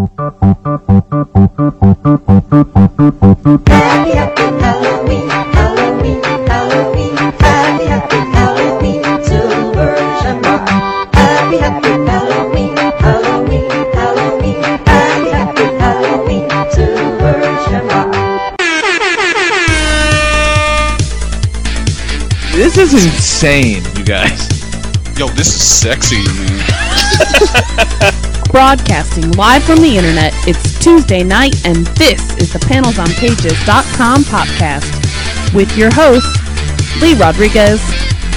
happy Halloween, Halloween, Halloween. Happy, happy Halloween to Version Bar. Happy, happy Halloween, Halloween, Halloween. Happy, happy Halloween to Version Bar. This is insane, you guys. Yo, this is sexy, man. Broadcasting live from the internet, it's Tuesday night, and this is the PanelsOnPages.com podcast with your host, Lee Rodriguez.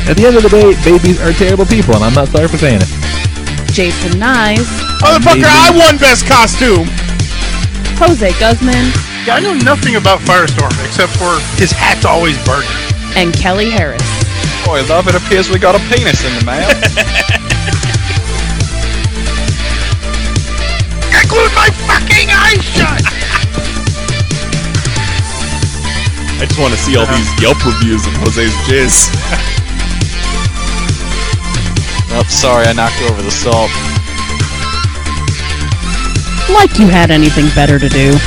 At the end of the day, babies are terrible people, and I'm not sorry for saying it. Jason Nyes. Motherfucker, I won best costume! Jose Guzman. Yeah, I know nothing about Firestorm, except for his hat's always burning. And Kelly Harris. Boy, love, it appears we got a penis in the mail. I glued my fucking eyes shut! I just want to see all these Yelp reviews of Jose's jizz. Oh, sorry, I knocked over the salt. Like you had anything better to do.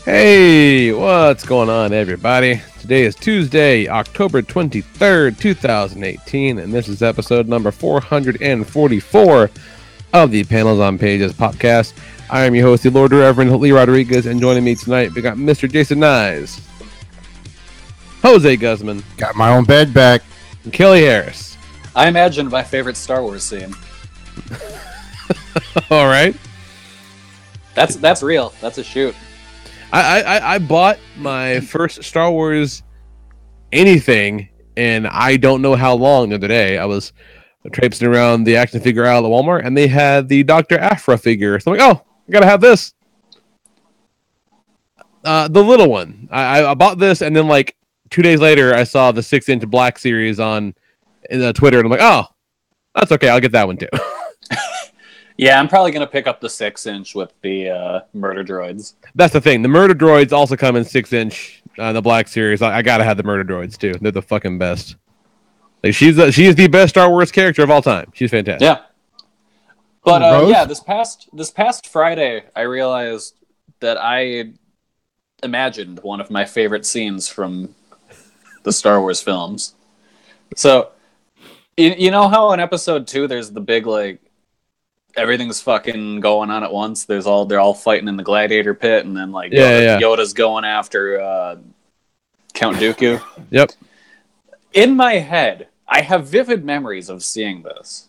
Hey, what's going on, everybody? Today is Tuesday, October 23rd, 2018, and this is episode number 444 of the Panels on Pages podcast. I am your host, the Lord Reverend Lee Rodriguez, and joining me tonight, we got Mr. Jason Nyes, Jose Guzman, Got my own bed back. and Kelly Harris. I imagined my favorite Star Wars scene. All right. That's real. That's a shoot. I bought my first Star Wars anything, and I don't know how long the other day. I was traipsing around the action figure aisle at Walmart, and they had the Dr. Aphra figure. So I'm like, oh, I gotta have this. The little one. I bought this, and then like 2 days later, I saw the 6-inch black series on Twitter, and I'm like, oh, that's okay. I'll get that one too. Yeah, I'm probably gonna pick up the 6-inch with the murder droids. That's the thing. The murder droids also come in 6-inch the black series. I gotta have the murder droids too. They're the fucking best. Like she is the best Star Wars character of all time. She's fantastic. Yeah. But yeah, this past Friday, I realized that I imagined one of my favorite scenes from the Star Wars films. So, you know how in Episode 2 there's the big like everything's fucking going on at once. They're all fighting in the gladiator pit, and then like Yoda's going after Count Dooku. Yep. In my head, I have vivid memories of seeing this.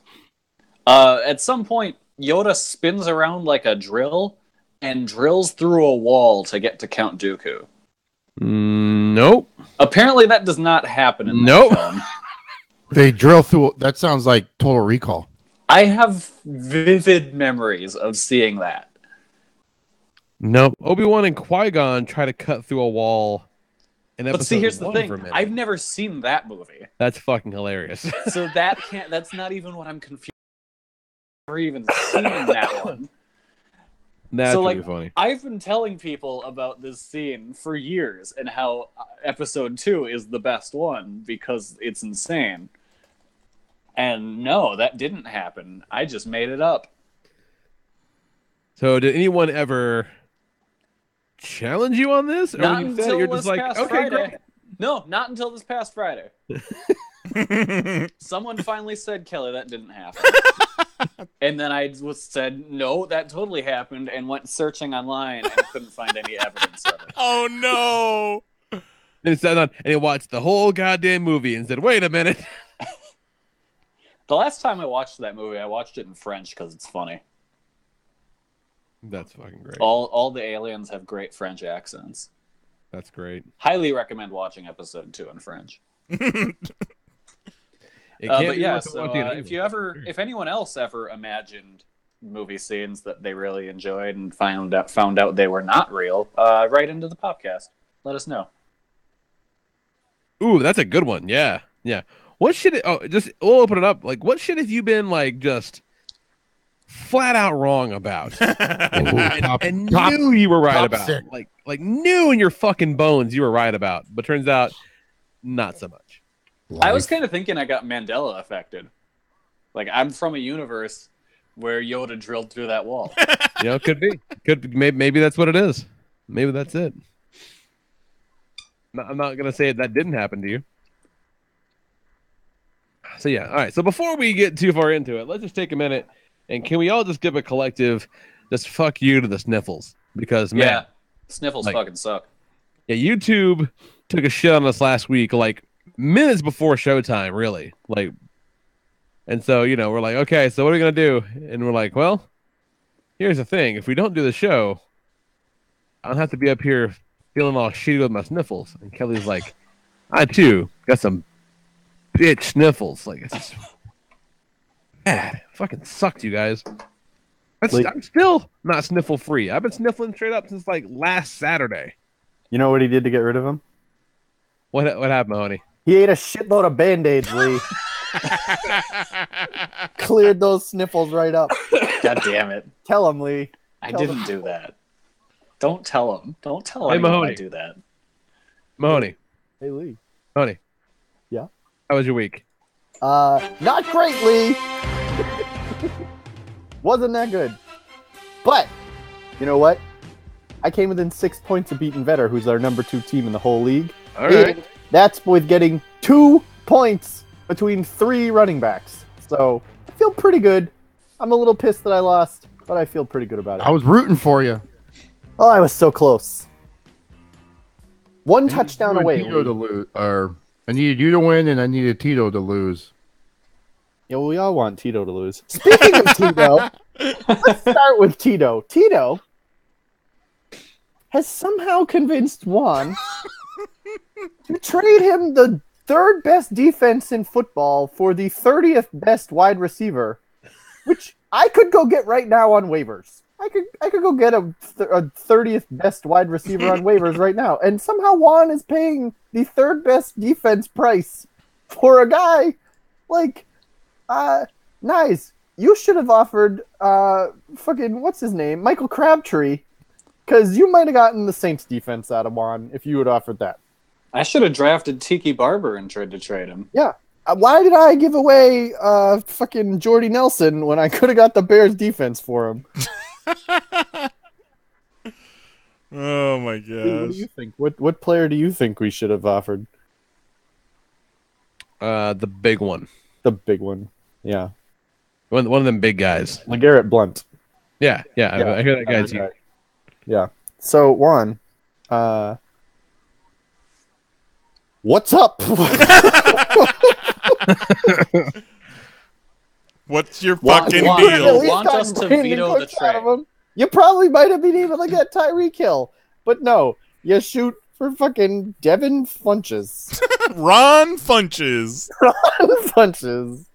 At some point, Yoda spins around like a drill and drills through a wall to get to Count Dooku. Nope. Apparently, that does not happen in that film. They drill through. That sounds like Total Recall. I have vivid memories of seeing that. Nope. Obi-Wan and Qui-Gon try to cut through a wall. But see, here's the thing. I've never seen that movie. That's fucking hilarious. So that's not even what I'm confused. I've never even seen that one. That's so, pretty like, funny. I've been telling people about this scene for years and how Episode 2 is the best one because it's insane. And no, that didn't happen. I just made it up. So did anyone ever challenge you on this? Or Not when you said until it, you're this just like, past okay, Friday. great. No, not until this past Friday. Someone finally said, Kelly, that didn't happen. And then I said, no, that totally happened, and went searching online and couldn't find any evidence of it. Oh no! And it sat on, and he watched the whole goddamn movie and said, wait a minute. The last time I watched that movie, I watched it in French because it's funny. That's fucking great. All the aliens have great French accents. That's great. Highly recommend watching Episode 2 in French. But yeah, so if anyone else ever imagined movie scenes that they really enjoyed and found out they were not real, write into the podcast. Let us know. Ooh, that's a good one. Yeah. What shit? We'll open it up. Like, what shit have you been like just flat out wrong about? and knew you were right about. Sick. Like knew in your fucking bones you were right about, but turns out not so much. I was kind of thinking I got Mandela affected. Like, I'm from a universe where Yoda drilled through that wall. Could be. Maybe that's what it is. Maybe that's it. I'm not gonna say that didn't happen to you. So yeah, all right. So before we get too far into it, let's just take a minute and can we all just give a collective just fuck you to the Sniffles? Because man, Sniffles fucking suck. Yeah, YouTube took a shit on us last week, like minutes before showtime, really. Like, and so we're like, okay, so what are we gonna do? And we're like, well, here's the thing: if we don't do the show, I don't have to be up here feeling all shitty with my sniffles. And Kelly's like, I too got some bitch sniffles. Like, it's just bad. It fucking sucked, you guys. I'm still not sniffle free. I've been sniffling straight up since like last Saturday. You know what he did to get rid of them? What happened, Mahoney? He ate a shitload of Band-Aids, Lee. Cleared those sniffles right up. God damn it. Tell him, Lee. I didn't do that. Don't tell him. Don't tell Hey, anyone Mahoney. I do that. Mahoney. Hey, Lee. Mahoney. Yeah? How was your week? Not great, Lee. Wasn't that good. But, you know what? I came within 6 points of beating Vetter, who's our number 2 team in the whole league. All right. And that's with getting 2 points between 3 running backs. So, I feel pretty good. I'm a little pissed that I lost, but I feel pretty good about it. I was rooting for you. Oh, I was so close. One touchdown away. Tito to lose, I needed you to win, and I needed Tito to lose. Yeah, well, we all want Tito to lose. Speaking of Tito, let's start with Tito. Tito has somehow convinced Juan to trade him the 3rd best defense in football for the 30th best wide receiver, which I could go get right now on waivers. I could go get a 30th best wide receiver on waivers right now, and somehow Juan is paying the 3rd best defense price for a guy like Nice. You should have offered fucking what's his name, Michael Crabtree, because you might have gotten the Saints defense out of Juan if you had offered that. I should have drafted Tiki Barber and tried to trade him. Yeah. Why did I give away fucking Jordy Nelson when I could have got the Bears defense for him? Oh my gosh. What do you think? What player do you think we should have offered? The big one. The big one. Yeah. One of them big guys. LeGarrette Blount. Yeah. I hear that guy's huge. Yeah. So, Juan, what's up? What's your fucking Juan, deal? you want us to veto the trade. You probably might have been able to get Tyreek Hill, but no, you shoot for fucking Devin Funches. Ron Funches. Ron Funches.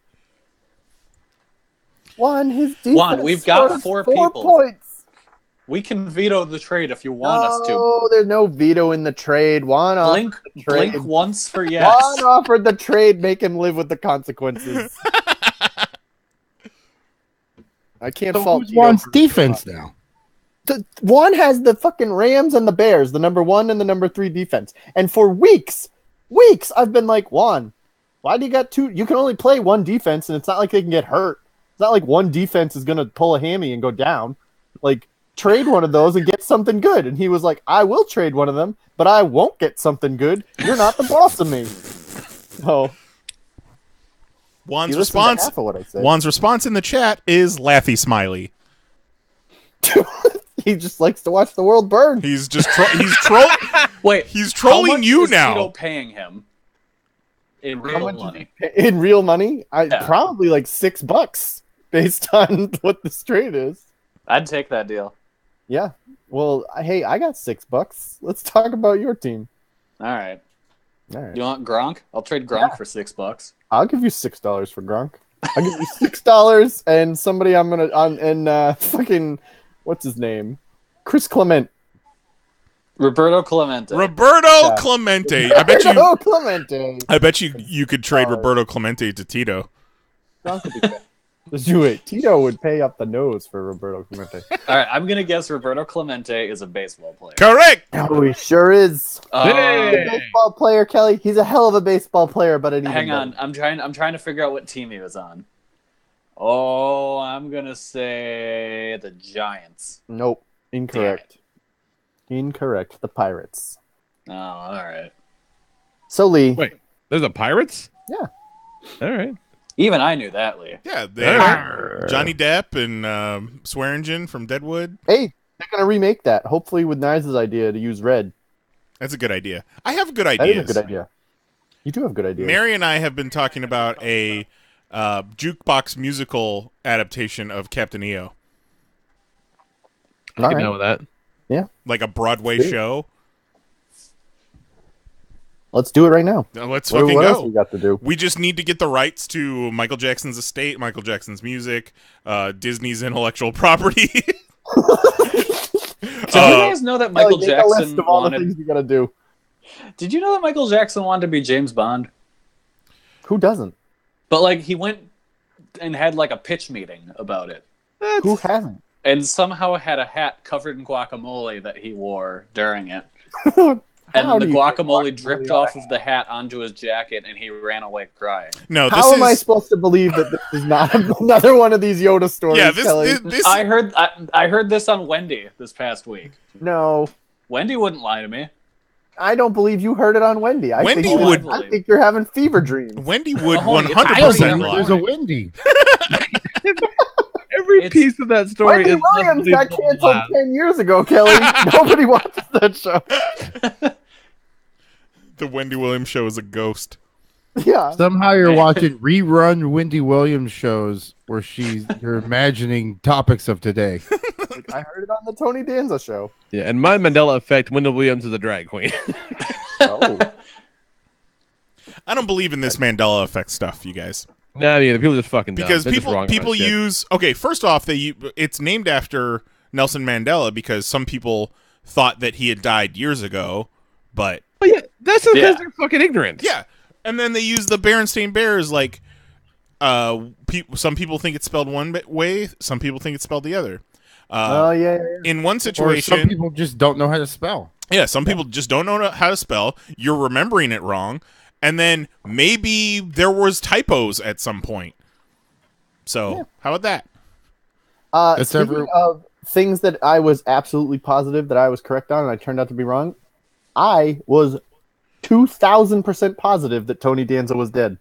Juan, his defense. Juan, we've got scores 4 4 people. points. We can veto the trade if you want us to. No, there's no veto in the trade. Juan offered the trade. Blink once for yes. Juan offered the trade. Make him live with the consequences. I can't fault Who's Juan's defense now? Juan has the fucking Rams and the Bears, the number 1 and the number 3 defense. And for weeks, I've been like, Juan, why do you got 2? You can only play 1 defense, and it's not like they can get hurt. It's not like 1 defense is going to pull a hammy and go down. Like, trade one of those and get something good. And he was like, I will trade one of them, but I won't get something good. You're not the boss of me. So, Juan's Juan's response in the chat is laughy smiley. He just likes to watch the world burn. He's just trolling. Wait, he's trolling you now. Tito paying him in real money? In real money, Yeah. probably like $6 based on what this trade is. I'd take that deal. Yeah. Well, hey, I got $6. Let's talk about your team. All right. All right. You want Gronk? I'll trade Gronk for $6. I'll give you $6 for Gronk. I'll give you $6 and somebody I'm gonna fucking what's his name? Chris Clement. Roberto Clemente. Clemente. I bet you could trade Roberto Clemente to Tito. Gronk would be good. Let's do it. Tito would pay up the nose for Roberto Clemente. All right, I'm gonna guess Roberto Clemente is a baseball player. Correct. Oh, he sure is. Hey! Baseball player, Kelly. He's a hell of a baseball player, but Hang on, I'm trying to figure out what team he was on. Oh, I'm gonna say the Giants. Nope. Incorrect. Incorrect. The Pirates. Oh, all right. So, Lee. Wait, there's a Pirates? Yeah. All right. Even I knew that, Lee. Yeah, Arr. Johnny Depp and Swearingen from Deadwood. Hey, they're going to remake that. Hopefully with Nice's idea to use red. That's a good idea. I have good That ideas. is a good idea. You do have good ideas. Mary and I have been talking about a jukebox musical adaptation of Captain EO. I can know that. Yeah. Like a Broadway show. Let's do it right now. Let's fucking what go. else we got to do? We just need to get the rights to Michael Jackson's estate, Michael Jackson's music, Disney's intellectual property. Did you guys know that Michael Make a list Jackson of all the wanted? things you got to do. Did you know that Michael Jackson wanted to be James Bond? Who doesn't? But like he went and had like a pitch meeting about it, Who hasn't? and somehow had a hat covered in guacamole that he wore during it. How And the do you get guacamole dripped on off of the hat onto his jacket, and he ran away crying. No, this How is... am I supposed to believe that this is not another one of these Yoda stories, Yeah, Kelly? this I heard this on Wendy this past week. No, Wendy wouldn't lie to me. I don't believe you heard it on Wendy. I Wendy think would- I think you're having fever dreams. Wendy would Oh, it's 100% not- lie. There's a Wendy. Every It's- piece of that story Wendy is Williams got unbelievable canceled laugh. 10 years ago, Kelly. Nobody watches that show. The Wendy Williams show is a ghost. Yeah. Somehow you're watching rerun Wendy Williams shows where you're imagining topics of today. I heard it on the Tony Danza show. Yeah, and my Mandela effect, Wendell Williams is a drag queen. Oh. I don't believe in this Mandela effect stuff, you guys. Nah, I mean, people just fucking dumb. Because They're just wrong people about shit. use... Okay, first off, it's named after Nelson Mandela because some people thought that he had died years ago, but... Oh, yeah, that's because Yeah. they're fucking ignorant. Yeah, and then they use the Berenstain Bears like... some people think it's spelled one way, some people think it's spelled the other. Yeah. In one Or situation... some people just don't know how to spell. Yeah, some people just don't know how to spell. You're remembering it wrong. And then maybe there was typos at some point. So, how about that? It's Speaking of things that I was absolutely positive that I was correct on and I turned out to be wrong, I was 2,000% positive that Tony Danza was dead.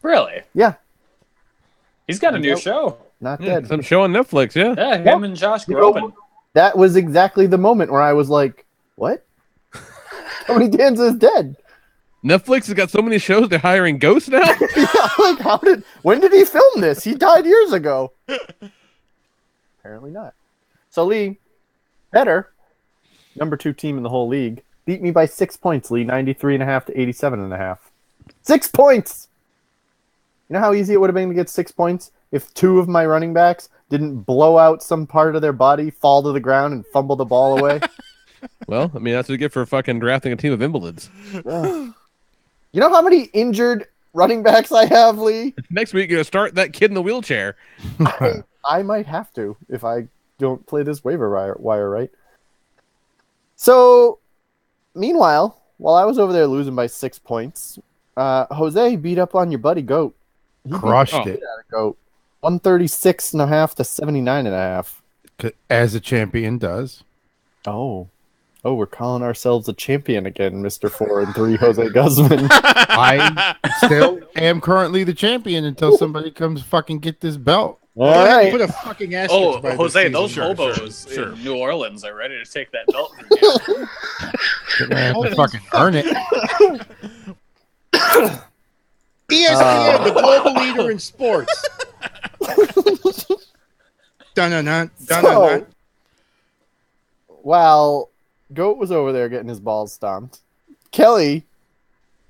Really? Yeah, He's got a new Nope. show. not Yeah, dead. some show on Netflix, yeah. Yeah, him Yep. and Josh You know, Groban. that was exactly the moment where I was like, what? Tony Danza is dead. Netflix has got so many shows, they're hiring ghosts now? Yeah, like, when did he film this? He died years ago. Apparently not. So, Lee, better, number 2 team in the whole league, beat me by 6 points, Lee, 93.5 to 87.5. 6 points! You know how easy it would have been to get 6 points if 2 of my running backs didn't blow out some part of their body, fall to the ground, and fumble the ball away? Well, I mean, that's what you get for fucking drafting a team of invalids. Ugh. You know how many injured running backs I have, Lee? Next week, you're going to start that kid in the wheelchair. I might have to if I don't play this waiver wire right. So, meanwhile, while I was over there losing by 6 points, Jose beat up on your buddy Goat. He Crushed beat the it. shit out of Goat. 136.5 to 79.5. As a champion does. Oh, we're calling ourselves a champion again, Mr. 4-3 Jose Guzman. I still am currently the champion until somebody comes fucking get this belt. All right. Put a fucking asterisk Oh, by this Jose, season. those Sure, hobos sure. in New Orleans are ready to take that belt from you. They're gonna have to fucking earn it. ESPN, the global leader in sports. Dun-dun-dun, dun-dun-dun. So, while Goat was over there getting his balls stomped, Kelly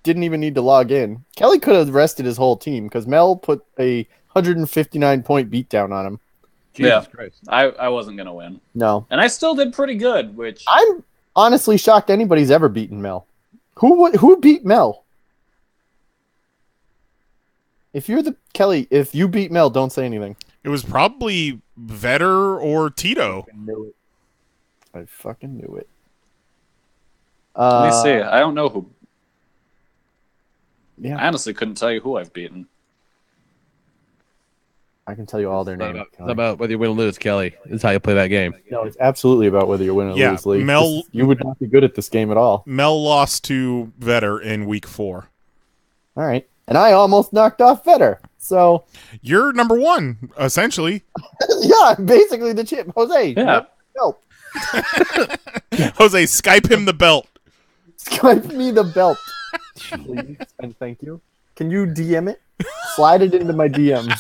didn't even need to log in. Kelly could have rested his whole team because Mel put a 159-point beatdown on him. Yeah. Christ. I wasn't going to win. No. And I still did pretty good, which... I'm honestly shocked anybody's ever beaten Mel. Who beat Mel? If you beat Mel, don't say anything. It was probably Vetter or Tito. I fucking knew it. Let me see. I don't know who... Yeah. I honestly couldn't tell you who I've beaten. I can tell you all their It's not names. about, it's about whether you win or lose, Kelly. This is how you play that game. No, it's absolutely about whether you win or Yeah, lose, Lee. Mel- You would not be good at this game at all. Mel lost to Vetter in week 4. All right. And I almost knocked off Vetter. So You're number 1, essentially. yeah, basically the chip. Jose. Yeah. Help. Jose, Skype him the belt. Skype me the belt. Please and thank you. Can you DM it? Slide it into my DMs.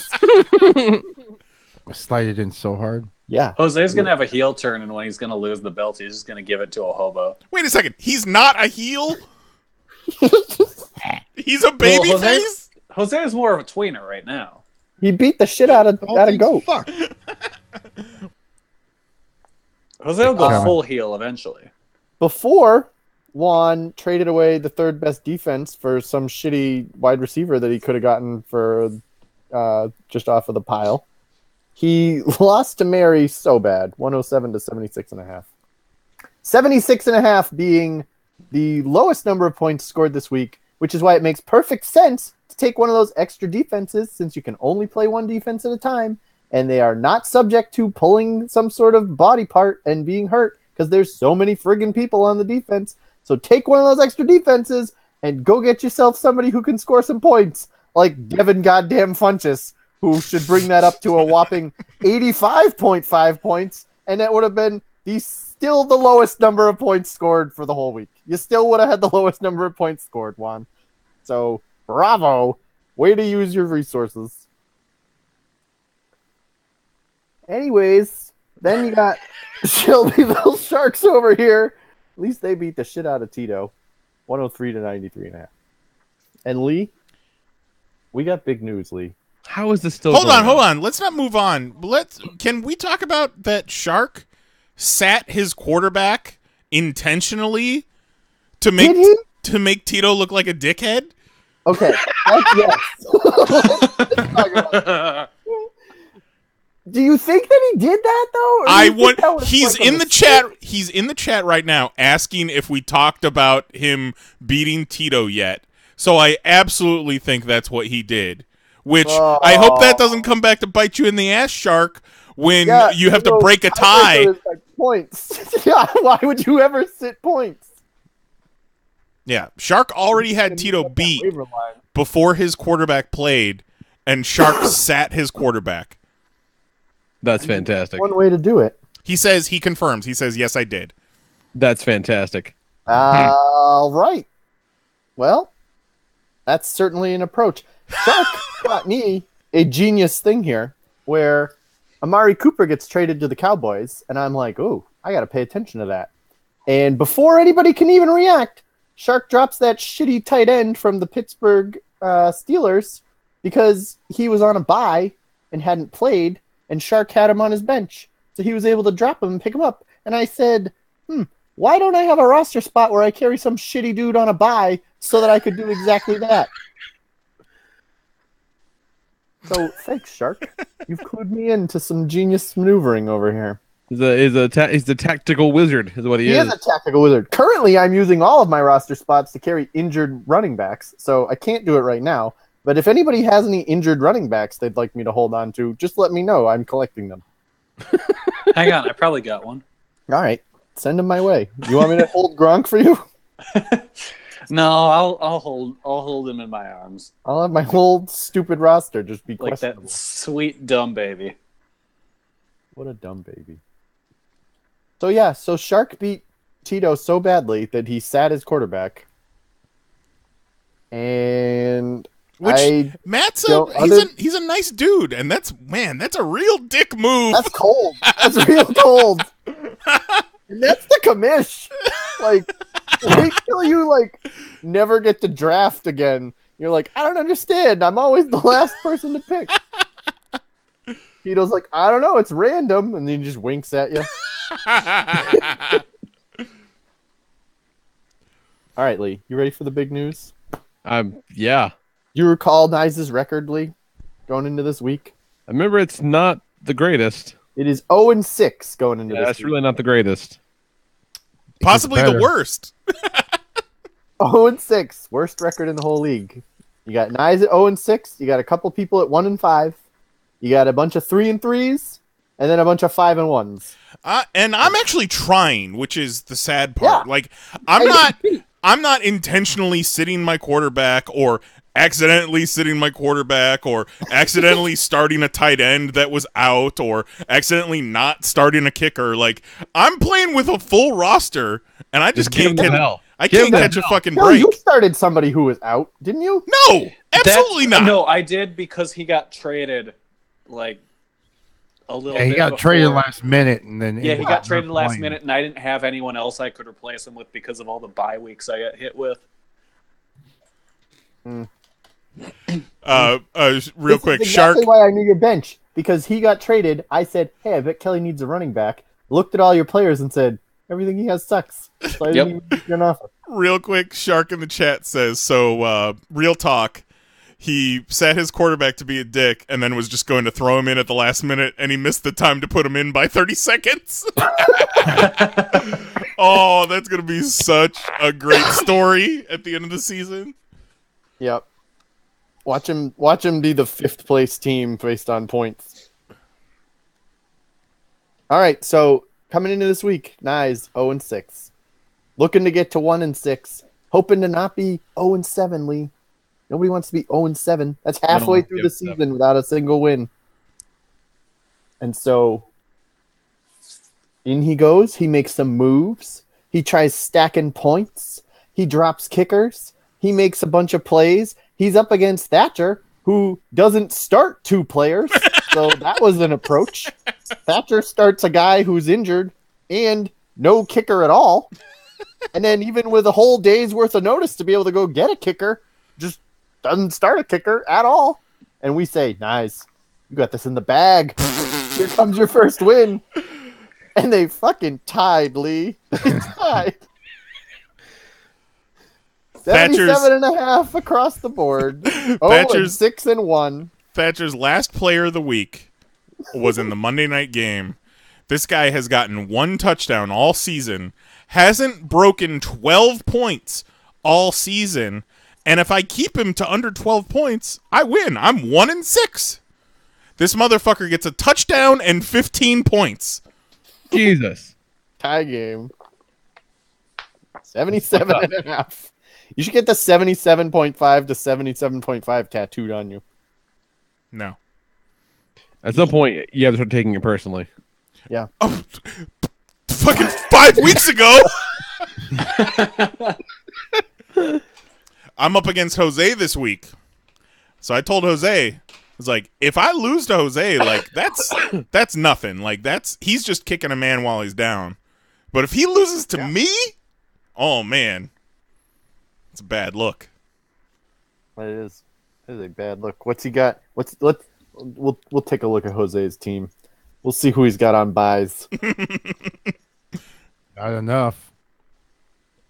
Slide it in so hard. Yeah. Jose's gonna have a heel turn, and when he's gonna lose the belt, he's just gonna give it to a hobo. Wait a second. He's not a heel? He's a baby face? Jose is more of a tweener right now. He beat the shit out of Goat. Fuck. Jose will go full heel eventually. Before, Juan traded away the third best defense for some shitty wide receiver that he could have gotten for just off of the pile. He lost to Mary so bad, 107 to 76.5. 76.5 being the lowest number of points scored this week, which is why it makes perfect sense to take one of those extra defenses, since you can only play one defense at a time, and they are not subject to pulling some sort of body part and being hurt, because there's so many friggin' people on the defense. So take one of those extra defenses and go get yourself somebody who can score some points, like Devin goddamn Funchess, who should bring that up to a whopping 85.5 points, and that would have been still the lowest number of points scored for the whole week. You still would have had the lowest number of points scored, Juan. So, bravo. Way to use your resources. Anyways, then you got Shelbyville Sharks over here. At least they beat the shit out of Tito. 103 to 93.5. And Lee, we got big news, Lee. How is this still Hold going on. Let's not move on. Can we talk about that Shark sat his quarterback intentionally to make Tito look like a dickhead? Okay. Yes. Let's talk about that. Do you think that he did that though? He's in the chat. He's in the chat right now asking if we talked about him beating Tito yet. So I absolutely think that's what he did. Which I hope that doesn't come back to bite you in the ass, Shark, when you have to break a tie. Points. Yeah, why would you ever sit points? Yeah, Shark already had Tito beat before his quarterback played, and Shark sat his quarterback. That's fantastic. One way to do it. He says he confirms. He says, yes, I did. That's fantastic. All right. Well, that's certainly an approach. Shark got me a genius thing here where Amari Cooper gets traded to the Cowboys, and I'm like, oh, I got to pay attention to that. And before anybody can even react, Shark drops that shitty tight end from the Pittsburgh Steelers because he was on a bye and hadn't played, and Shark had him on his bench. So he was able to drop him and pick him up. And I said, why don't I have a roster spot where I carry some shitty dude on a bye so that I could do exactly that? So thanks, Shark. You've clued me into some genius maneuvering over here. He's the tactical wizard, is what he is. He is a tactical wizard. Currently, I'm using all of my roster spots to carry injured running backs, so I can't do it right now. But if anybody has any injured running backs they'd like me to hold on to, just let me know. I'm collecting them. Hang on, I probably got one. All right, send them my way. You want me to hold Gronk for you? No, I'll hold him in my arms. I'll have my whole stupid roster just be like questionable. that sweet dumb baby. What a dumb baby. So Shark beat Tito so badly that he sat his quarterback. And Matt's he's a nice dude, and that's a real dick move. That's cold. That's real cold. And that's the commish. Like, wait till you never get to draft again. You're like, I don't understand. I'm always the last person to pick. Tito's like, I don't know. It's random, and then he just winks at you. All right, Lee. You ready for the big news? Yeah. You recall Nice's record, Lee, going into this week? I remember it's not the greatest. It is 0-6 going into this week. That's really not the greatest. Possibly the worst. 0-6. Worst record in the whole league. You got Nice at 0-6. You got a couple people at 1-5. You got a bunch of 3-3s, and then a bunch of 5-1s. And I'm actually trying, which is the sad part. Yeah. Like, I'm not intentionally sitting my quarterback or accidentally sitting my quarterback or accidentally starting a tight end that was out or accidentally not starting a kicker. Like, I'm playing with a full roster, and I just can't catch a fucking No, break. you started somebody who was out, didn't you? No, absolutely not. No, I did because he got traded, like, a little bit he got before. traded last minute, and then he got traded last minute, and I didn't have anyone else I could replace him with because of all the bye weeks I got hit with. Real quick, This is Shark. exactly why I knew your bench, because he got traded. I said, "Hey, I bet Kelly needs a running back." Looked at all your players and said, "Everything he has sucks." So I didn't even give you an offer. Real quick, Shark in the chat says, so, real talk, he set his quarterback to be a dick and then was just going to throw him in at the last minute, and he missed the time to put him in by 30 seconds. Oh, that's going to be such a great story at the end of the season. Yep. Watch him be the 5th place team based on points. All right, so coming into this week, Nyes 0-6. Looking to get to 1-6. Hoping to not be 0-7, Lee. Nobody wants to be 0-7. That's halfway through the season without a single win. And so in he goes. He makes some moves. He tries stacking points. He drops kickers. He makes a bunch of plays. He's up against Thatcher, who doesn't start 2 players. So that was an approach. Thatcher starts a guy who's injured and no kicker at all. And then even with a whole day's worth of notice to be able to go get a kicker, just doesn't start a kicker at all. And we say, nice. You got this in the bag. Here comes your first win. And they fucking tied, Lee. They tied. 77.5 across the board. Thatcher's 6-1. Thatcher's last player of the week was in the Monday night game. This guy has gotten 1 touchdown all season, hasn't broken 12 points all season, and if I keep him to under 12 points, I win. I'm 1-6. This motherfucker gets a touchdown and 15 points. Jesus. Tie game. 77.5. You should get the 77.5 to 77.5 tattooed on you. No. At some point, you have to start taking it personally. Yeah. Oh, fucking 5 weeks ago. I'm up against Jose this week. So I told Jose, I was like, if I lose to Jose, like that's nothing. Like he's just kicking a man while he's down. But if he loses to me, oh man. It's a bad look. It is. It is a bad look. What's he got? We'll take a look at Jose's team. We'll see who he's got on buys. Not enough.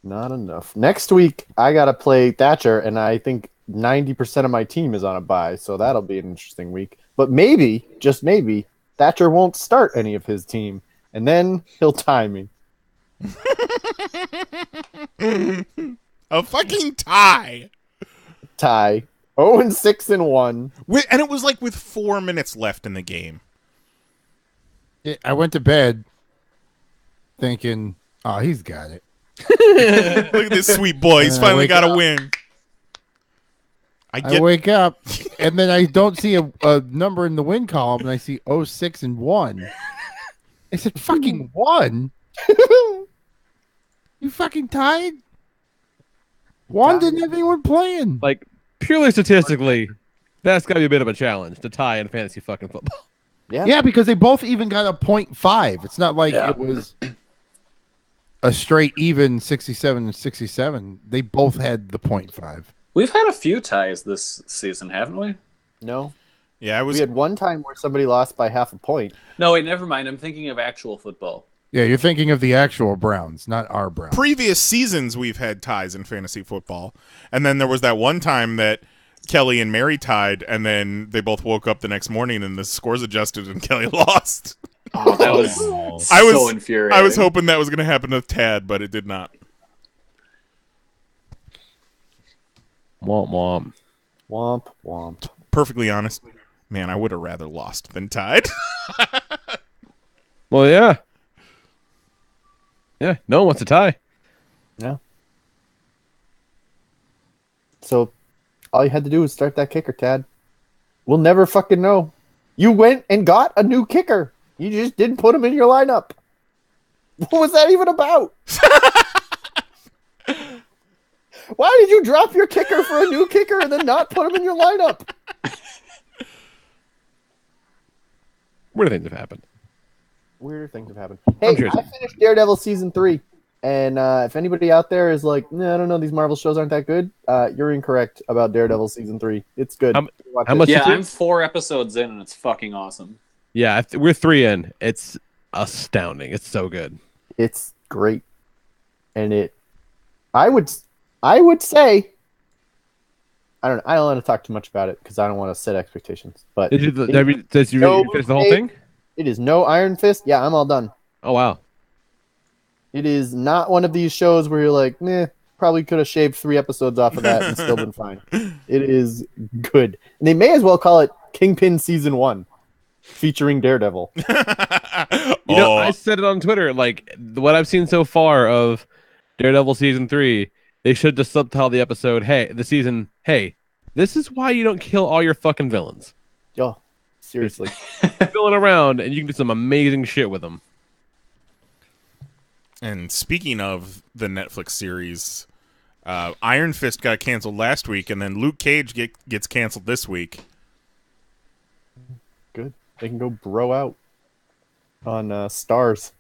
Not enough. Next week, I got to play Thatcher, and I think 90% of my team is on a buy, so that'll be an interesting week. But maybe, just maybe, Thatcher won't start any of his team, and then he'll tie me. A fucking tie. Tie. 0-6-1. And it was like with 4 minutes left in the game. I went to bed thinking, oh, he's got it. Look at this sweet boy. He's finally got a win. I wake up, and then I don't see a number in the win column, and I see 0-6-1. I said, fucking 1? You fucking tied? 1 didn't have anyone playing. Like, purely statistically, that's got to be a bit of a challenge to tie in fantasy fucking football. Yeah, because they both even got a 0.5. It's not like it was a straight even 67 and 67. They both had the 0.5. We've had a few ties this season, haven't we? No. Yeah, we had one time where somebody lost by half a point. No, wait, never mind. I'm thinking of actual football. Yeah, you're thinking of the actual Browns, not our Browns. Previous seasons, we've had ties in fantasy football. And then there was that one time that Kelly and Mary tied, and then they both woke up the next morning and the scores adjusted and Kelly lost. Oh, that was so infuriating. I was hoping that was going to happen to Tad, but it did not. Womp womp. Womp womp. Perfectly honest. Man, I would have rather lost than tied. Well, yeah. Yeah, no one wants to tie. Yeah. So all you had to do was start that kicker, Tad. We'll never fucking know. You went and got a new kicker. You just didn't put him in your lineup. What was that even about? Why did you drop your kicker for a new kicker and then not put him in your lineup? Weird things have happened. Weirder things have happened. Hey, I finished Daredevil season 3. And if anybody out there is like, nah, I don't know, these Marvel shows aren't that good, you're incorrect about Daredevil season 3. It's good. How much? Yeah, I'm 4 episodes in, and it's fucking awesome. Yeah, we're 3 in. It's astounding. It's so good. It's great, and I would say, I don't want to talk too much about it because I don't want to set expectations. But did you finish the whole thing? It is no Iron Fist. Yeah, I'm all done. Oh wow. It is not one of these shows where you're like, meh, probably could have shaved 3 episodes off of that and still been fine. It is good. And they may as well call it Kingpin Season 1, featuring Daredevil. You know, I said it on Twitter, like, what I've seen so far of Daredevil Season 3, they should just subtitle the episode, hey, this is why you don't kill all your fucking villains. Yo, seriously. Filling around, and you can do some amazing shit with them. And speaking of the Netflix series, Iron Fist got canceled last week, and then Luke Cage gets canceled this week. Good. They can go bro out on Stars.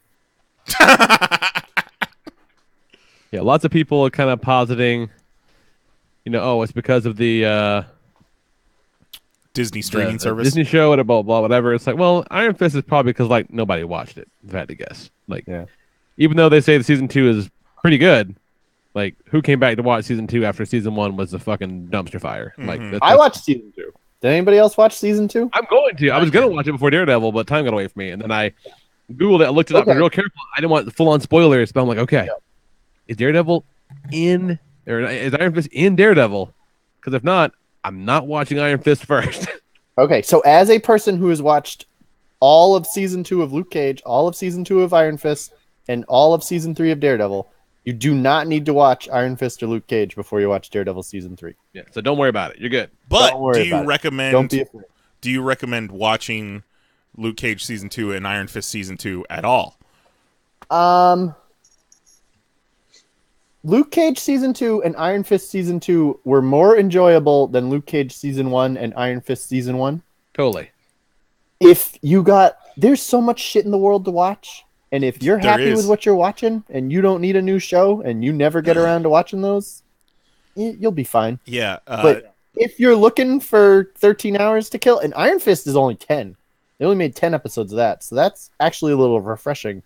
Yeah, lots of people are kind of positing, it's because of the Disney streaming service. Disney show, and blah, blah, whatever. It's like, well, Iron Fist is probably because, like, nobody watched it, if I had to guess. Like, yeah. Even though they say the season 2 is pretty good, like, who came back to watch season 2 after season 1 was a fucking dumpster fire? Like, I watched season 2. Did anybody else watch season 2? I'm going to. I was going to watch it before Daredevil, but time got away from me. And then I Googled it. I looked it up. I was real careful. I didn't want full-on spoilers, but I'm like, okay, is Daredevil in, or is Iron Fist in Daredevil? Because if not, I'm not watching Iron Fist first. Okay, so as a person who has watched all of season 2 of Luke Cage, all of season 2 of Iron Fist, and all of season 3 of Daredevil, you do not need to watch Iron Fist or Luke Cage before you watch Daredevil season 3. Yeah, so don't worry about it. You're good. But do you recommend? Don't be afraid. Do you recommend watching Luke Cage season 2 and Iron Fist season 2 at all? Luke Cage season 2 and Iron Fist season 2 were more enjoyable than Luke Cage season 1 and Iron Fist season 1. Totally. There's so much shit in the world to watch. And if you're happy with what you're watching and you don't need a new show and you never get around to watching those, you'll be fine. Yeah. But if you're looking for 13 hours to kill, and Iron Fist is only 10. They only made 10 episodes of that. So that's actually a little refreshing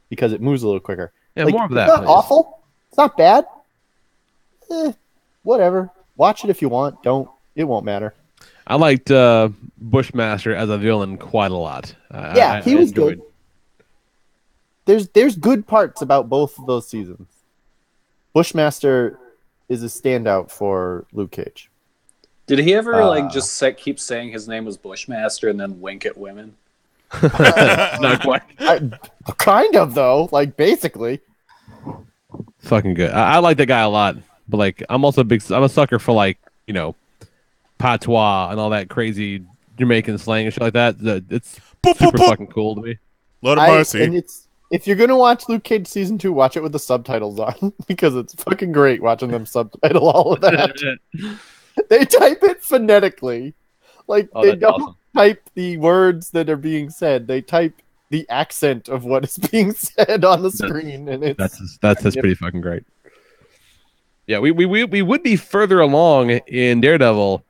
because it moves a little quicker. Yeah, more of that. It's not awful. It's not bad. Whatever. Watch it if you want. Don't. It won't matter. I liked Bushmaster as a villain quite a lot. He was good. There's good parts about both of those seasons. Bushmaster is a standout for Luke Cage. Did he ever just keep saying his name was Bushmaster and then wink at women? Not quite. Kind of though, like basically. Fucking good. I like that guy a lot, but like I'm also I'm a sucker for patois and all that crazy Jamaican slang and shit like that. It's super fucking cool to me. Lord of mercy. And if you're gonna watch Luke Cage season 2, watch it with the subtitles on because it's fucking great watching them subtitle all of that. They type it phonetically, they don't type the words that are being said. They type the accent of what is being said on the screen, and that's pretty fucking great. Yeah, we would be further along in Daredevil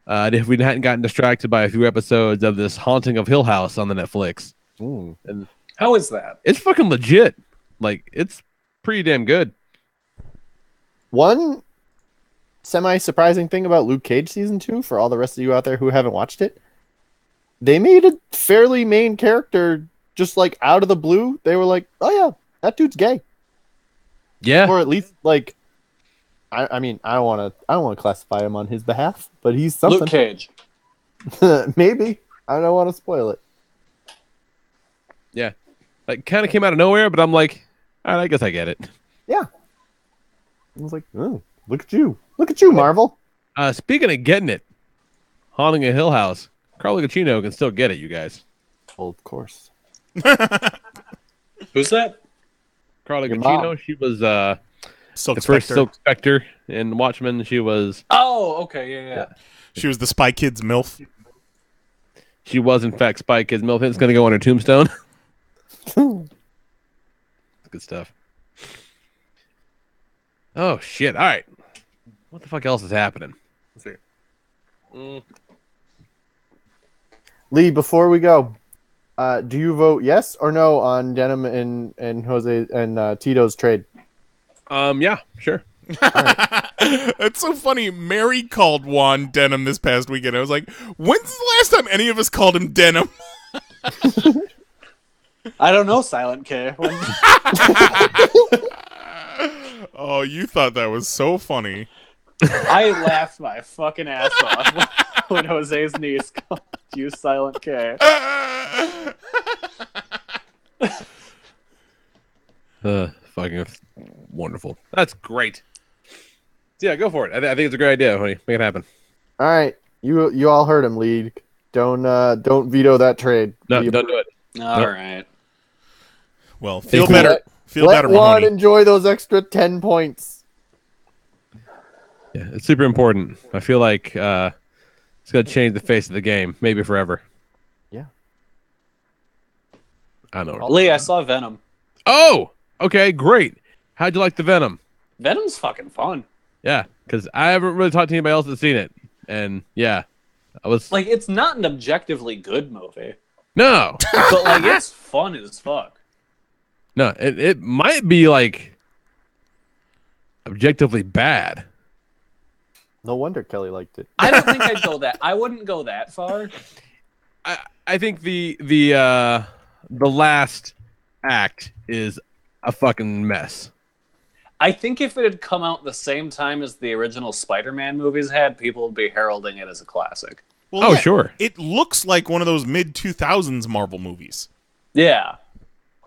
if we hadn't gotten distracted by a few episodes of this Haunting of Hill House on the Netflix. And how is that? It's fucking legit. Like, it's pretty damn good. One semi-surprising thing about Luke Cage season 2 for all the rest of you out there who haven't watched it, they made a fairly main character just out of the blue. They were like, oh yeah, that dude's gay. Yeah. Or at least I mean, I don't want to classify him on his behalf, but he's something. Luke Cage. Maybe. I don't want to spoil it. Yeah. Like, kind of came out of nowhere, but I'm like, all right, I guess I get it. Yeah. I was like, oh, look at you. Look at you, Marvel. Speaking of getting it, Haunting a Hill House, Carla Gugino can still get it, you guys. Well, of course. Who's that? Carla Your Gugino, mom. she was Silk the first Spectre. Silk Spectre in Watchmen. She was Oh, okay, yeah. She was the Spy Kids MILF. in fact Spy Kids MILF. It's going to go on her tombstone. Good stuff. Oh shit! All right, what the fuck else is happening? Let's see. Lee, before we go, do you vote yes or no on Denim and Jose and Tito's trade? Yeah, sure. It's so funny. Mary called Juan Denim this past weekend. I was like, when's the last time any of us called him Denim? I don't know, Silent K. Oh, you thought that was so funny. I laughed my fucking ass off when Jose's niece called you Silent K. Fucking wonderful. That's great. Yeah, go for it. I think it's a great idea, honey. Make it happen. All right, you all heard him, Lee. Don't veto that trade. No, don't do it. All right. Well, feel better. Feel better, Let Juan Mahoney. enjoy those extra 10 points. Yeah, it's super important. I feel like it's going to change the face of the game, maybe forever. Yeah. I know. Lee, I saw Venom. Oh, okay, great. How'd you like the Venom? Venom's fucking fun. Yeah, because I haven't really talked to anybody else that's seen it, and yeah, I was Like, it's not an objectively good movie, no, but like, it's fun as fuck. no. It might be like objectively bad. No wonder Kelly liked it. I don't think I'd go that. I wouldn't go that far. I think the last act is a fucking mess. I think if it had come out the same time as the original Spider-Man movies had, people would be heralding it as a classic. Well, Oh, sure. It looks like one of those mid-2000s Marvel movies. Yeah.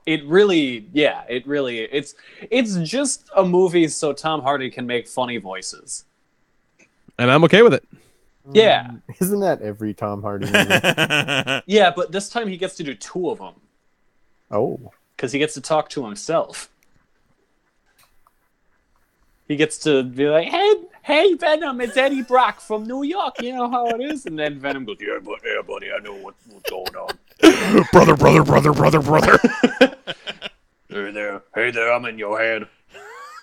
It's just a movie so Tom Hardy can make funny voices. And I'm okay with it. Yeah. Isn't that every Tom Hardy movie? Yeah, but this time he gets to do two of them. Oh. Because he gets to talk to himself. He gets to be like, hey, Venom, it's Eddie Brock from New York. You know how it is? And then Venom goes, yeah, buddy, I know what's going on. brother. Hey there, I'm in your head.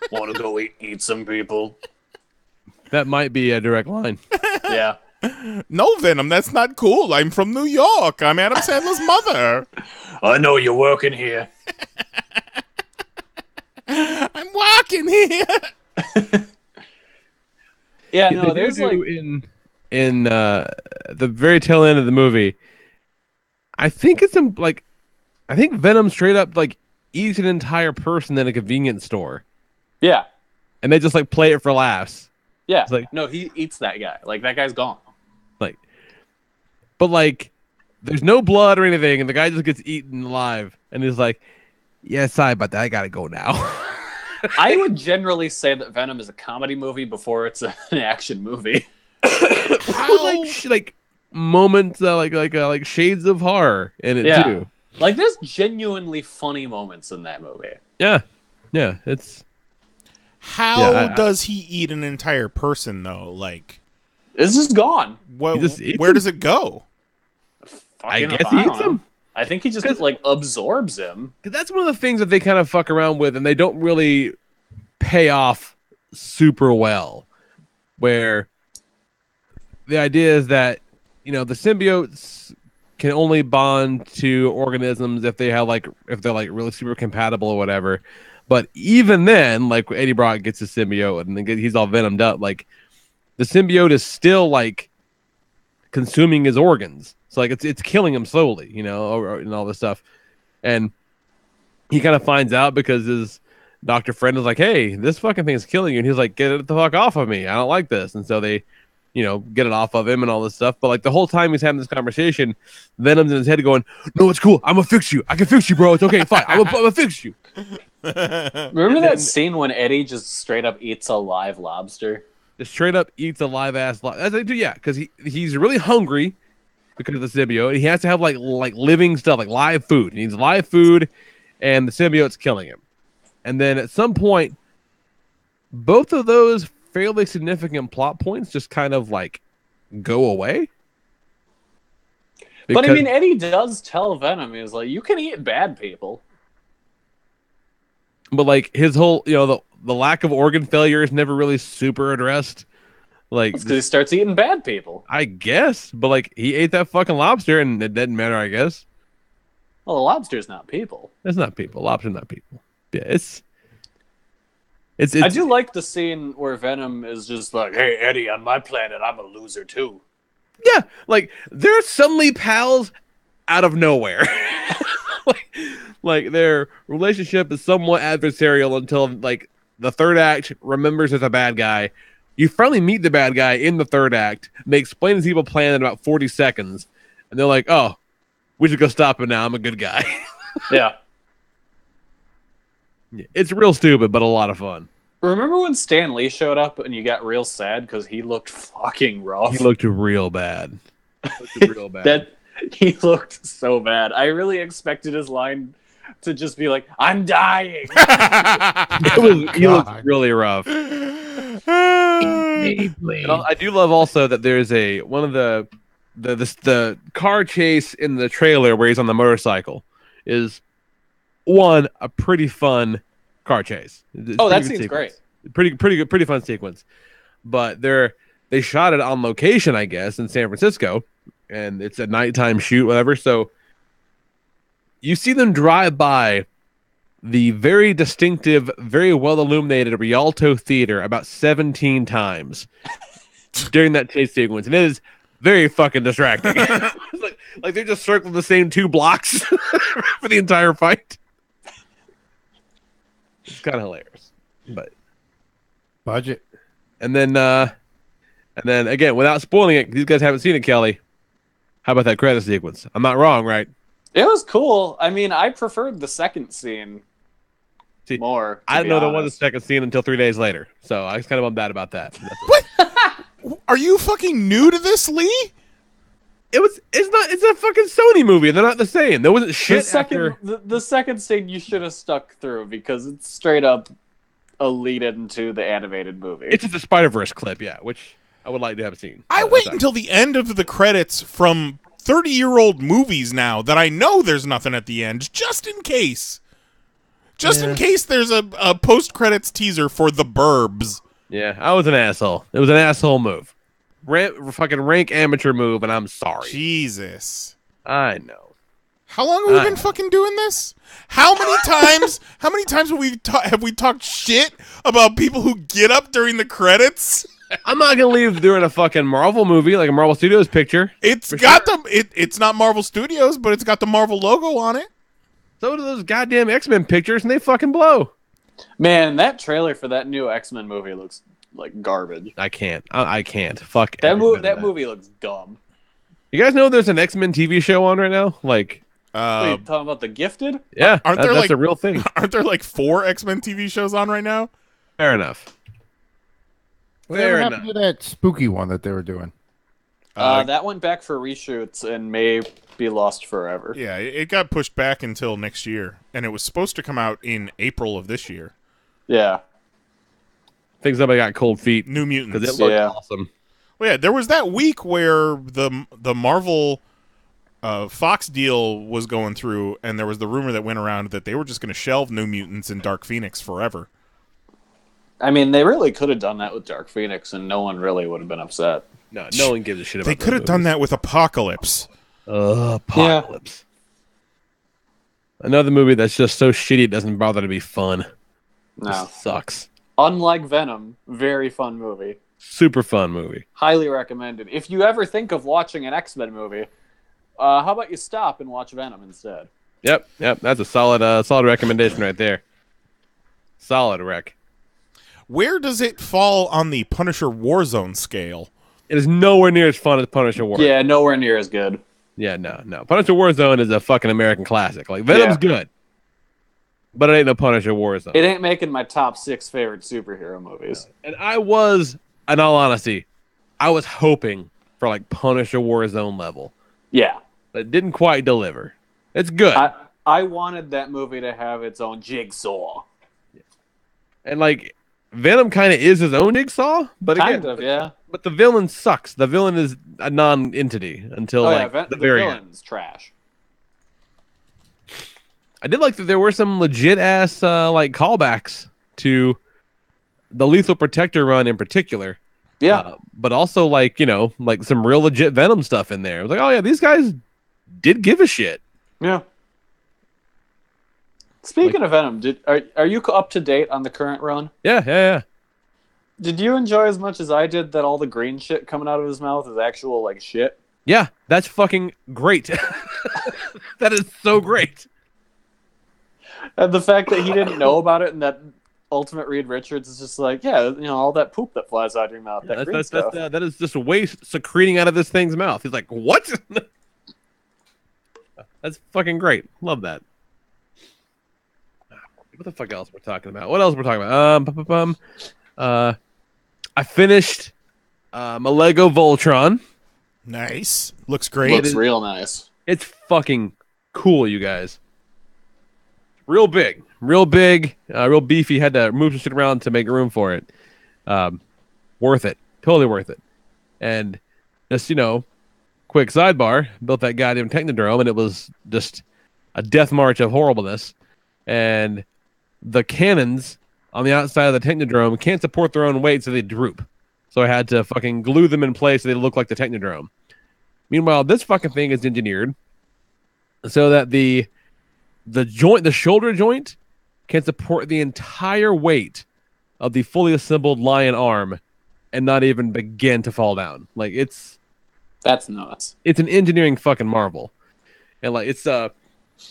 Want to go eat some people? That might be a direct line. Yeah. No, Venom, that's not cool. I'm from New York. I'm Adam Sandler's mother. I know you're working here. I'm walking here. Yeah, They no, do there's like... in the very tail end of the movie, I think it's I think Venom straight up like eats an entire person in a convenience store. Yeah. And they just like play it for laughs. Yeah. It's like, no, he eats that guy. Like, that guy's gone. But like there's no blood or anything, and the guy just gets eaten alive, and he's like, yeah, sorry about that, I gotta go now. I would generally say that Venom is a comedy movie before it's an action movie. like moments like shades of horror in it too. Like, there's genuinely funny moments in that movie. Yeah, it's How does he eat an entire person though? Like, it's just gone. Where does it go? I guess he eats him. I think he just like absorbs him. That's one of the things that they kind of fuck around with, and they don't really pay off super well. Where the idea is that, you know, the symbiotes can only bond to organisms if they're really super compatible or whatever. But even then, like Eddie Brock gets a symbiote and then he's all venomed up, like the symbiote is still like consuming his organs. So like it's killing him slowly, you know, and all this stuff. And he kind of finds out because his doctor friend is like, hey, this fucking thing is killing you. And he's like, get it the fuck off of me. I don't like this. And so they, get it off of him and all this stuff. But like the whole time he's having this conversation, Venom's in his head going, "No, it's cool. I'm gonna fix you. I can fix you, bro. It's okay. Fine. I'm gonna fix you." Remember that scene when Eddie just straight up eats a live lobster? Just straight up eats a live ass. Yeah, because he's really hungry because of the symbiote. He has to have like living stuff, like live food. He needs live food, and the symbiote's killing him. And then at some point, both of those fairly significant plot points just kind of like go away. But I mean, Eddie does tell Venom, he's like, "You can eat bad people." But like his whole, the lack of organ failure is never really super addressed. Like, because he starts eating bad people. I guess, but like he ate that fucking lobster, and it didn't matter. I guess. Well, the lobster's not people. It's not people. Lobster's not people. Yeah, it's. I do like the scene where Venom is just like, "Hey, Eddie, on my planet, I'm a loser too." Yeah, like they're suddenly pals out of nowhere. like their relationship is somewhat adversarial until like the third act remembers there's a bad guy. You finally meet the bad guy in the third act. They explain his evil plan in about 40 seconds, and they're like, "Oh, we should go stop him now. I'm a good guy." Yeah. It's real stupid, but a lot of fun. Remember when Stan Lee showed up and you got real sad because he looked fucking rough? He looked real bad. He looked so bad. I really expected his line to just be like, "I'm dying." He looked really rough. And I do love also that there's one of the car chase in the trailer where he's on the motorcycle is a pretty fun car chase. That seems great. Pretty good, pretty fun sequence. But they shot it on location, I guess, in San Francisco, and it's a nighttime shoot, whatever. So you see them drive by the very distinctive, very well illuminated Rialto Theater about 17 times during that chase sequence, and it is very fucking distracting. like they're just circling the same 2 blocks for the entire fight. It's kind of hilarious, but budget. And then again, without spoiling it, these guys haven't seen it, Kelly. How about that credit sequence? I'm not wrong, right? It was cool. I mean, I preferred the second scene more. I didn't know there was a second scene until 3 days later, so I was kind of bummed out about that. What? Are you fucking new to this, Lee? It's a fucking Sony movie. They're not the same. There wasn't shit the second scene you should have stuck through because it's straight up a lead into the animated movie. It's just a Spider-Verse clip, yeah, which I would like to have seen. I wait until the end of the credits from 30-year-old movies now that I know there's nothing at the end, just in case. In case there's a post-credits teaser for The Burbs. Yeah, I was an asshole. It was an asshole move. Fucking rank amateur move, and I'm sorry. Jesus. I know. How long have we been fucking doing this? How many times have we talked shit about people who get up during the credits? I'm not gonna leave during a fucking Marvel movie, like a Marvel Studios picture. It's got it's not Marvel Studios, but it's got the Marvel logo on it. So do those goddamn X-Men pictures, and they fucking blow. Man, that trailer for that new X-Men movie looks like garbage. I can't. I can't. Fuck that movie looks dumb. You guys know there's an X-Men TV show on right now? Like, wait, talking about The Gifted? Yeah, that's a real thing. Aren't there like 4 X-Men TV shows on right now? Fair enough. Whatever happened to that spooky one that they were doing? That went back for reshoots and may be lost forever. Yeah, it got pushed back until next year, and it was supposed to come out in April of this year. Yeah. I think somebody got cold feet. New Mutants. Because it looked awesome. Well, yeah, there was that week where the Marvel Fox deal was going through, and there was the rumor that went around that they were just going to shelve New Mutants and Dark Phoenix forever. I mean, they really could have done that with Dark Phoenix, and no one really would have been upset. No one gives a shit about They could have done that with Apocalypse. Apocalypse. Yeah. Another movie that's just so shitty it doesn't bother to be fun. No. It sucks. Unlike Venom, very fun movie. Super fun movie. Highly recommended. If you ever think of watching an X-Men movie, how about you stop and watch Venom instead? Yep. That's a solid recommendation right there. Solid rec. Where does it fall on the Punisher Warzone scale? It is nowhere near as fun as Punisher Warzone. Yeah, nowhere near as good. Yeah, no. Punisher Warzone is a fucking American classic. Like, Venom's good. But it ain't no Punisher Warzone. It ain't making my top 6 favorite superhero movies. And I was, in all honesty, I was hoping for like Punisher Warzone level. Yeah. But it didn't quite deliver. It's good. I wanted that movie to have its own Jigsaw. And like, Venom kind of is his own Jigsaw, but again, Kind of, yeah. But the villain sucks. The villain is a non-entity until the very end. villain's trash. I did like that there were some legit ass like callbacks to the Lethal Protector run in particular. Yeah. But also like, like some real legit Venom stuff in there. I was like, oh yeah, these guys did give a shit. Yeah. Speaking of Venom, are you up to date on the current run? Yeah. Did you enjoy as much as I did that all the green shit coming out of his mouth is actual like shit? Yeah, that's fucking great. That is so great. And the fact that he didn't know about it and that Ultimate Reed Richards is just like, yeah, all that poop that flies out of your mouth, that green stuff. That is just waste secreting out of this thing's mouth. He's like, what? That's fucking great. Love that. What the fuck else we're talking about? What else we're talking about? I finished a Lego Voltron. Nice. Looks great. Looks real nice. It's fucking cool, you guys. Real big, real beefy. Had to move some shit around to make room for it. Worth it. Totally worth it. And just, quick sidebar, built that goddamn Technodrome, and it was just a death march of horribleness. And the cannons on the outside of the Technodrome can't support their own weight, so they droop. So I had to fucking glue them in place so they look like the Technodrome. Meanwhile, this fucking thing is engineered so that the shoulder joint can support the entire weight of the fully assembled lion arm and not even begin to fall down. Like, that's nuts. It's an engineering fucking marvel. And like,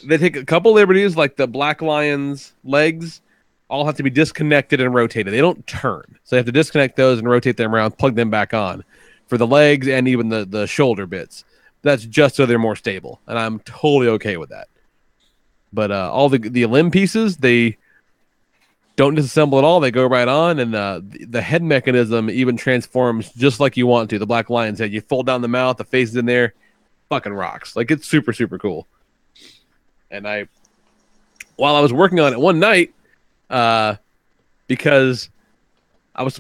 they take a couple liberties, like the Black Lion's legs all have to be disconnected and rotated. They don't turn. So you have to disconnect those and rotate them around, plug them back on for the legs and even the shoulder bits. That's just so they're more stable. And I'm totally okay with that. But all the limb pieces, they don't disassemble at all. They go right on. And the head mechanism even transforms just like you want to. The Black Lion's head. You fold down the mouth, the face is in there. Fucking rocks. Like, it's super, super cool. And while I was working on it one night, because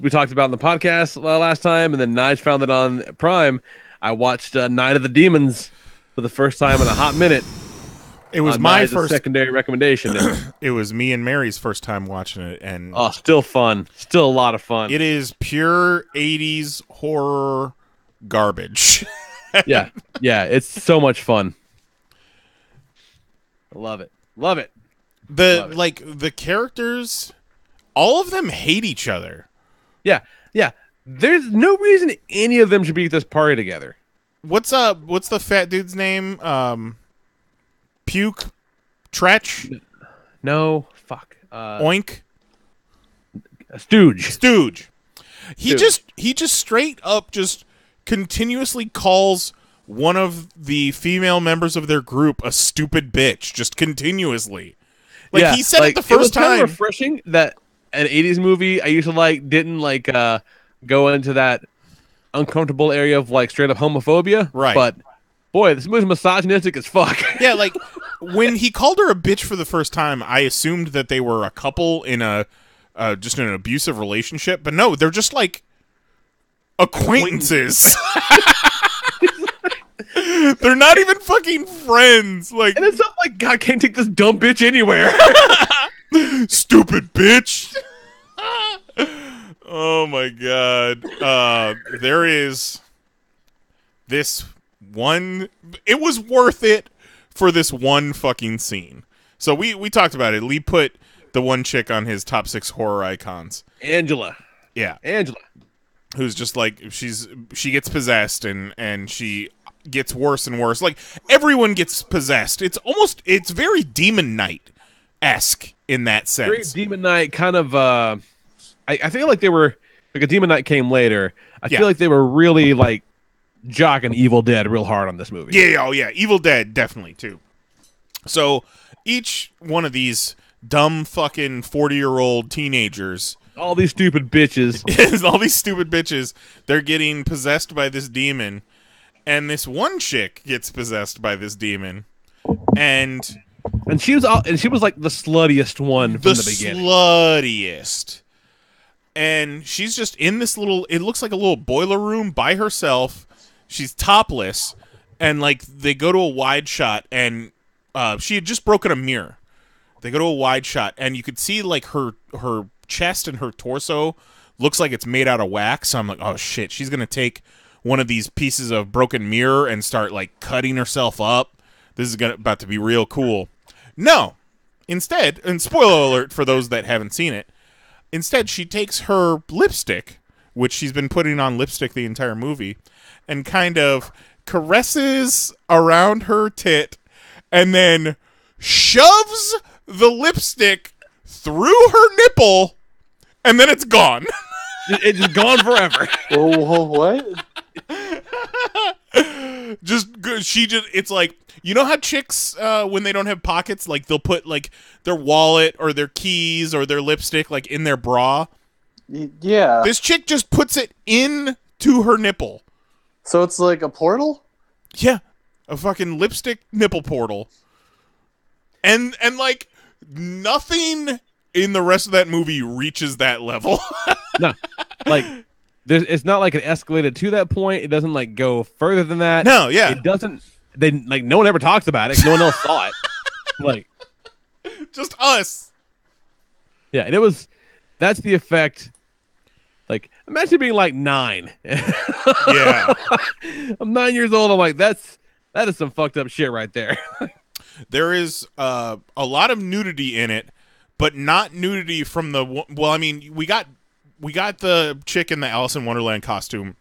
we talked about in the podcast last time, and then Nige found it on Prime, I watched Night of the Demons for the first time in a hot minute. It was my first secondary recommendation. It was me and Mary's first time watching it, and still fun, still a lot of fun. It is pure 80s horror garbage. yeah, it's so much fun. I love it. The characters, all of them hate each other. Yeah. There's no reason any of them should be at this party together. What's the fat dude's name? Puke? Tretch? No, fuck. Oink? Stooge. He just straight up just continuously calls one of the female members of their group a stupid bitch, just continuously. Like, he said it the first time. It was kind of refreshing that an 80s movie I used to like didn't like go into that uncomfortable area of like straight up homophobia. Right. But boy, this movie's misogynistic as fuck. Yeah, like when he called her a bitch for the first time, I assumed that they were a couple in just in an abusive relationship, but no, they're just like acquaintances. They're not even fucking friends. Like, and it's not like God can't take this dumb bitch anywhere. Stupid bitch. Oh my god. There is this one. It was worth it for this one fucking scene. So we talked about it. Lee put the one chick on his top 6 horror icons. Angela. Yeah. Angela. Who's just like, she gets possessed and she gets worse and worse. Like, everyone gets possessed. It's very Demon Knight-esque in that sense. Very Demon Knight kind of, I feel like they were Because Demon Knight came later. I Yeah. feel like they were really like jocking Evil Dead real hard on this movie. Yeah, oh yeah, Evil Dead definitely too. So each one of these dumb fucking 40-year-old teenagers, all these stupid bitches, they're getting possessed by this demon, and this one chick gets possessed by this demon, and she was like the sluttiest one from the beginning. Sluttiest. And she's just in this it looks like a little boiler room by herself. She's topless, and like they go to a wide shot, and she had just broken a mirror. They go to a wide shot, and you could see like her chest and her torso looks like it's made out of wax. So I'm like, oh shit, she's gonna take one of these pieces of broken mirror and start like cutting herself up. This is about to be real cool. No, instead, and spoiler alert for those that haven't seen it, instead she takes her lipstick, which she's been putting on lipstick the entire movie, and kind of caresses around her tit, and then shoves the lipstick through her nipple, and then it's gone. It's just gone forever. Oh, what? It's like, you know how chicks, when they don't have pockets, like they'll put like their wallet or their keys or their lipstick like in their bra? Yeah. This chick just puts it into her nipple. So it's like a portal? Yeah. A fucking lipstick nipple portal. And like nothing in the rest of that movie reaches that level. No. Like it's not like it escalated to that point. It doesn't like go further than that. No, yeah. It doesn't. They like no one ever talks about it. No one else saw it. Like just us. Yeah, and that's the effect. Like imagine being like 9. Yeah. I'm 9 years old. I'm like that is some fucked up shit right there. There is a lot of nudity in it, but not nudity from the. Well, I mean, we got the chick in the Alice in Wonderland costume.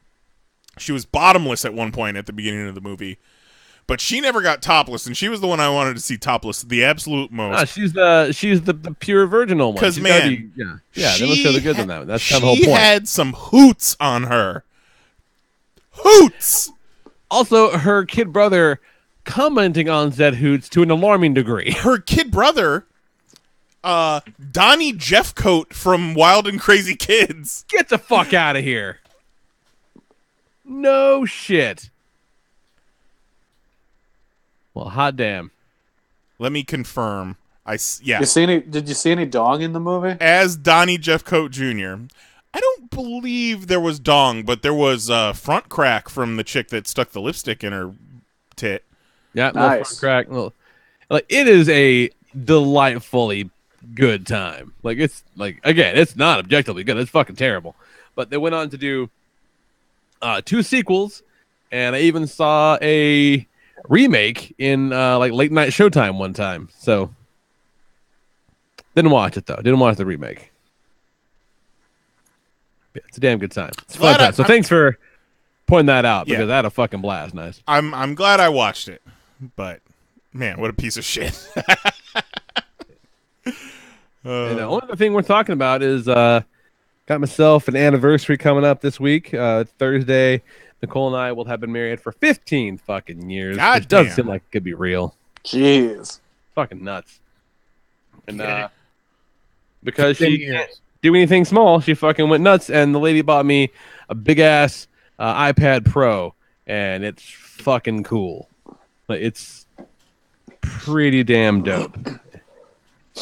She was bottomless at one point at the beginning of the movie, but she never got topless, and she was the one I wanted to see topless the absolute most. She's the pure virginal one. Because man, they must show the goods on that one. That's kind of the whole point. She had some hoots on her. Hoots. Also, her kid brother commenting on Zed hoots to an alarming degree. Her kid brother, Donnie Jeffcoat from Wild and Crazy Kids. Get the fuck out of here. No shit. Well, hot damn. Let me confirm. Yeah. Did you see any dong in the movie? As Donnie Jeffcoat Jr. I don't believe there was dong, but there was front crack from the chick that stuck the lipstick in her tit. Yeah, nice. Front crack. Well, like it is a delightfully good time. Like it's like again, it's not objectively good. It's fucking terrible. But they went on to do 2 sequels, and I even saw a remake in like late night Showtime one time. So didn't watch it though. Didn't watch the remake. Yeah, it's a damn good time. It's a fun time. So thanks for pointing that out because I had a fucking blast. Nice. I'm glad I watched it, but man, what a piece of shit. And the only thing we're talking about is got myself an anniversary coming up this week. Thursday, Nicole and I will have been married for 15 fucking years. It does seem like it could be real. Jeez. Fucking nuts. And because she can't do anything small, she fucking went nuts, and the lady bought me a big-ass iPad Pro, and it's fucking cool. Like, it's pretty damn dope.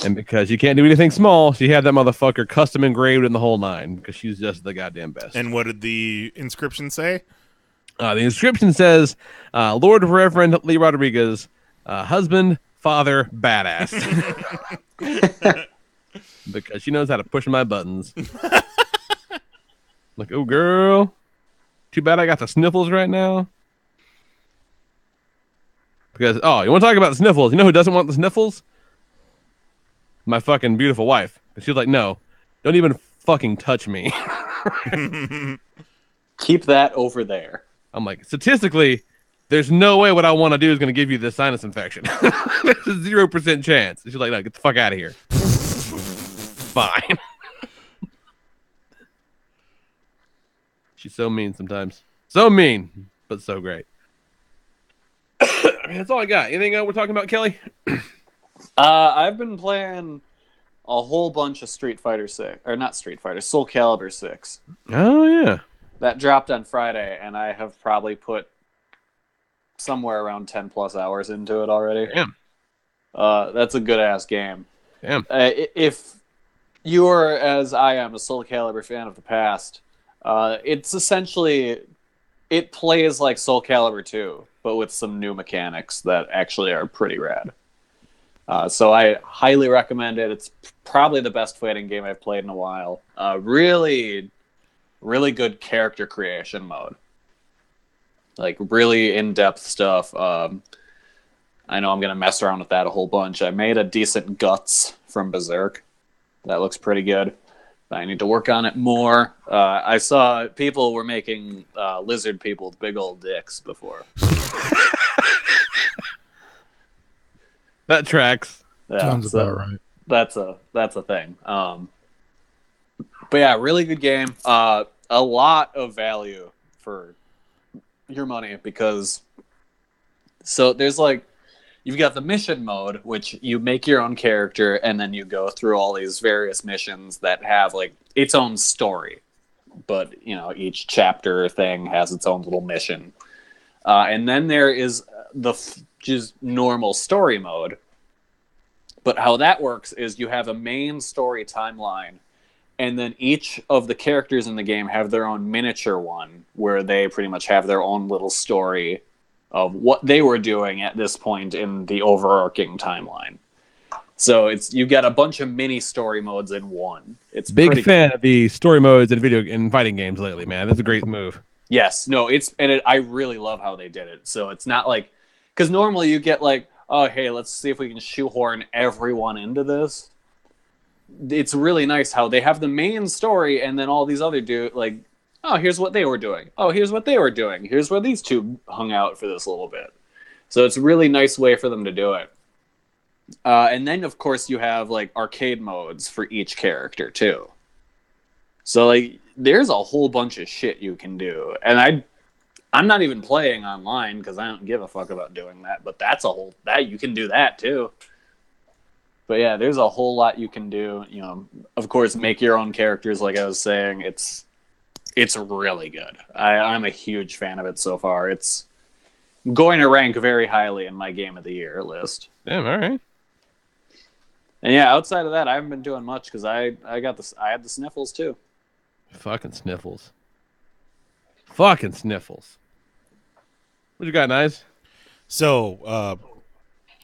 And because you can't do anything small, she had that motherfucker custom engraved in the whole 9 because she's just the goddamn best. And what did the inscription say? The inscription says, Lord Reverend Lee Rodriguez, husband, father, badass. Because she knows how to push my buttons. Like, oh, girl. Too bad I got the sniffles right now. Because, you want to talk about the sniffles? You know who doesn't want the sniffles? My fucking beautiful wife. And she's like, no, don't even fucking touch me. Keep that over there. I'm like, statistically, there's no way what I want to do is going to give you this sinus infection. There's a 0% chance. And she's like, no, get the fuck out of here. Fine. She's so mean sometimes. So mean, but so great. That's all I got. Anything we're talking about, Kelly? I've been playing a whole bunch of Street Fighter 6, or not Street Fighter, Soul Calibur 6. Oh, yeah. That dropped on Friday, and I have probably put somewhere around 10 plus hours into it already. Damn. That's a good-ass game. Damn. If you are, as I am, a Soul Calibur fan of the past, it's essentially... It plays like Soul Calibur 2, but with some new mechanics that actually are pretty rad. So I highly recommend it. It's probably the best fighting game I've played in a while. Really, really good character creation mode. Like, really in-depth stuff. I know I'm going to mess around with that a whole bunch. I made a decent Guts from Berserk. That looks pretty good. I need to work on it more. I saw people were making lizard people with big old dicks before. That tracks. Yeah, Sounds about right. That's a thing. But yeah, really good game. A lot of value for your money because there's like you've got the mission mode, which you make your own character, and then you go through all these various missions that have like its own story. But each chapter thing has its own little mission. And then there is just normal story mode. But how that works is you have a main story timeline, and then each of the characters in the game have their own miniature one, where they pretty much have their own little story of what they were doing at this point in the overarching timeline. So you've got a bunch of mini story modes in one. It's big fan of the story modes in fighting games lately, man. That's a great move. Yes, no, I really love how they did it. So it's not like, because normally you get like, oh hey, let's see if we can shoehorn everyone into this. It's really nice how they have the main story and then all these other like, oh, here's what they were doing. Oh, here's what they were doing. Here's where these two hung out for this little bit. So it's a really nice way for them to do it. And then, of course, you have like arcade modes for each character too. So like, there's a whole bunch of shit you can do. And I'm not even playing online because I don't give a fuck about doing that. But that you can do that too. But yeah, there's a whole lot you can do. Of course, make your own characters. Like I was saying, it's really good. I'm a huge fan of it so far. It's going to rank very highly in my Game of the Year list. Damn, all right. And yeah, outside of that, I haven't been doing much because I had the sniffles too. Fucking sniffles. Fucking sniffles. What you got, Nice? So,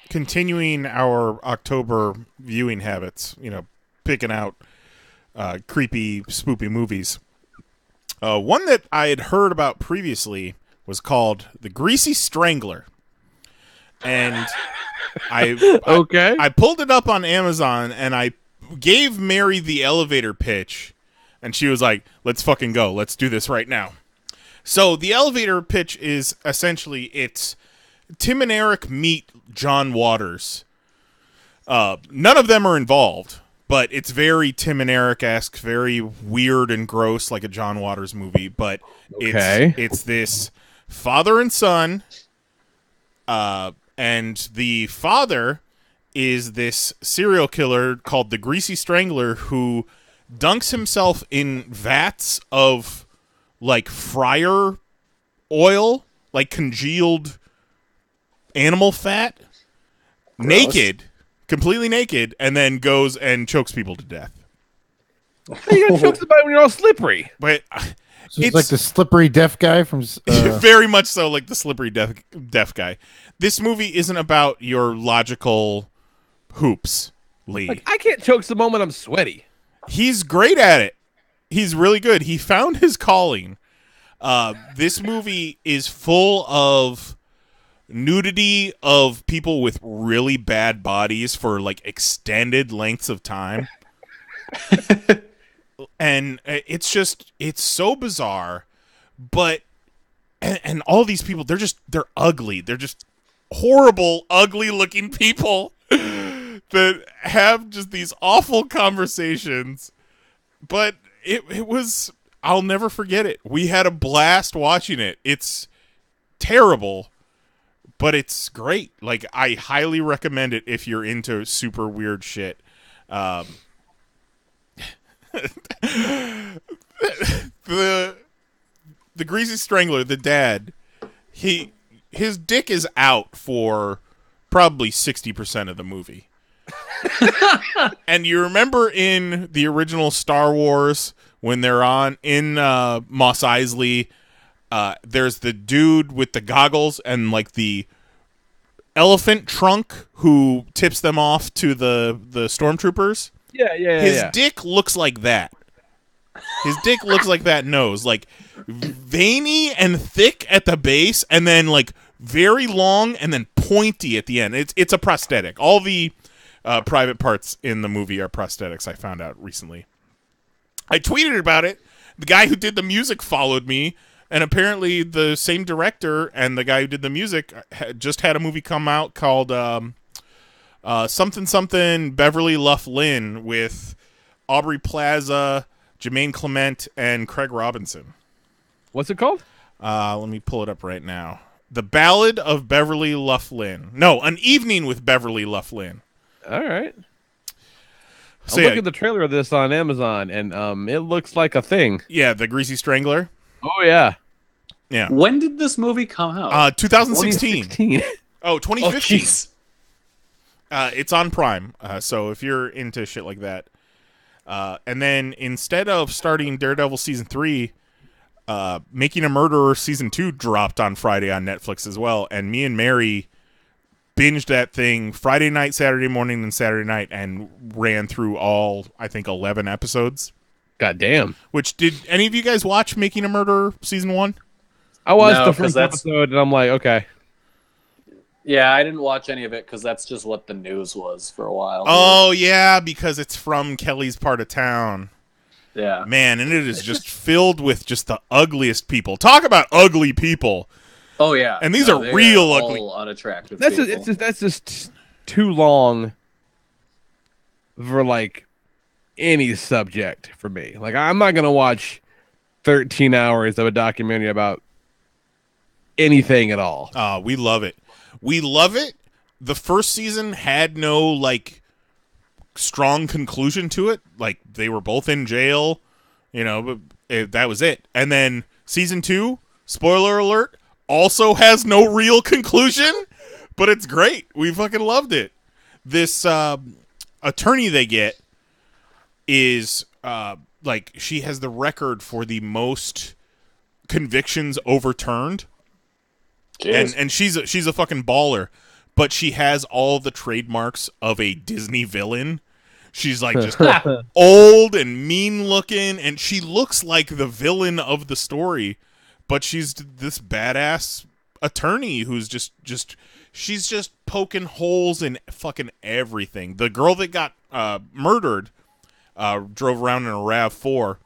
continuing our October viewing habits, picking out creepy, spoopy movies. One that I had heard about previously was called The Greasy Strangler. And I pulled it up on Amazon and I gave Mary the elevator pitch and she was like, let's fucking go. Let's do this right now. So the elevator pitch is essentially it's Tim and Eric meet John Waters. None of them are involved, but it's very Tim and Eric-esque, very weird and gross like a John Waters movie, but it's this father and son, and the father is this serial killer called the Greasy Strangler who dunks himself in vats of like fryer oil, like congealed animal fat, naked, completely naked, and then goes and chokes people to death. How you gonna choke somebody when you're all slippery? But So it's like the slippery deaf guy from very much so like the slippery deaf guy. This movie isn't about your logical hoops, Lee. Like, I can't choke the moment I'm sweaty. He's great at it. He's really good. He found his calling. This movie is full of nudity of people with really bad bodies for like extended lengths of time. And it's so bizarre, but and all these people, they're ugly. They're just horrible, ugly looking people that have just these awful conversations. But it was I'll never forget it. We had a blast watching it. It's terrible, but it's great. Like, I highly recommend it if you're into super weird shit. The Greasy Strangler, the dad, his dick is out for probably 60% of the movie. And you remember in the original Star Wars when they're in Mos Eisley, there's the dude with the goggles and like the elephant trunk who tips them off to the stormtroopers. Yeah. His dick looks like that. His dick looks like that nose, like veiny and thick at the base, and then like very long and then pointy at the end. It's a prosthetic. All the private parts in the movie are prosthetics. I found out recently. I tweeted about it. The guy who did the music followed me, and apparently the same director and the guy who did the music just had a movie come out called something Beverly Luff Lynn with Aubrey Plaza, Jermaine Clement, and Craig Robinson. What's it called? Let me pull it up right now. The Ballad of Beverly Luff Lynn. No, An Evening with Beverly Luff Lynn. All right. So, I'm looking at the trailer of this on Amazon, and it looks like a thing. Yeah, The Greasy Strangler. Oh, yeah. Yeah. When did this movie come out? 2016. Oh, 2015. Oh, it's on Prime, so if you're into shit like that. And then instead of starting Daredevil Season 3, Making a Murderer Season 2 dropped on Friday on Netflix as well, and me and Mary binged that thing Friday night, Saturday morning, and Saturday night, and ran through all, I think, 11 episodes. God damn. Which, did any of you guys watch Making a Murderer Season 1? I watched the first episode, and I'm like, okay. Yeah, I didn't watch any of it because that's just what the news was for a while. Oh, yeah, because it's from Kelly's part of town. Yeah. Man, and it is just filled with just the ugliest people. Talk about ugly people. Oh, yeah. And these are real ugly. All unattractive That's people. that's just too long for, like, any subject for me. Like, I'm not going to watch 13 hours of a documentary about anything at all. We love it. We love it. The first season had no, like, strong conclusion to it. Like, they were both in jail, but that was it. And then season 2, spoiler alert, also has no real conclusion, but it's great. We fucking loved it. This attorney they get is, like, she has the record for the most convictions overturned. And she's a fucking baller, but she has all the trademarks of a Disney villain. She's like just old and mean looking, and she looks like the villain of the story, but she's this badass attorney who's she's just poking holes in fucking everything. The girl that got murdered drove around in a RAV4.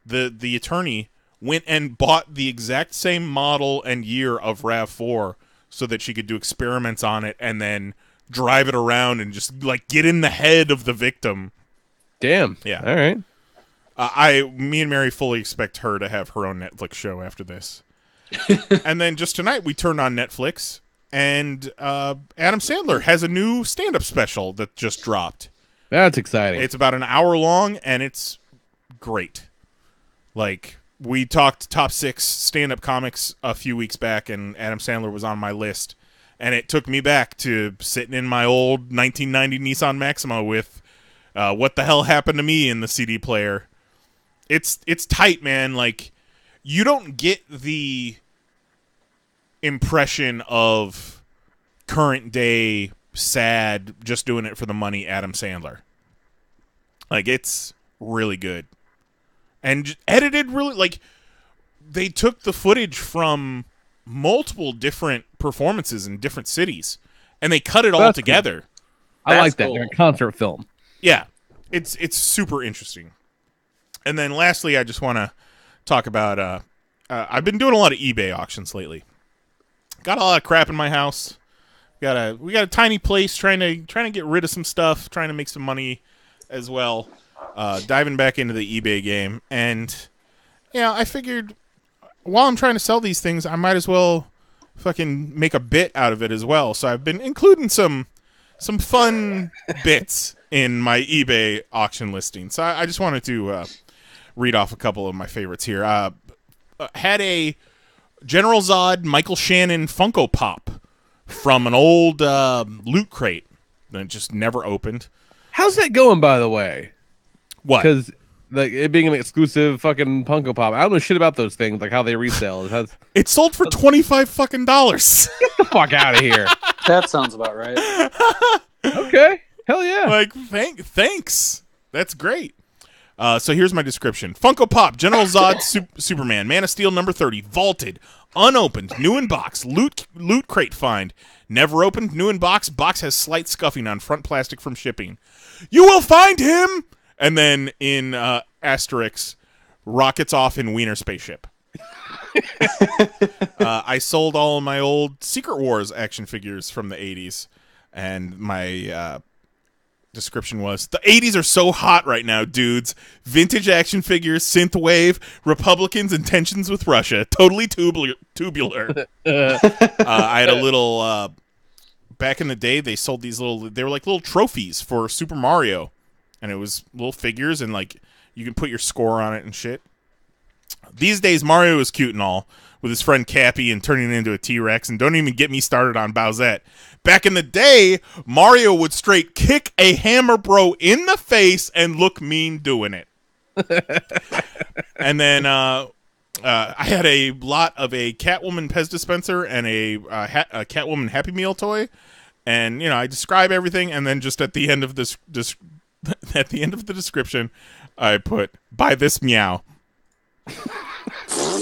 The attorney went and bought the exact same model and year of RAV4 so that she could do experiments on it and then drive it around and just, like, get in the head of the victim. Damn. Yeah. All right. Me and Mary fully expect her to have her own Netflix show after this. And then just tonight we turned on Netflix, and Adam Sandler has a new stand-up special that just dropped. That's exciting. It's about an hour long, and it's great. Like, we talked top 6 stand-up comics a few weeks back, and Adam Sandler was on my list. And it took me back to sitting in my old 1990 Nissan Maxima with What the Hell Happened to Me in the CD player. It's tight, man. Like, you don't get the impression of current day sad, just doing it for the money Adam Sandler. Like, it's really good. And edited really, like, they took the footage from multiple different performances in different cities, and they cut it all together. Cool. I like that. They're a concert film. Yeah, it's super interesting. And then lastly, I just want to talk about, I've been doing a lot of eBay auctions lately. Got a lot of crap in my house. We got a tiny place trying to get rid of some stuff, trying to make some money as well. diving back into the eBay game, and I figured while I'm trying to sell these things, I might as well fucking make a bit out of it as well. So I've been including some fun bits in my eBay auction listing. So I just wanted to read off a couple of my favorites here. Had a General Zod Michael Shannon Funko Pop from an old loot crate that just never opened. How's that going, by the way? What? Because like it being an exclusive fucking Funko Pop, I don't know shit about those things, like how they resell. It sold for $25 fucking. Get the fuck out of here. That sounds about right. Okay, hell yeah. Like, thanks. That's great. So here's my description. Funko Pop, General Zod Superman, Man of Steel number 30, vaulted, unopened, new in box, loot crate find, never opened, new in box has slight scuffing on front plastic from shipping. You will find him! And then in asterisks, rockets off in Wiener spaceship. I sold all of my old Secret Wars action figures from the 80s, and my description was, the 80s are so hot right now, dudes. Vintage action figures, synthwave, Republicans and tensions with Russia. Totally tubular. I had a little... back in the day, they sold these they were like little trophies for Super Mario. And it was little figures, and like you can put your score on it and shit. These days, Mario is cute and all, with his friend Cappy and turning into a T-Rex, and don't even get me started on Bowsette. Back in the day, Mario would straight kick a Hammer Bro in the face and look mean doing it. And then I had a lot of a Catwoman Pez dispenser and a Catwoman Happy Meal toy, and I describe everything, and then just at the end of this at the end of the description, I put, buy this meow.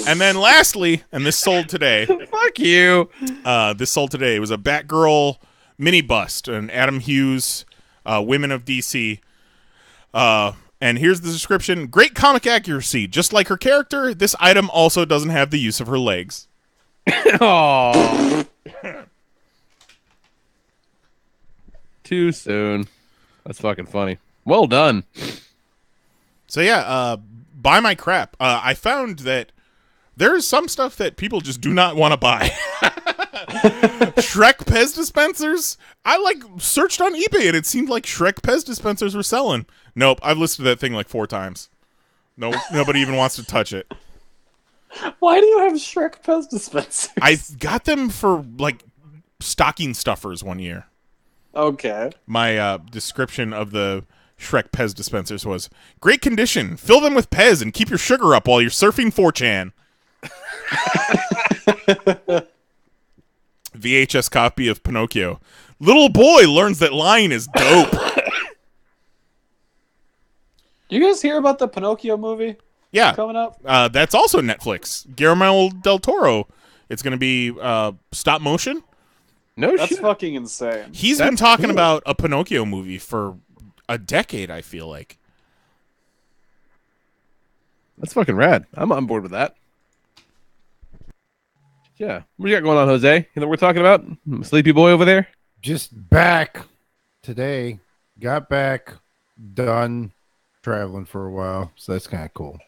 And then lastly, and this sold today. Fuck you. This sold today. It was a Batgirl mini bust, an Adam Hughes, Women of DC. And here's the description. Great comic accuracy. Just like her character, this item also doesn't have the use of her legs. Oh. Too soon. That's fucking funny. Well done. So yeah, buy my crap. I found that there's some stuff that people just do not want to buy. Shrek Pez dispensers. I searched on eBay and it seemed like Shrek Pez dispensers were selling. Nope, I've listed that thing like 4 times. No, nobody even wants to touch it. Why do you have Shrek Pez dispensers? I got them for stocking stuffers one year. Okay. My description of the Shrek Pez dispensers was, great condition. Fill them with Pez and keep your sugar up while you're surfing 4chan. VHS copy of Pinocchio. Little boy learns that lying is dope. You guys hear about the Pinocchio movie? Yeah. Coming up? That's also Netflix. Guillermo del Toro. It's going to be stop motion. No That's shit. fucking insane. He's been talking about a Pinocchio movie for a decade, I feel like. That's fucking rad. I'm on board with that. Yeah. What do you got going on, Jose? You know what we're talking about? Sleepy boy over there? Just back today. Got back. Done traveling for a while. So that's kind of cool.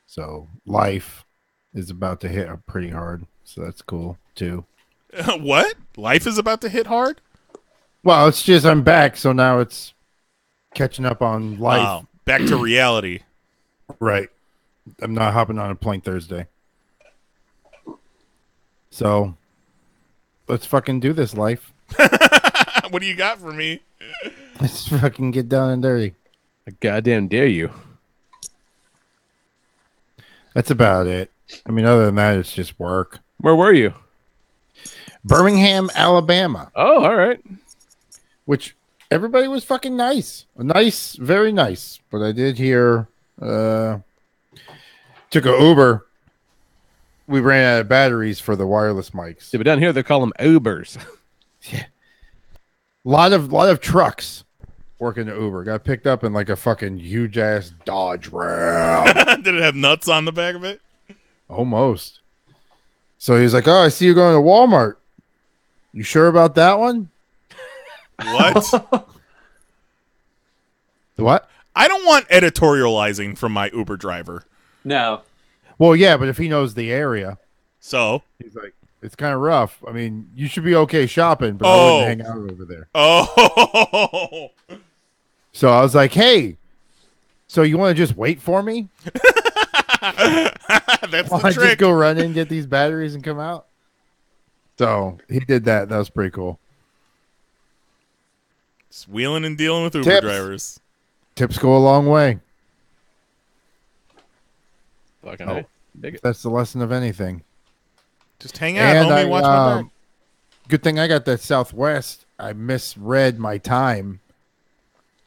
So life is about to hit pretty hard. So that's cool, too. What? Life is about to hit hard? Well, it's just I'm back. So now it's catching up on life. Oh, back to reality. Right. I'm not hopping on a plane Thursday. So let's fucking do this, life. What do you got for me? Let's fucking get down and dirty. I goddamn dare you. That's about it. I mean, other than that, it's just work. Where were you? Birmingham, Alabama. Oh, all right. Which everybody was fucking nice. Nice, very nice. But I did hear, took an Uber. We ran out of batteries for the wireless mics. Yeah, but down here they call them Ubers. Yeah. Lot of trucks working the Uber. Got picked up in like a fucking huge ass Dodge Ram. Did it have nuts on the back of it? Almost. So he's like, "Oh, I see you going to Walmart. You sure about that one?" What? What? I don't want editorializing from my Uber driver. No. Well, yeah, but if he knows the area, so he's like, it's kind of rough. I mean, you should be okay shopping, but I wouldn't hang out over there. Oh. So I was like, hey, so you want to just wait for me? That's the I trick. just go run in, get these batteries, and come out. So he did that. That was pretty cool. Just wheeling and dealing with Uber drivers. Tips go a long way. Fucking that's the lesson of anything. Just hang out, homie. Watch my back. Good thing I got that Southwest. I misread my time,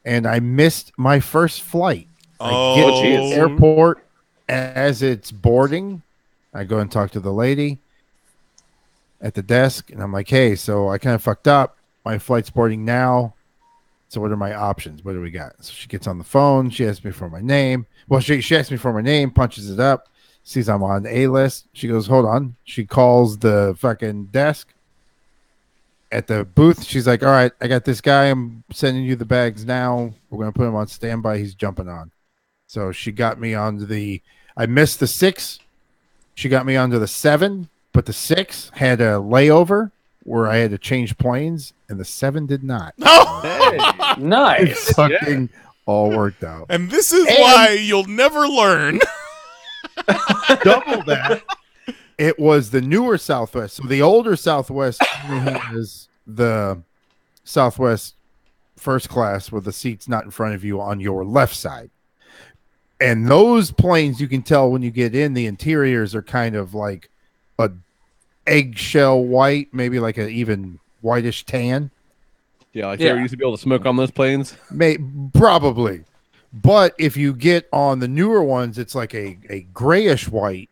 and I missed my first flight. I get to the airport as it's boarding. I go and talk to the lady at the desk, and I'm like, hey, so I kind of fucked up. My flight's boarding now. So what are my options? What do we got? So she gets on the phone. She asks me for my name. Well, she asks me for my name, punches it up, sees I'm on A list. She goes, hold on. She calls the fucking desk at the booth. She's like, all right, I got this guy. I'm sending you the bags now. We're going to put him on standby. He's jumping on. So she got me onto I missed the 6. She got me onto the 7, but the 6 had a layover where I had to change planes, and the 7 did not. Hey, nice. It fucking all worked out. And this is why you'll never learn. Double that. It was the newer Southwest. So the older Southwest has the Southwest first class with the seats not in front of you on your left side. And those planes, you can tell when you get in, the interiors are kind of like a eggshell white, maybe like an even whitish tan. Yeah, like you used to be able to smoke on those planes. Probably. But if you get on the newer ones, it's like a grayish white,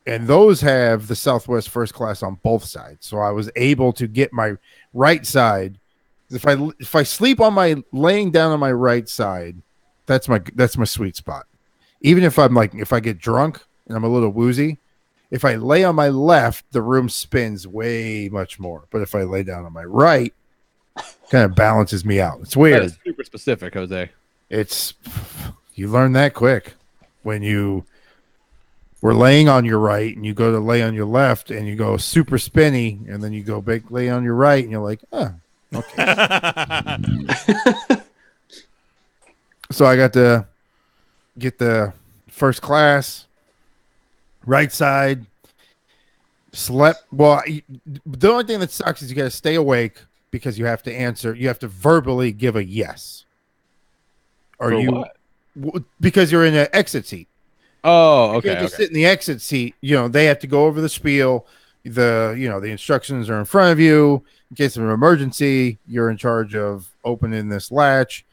and those have the Southwest first class on both sides. So I was able to get my right side. If I sleep on laying down on my right side, that's my sweet spot. Even if if I get drunk and I'm a little woozy, if I lay on my left, the room spins way much more. But if I lay down on my right, kind of balances me out. It's weird. That is super specific, Jose. You learn that quick when you were laying on your right and you go to lay on your left and you go super spinny and then you go big lay on your right and you're like, okay. So I got to get the first class right side. Slept. Well, the only thing that sucks is you got to stay awake because you have to answer. You have to verbally give a yes. For what? Because you're in an exit seat. Oh, okay. You can't just sit in the exit seat. They have to go over the spiel. The instructions are in front of you. In case of an emergency, you're in charge of opening this latch.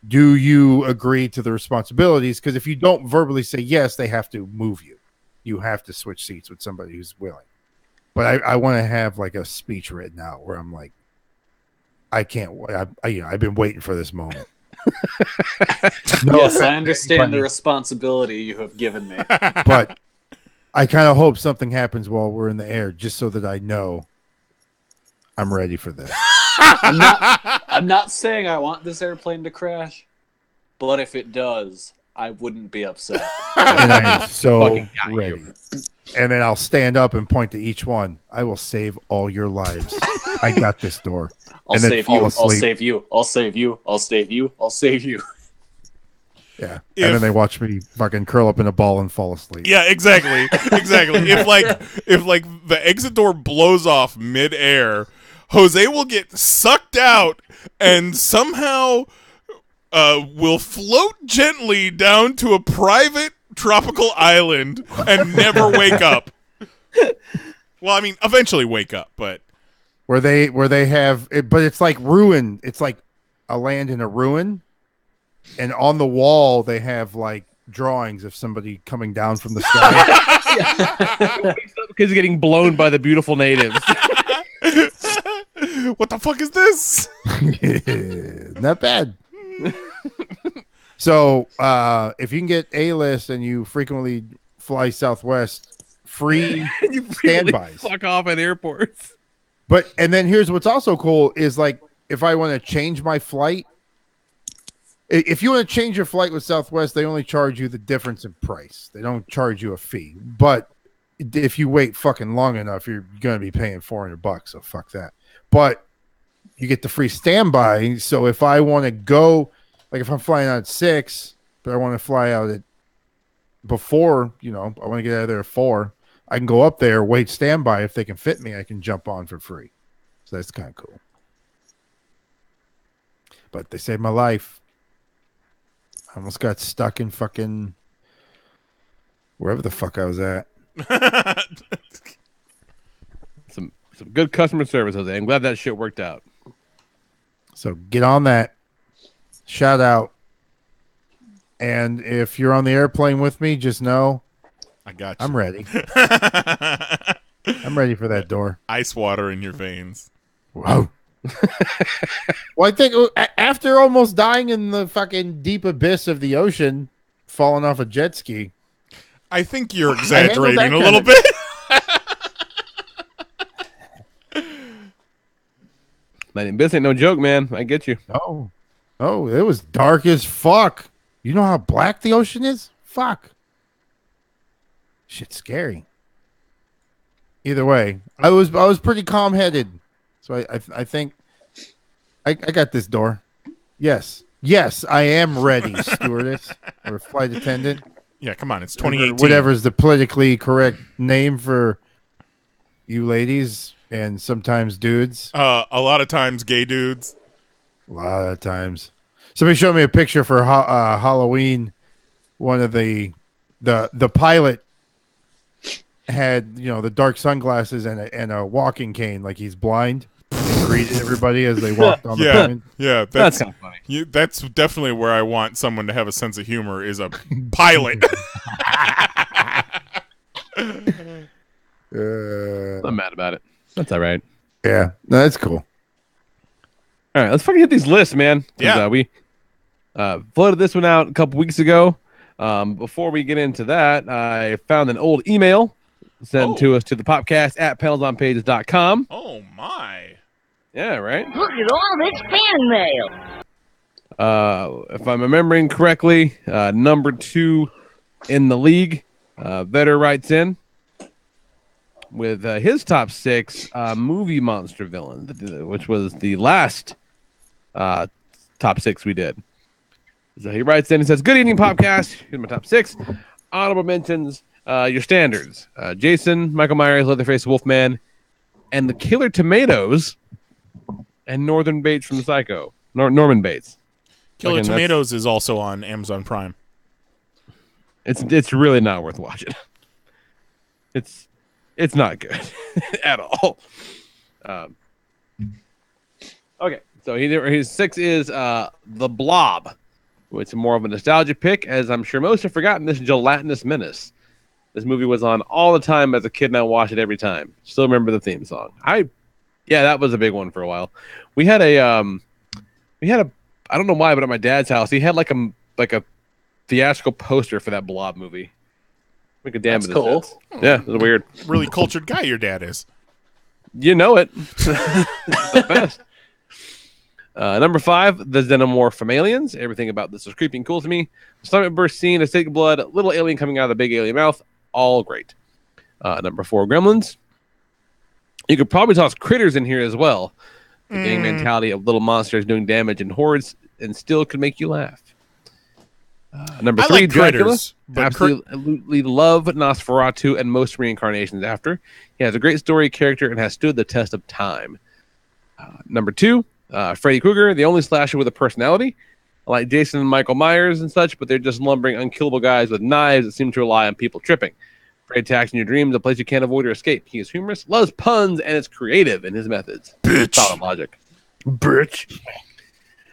Do you agree to the responsibilities? Because if you don't verbally say yes, they have to move you. You have to switch seats with somebody who's willing. But I want to have like a speech written out where I'm like, I can't wait. I've been waiting for this moment. Yes, I understand the responsibility you have given me. But I kind of hope something happens while we're in the air, just so that I know I'm ready for this. I'm not saying I want this airplane to crash, but if it does, I wouldn't be upset. And I'm so ready. And then I'll stand up and point to each one. I will save all your lives. I got this door. I'll save you. I'll save you. I'll save you. I'll save you. I'll save you. Yeah. And then they watch me fucking curl up in a ball and fall asleep. Yeah, exactly. Exactly. if the exit door blows off midair, Jose will get sucked out and somehow will float gently down to a private tropical island and never wake up. Well, I mean, eventually wake up, but where they have it, but it's like ruin. It's like a land in a ruin, and on the wall they have like drawings of somebody coming down from the sky. Because he's getting blown by the beautiful natives. What the fuck is this? Not bad. So if you can get A-list and you frequently fly Southwest, free standbys. Fuck off at airports. And then here's what's also cool is like if I want to change my flight, if you want to change your flight with Southwest, they only charge you the difference in price. They don't charge you a fee. But if you wait fucking long enough, you're going to be paying $400. So fuck that. But you get the free standby. So if I want to go, like if I'm flying out at 6, but I want to fly out at before, I want to get out of there at 4, I can go up there, wait standby. If they can fit me, I can jump on for free. So that's kind of cool. But they saved my life. I almost got stuck in fucking wherever the fuck I was at. Some good customer service, Jose. I'm glad that shit worked out. So get on that. Shout out. And if you're on the airplane with me, just know I got you. I'm ready. I'm ready for that door. Ice water in your veins. Whoa. Well, I think after almost dying in the fucking deep abyss of the ocean, falling off a jet ski. I think you're exaggerating a little bit. Man, this ain't no joke, man. I get you. Oh, it was dark as fuck. You know how black the ocean is? Fuck. Shit's scary. Either way, I was pretty calm headed, so I think I got this door. Yes, I am ready, stewardess or flight attendant. Yeah, come on, it's 2018. Whatever's the politically correct name for you ladies and sometimes dudes. A lot of times, gay dudes. A lot of times. Somebody showed me a picture for Halloween. One of the pilot had the dark sunglasses and a walking cane, like he's blind. And greeted everybody as they walked on the plane. Yeah, that's kind of funny. That's definitely where I want someone to have a sense of humor, is a pilot. I'm mad about it. That's all right. Yeah, no, that's cool. All right, let's fucking hit these lists, man. Yeah, we floated this one out a couple weeks ago. Before we get into that, I found an old email sent to us to the podcast at PanelsOnPages.com. Oh my! Yeah, right. Look at all this fan mail. If I'm remembering correctly, number 2 in the league, Vetter writes in with his top 6 movie monster villains, which was the last top 6 we did. So he writes in and says, "Good evening, podcast. Here's my top 6. Honorable mentions, your standards. Jason, Michael Myers, Leatherface, Wolfman, and the Killer Tomatoes, and Northern Bates from Psycho. Norman Bates. Killer Tomatoes is also on Amazon Prime. It's really not worth watching. It's not good at all. Okay, so his 6 is The Blob, which is more of a nostalgia pick, as I'm sure most have forgotten this gelatinous menace. This movie was on all the time as a kid, and I watched it every time. Still remember the theme song. Yeah, that was a big one for a while. We had a I don't know why, but at my dad's house, he had like a theatrical poster for that Blob movie. Make a damn. That's cool. Yeah, it was weird. Really cultured guy your dad is. You know it. The best. Number 5, the Xenomorph from Aliens. Everything about this was creepy and cool to me. Stomach burst scene, a stick of blood, little alien coming out of the big alien mouth. All great. Number 4, Gremlins. You could probably toss Critters in here as well. The gang mentality of little monsters doing damage in hordes and still could make you laugh. Number 3, Dracula. Critters, absolutely love Nosferatu and most reincarnations after. He has a great story, character, and has stood the test of time. Number 2, Freddy Krueger, the only slasher with a personality. I like Jason and Michael Myers and such, but they're just lumbering, unkillable guys with knives that seem to rely on people tripping. Freddy attacks in your dreams, a place you can't avoid or escape. He is humorous, loves puns, and is creative in his methods. Bitch. Solid logic. Bitch.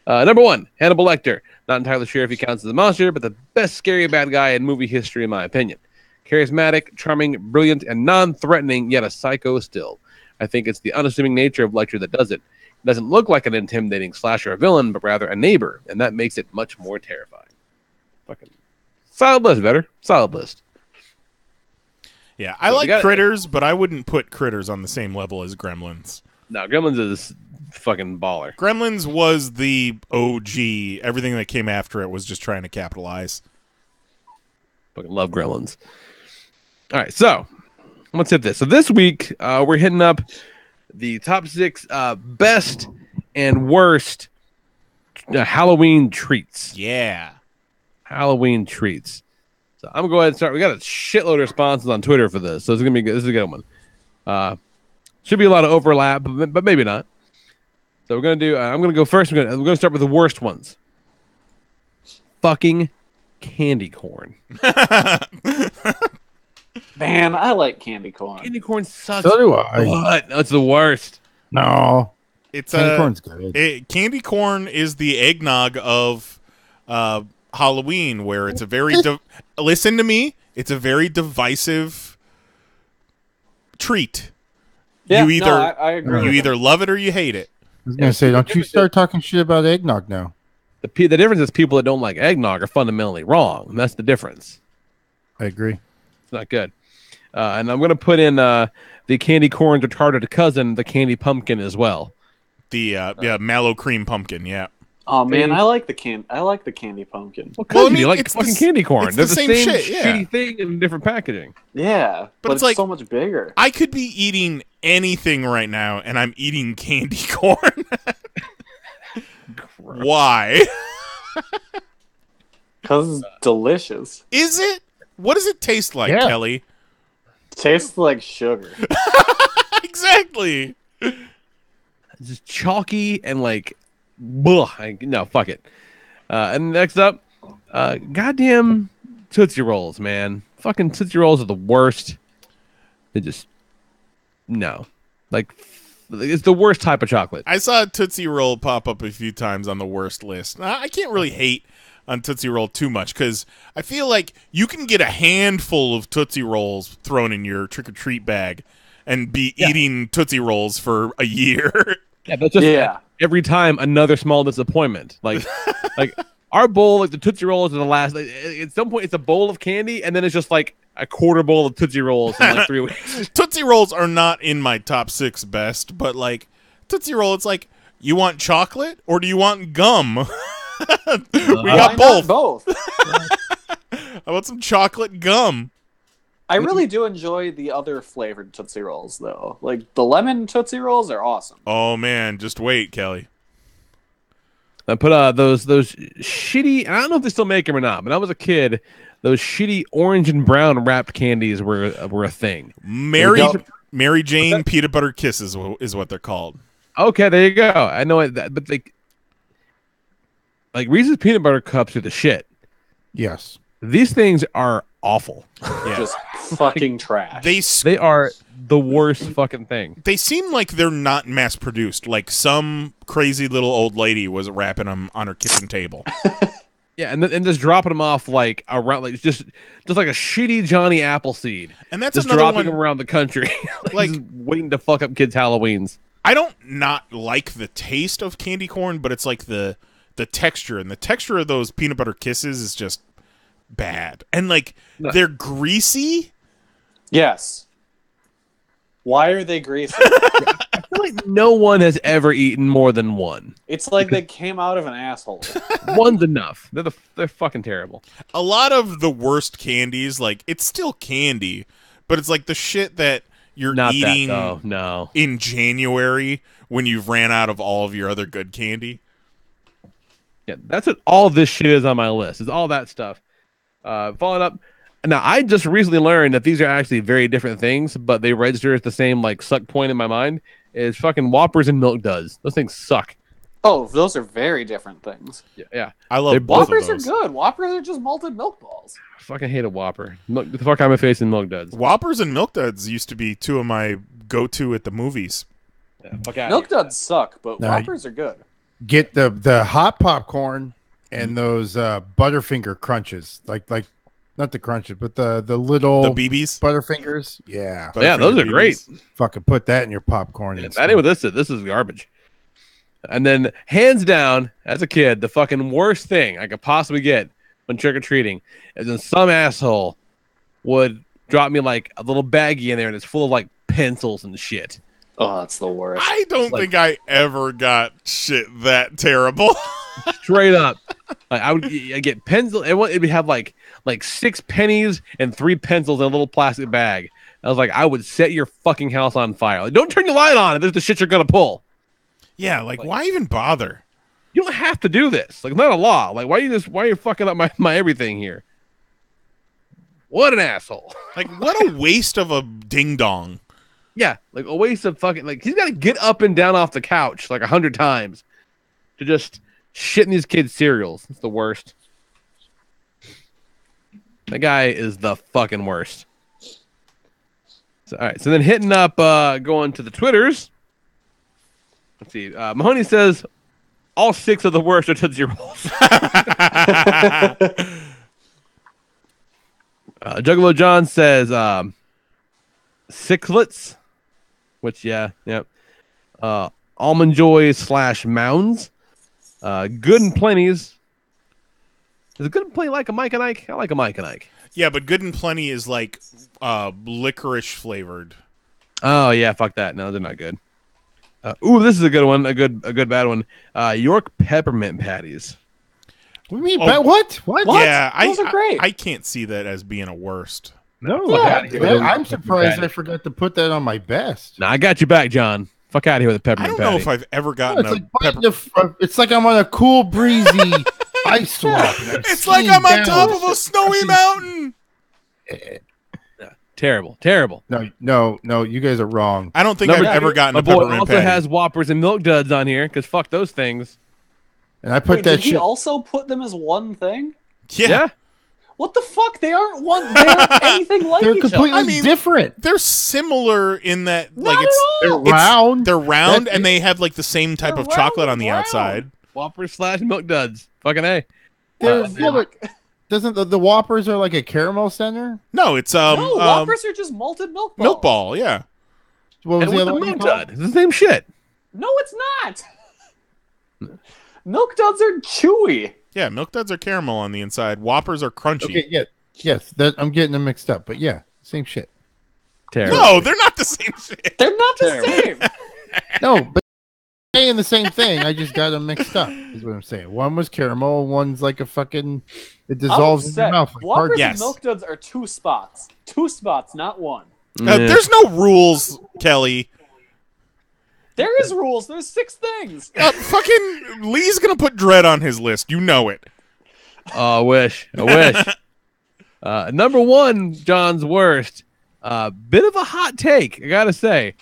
Number 1, Hannibal Lecter. Not entirely sure if he counts as a monster, but the best scary bad guy in movie history, in my opinion. Charismatic, charming, brilliant, and non-threatening, yet a psycho still. I think it's the unassuming nature of Lecter that does it. It doesn't look like an intimidating slasher or villain, but rather a neighbor, and that makes it much more terrifying. Fucking solid list, Vetter. Solid list. Yeah, I like Critters, but I wouldn't put Critters on the same level as Gremlins. No, Gremlins is fucking baller. Gremlins was the OG. Everything that came after it was just trying to capitalize. Fucking love Gremlins. All right, so let's hit this. So this week we're hitting up the top 6 best and worst Halloween treats. Yeah. Halloween treats. So I'm gonna go ahead and start. We got a shitload of responses on Twitter for this, so it's gonna be good. This is a good one. Should be a lot of overlap, but maybe not. So we're gonna do. I'm gonna go first. We're gonna start with the worst ones. Fucking candy corn. Man, I like candy corn. Candy corn sucks. So do I. What? No, it's the worst. No. It's Candy corn's good. Candy corn is the eggnog of Halloween, where it's a very listen to me. It's a very divisive treat. Yeah, you either I agree. You either love it or you hate it. I was gonna say, don't you start talking shit about eggnog now. The difference is people that don't like eggnog are fundamentally wrong. That's the difference. I agree. It's not good. And I'm going to put in the candy corn's retarded cousin, the candy pumpkin, as well. The mallow cream pumpkin, yeah. Oh man, I like the candy pumpkin. Well, I mean, you like fucking candy corn. It's They're the same shit, yeah. shitty thing in different packaging. Yeah, but it's like so much bigger. I could be eating anything right now, and I'm eating candy corn. Why? Because it's delicious. Is it? What does it taste like, Kelly? Tastes like sugar. Exactly. It's just chalky and like, no, fuck it. And next up, goddamn Tootsie Rolls, man. Fucking Tootsie Rolls are the worst. They just, no. Like, it's the worst type of chocolate. I saw a Tootsie Roll pop up a few times on the worst list. I can't really hate on Tootsie Roll too much because I feel like you can get a handful of Tootsie Rolls thrown in your trick-or-treat bag and be eating Tootsie Rolls for a year. Yeah, that's just every time another small disappointment. Like our bowl, like the Tootsie Rolls are the last. Like, at some point, it's a bowl of candy, and then it's just like a quarter bowl of Tootsie Rolls in like 3 weeks. Tootsie Rolls are not in my top 6 best, but like Tootsie Roll, it's like, you want chocolate or do you want gum? We got both. I want some chocolate gum. I really do enjoy the other flavored Tootsie Rolls, though. Like, the lemon Tootsie Rolls are awesome. Oh, man. Just wait, Kelly. I put those shitty, I don't know if they still make them or not, but when I was a kid, those shitty orange and brown wrapped candies were a thing. Mary Jane peanut butter kisses is what they're called. Okay, there you go. I know it, but like Reese's peanut butter cups are the shit. Yes. These things are awful. Yeah. Just fucking trash. They are the worst fucking thing. They seem like they're not mass produced. Like some crazy little old lady was wrapping them on her kitchen table. Yeah, and just dropping them off like around, like just like a shitty Johnny Appleseed. And that's just another dropping one, them around the country, like just waiting to fuck up kids' Halloweens. I don't not like the taste of candy corn, but it's like the texture, and the texture of those peanut butter kisses is just bad. And like they're greasy. Yes. Why are they greasy? I feel like no one has ever eaten more than one. It's like they came out of an asshole. One's enough. They're fucking terrible. A lot of the worst candies, like, it's still candy, but it's like the shit that you're Not eating that, no. in January when you've ran out of all of your other good candy. Yeah, that's what all this shit is on my list. Is all that stuff. Following up. Now, I just recently learned that these are actually very different things, but they register at the same like suck point in my mind. Is fucking Whoppers and Milk Duds. Those things suck. Oh, those are very different things. Yeah. I love both Whoppers of those. are good. Whoppers are just malted milk balls. I fucking hate a Whopper. The fuck I'm facing Milk Duds. Whoppers and Milk Duds used to be two of my go-to at the movies. Yeah, fuck out Milk Duds suck, but No, Whoppers are good. Get the hot popcorn and those Butterfinger crunches, like not the crunches, but the little BBs Butterfingers. Yeah, yeah, those are great. Fucking put that in your popcorn. Yeah, that ain't what this is. This is garbage. And then, hands down, as a kid, the fucking worst thing I could possibly get when trick-or-treating is when some asshole would drop me like a little baggie in there and it's full of like pencils and shit. Oh, that's the worst. I don't think I ever got shit that terrible. Straight up. Like, I'd get pencil. It would have like 6 pennies and 3 pencils in a little plastic bag. I was like, I would set your fucking house on fire. Like, don't turn your light on. There's the shit you're gonna pull. Yeah, like why even bother? You don't have to do this. Like, not a law. Like, why are you fucking up my everything here? What an asshole. Like, what a waste of a ding dong. Yeah, like a waste of fucking, like, he's got to get up and down off the couch like 100 times to just shit in these kids' cereals. It's the worst. That guy is the fucking worst. So, all right, so then hitting up, going to the Twitters. Let's see. Mahoney says all 6 of the worst are Tootsie Rolls. Juggalo John says Sixlets, which yep. Almond Joys / Mounds. Good and Plenty's. Is it Good and Plenty like a Mike and Ike? I like a Mike and Ike. Yeah, but Good and Plenty is like licorice flavored. Oh yeah, fuck that. No, they're not good. Ooh, this is a good one. A good bad one. York peppermint patties. What do you mean? What? Yeah, Those are great. I can't see that as being a worst. No, Yeah. I'm surprised I forgot to put that on my best. Nah, I got you back, John. Fuck out of here with the I peppermint don't know patty. if I've ever gotten It's like, it's like I'm on a cool, breezy ice swap. It's like I'm on top of a snowy mountain. Terrible. No, you guys are wrong. I don't think I've ever gotten My a boy peppermint also patty. has Whoppers and Milk Duds on here, because fuck those things. And I put Wait, that did he shit. also put them as one thing? Yeah. What the fuck? They aren't one. They aren't anything like They're each completely other. I mean, different. They're similar in that Not like at all. They're round. They're round That's and they have like the same type They're of chocolate round on the and outside. Whoppers / Milk Duds. Fucking A. Doesn't the Whoppers are like a caramel center? No, it's No, Whoppers are just malted milk balls. milk ball. Yeah. What was And the with other the one Milk called? Dud. It's the same shit. No, it's not. Milk Duds are chewy. Yeah, Milk Duds are caramel on the inside. Whoppers are crunchy. Okay, yes, I'm getting them mixed up, but yeah, same shit. Terrible. No, they're not the same shit. They're not the same. No, but saying the same thing. I just got them mixed up. Is what I'm saying. One was caramel, one's like a fucking. It dissolves in your mouth. Like Whoppers hard- Yes. and Milk Duds are 2 spots. 2 spots, not 1. There's no rules, Kelly. There is rules. There's 6 things. Fucking Lee's gonna put dread on his list. You know it. Oh, I wish. Number 1, John's worst. Bit of a hot take, I gotta say.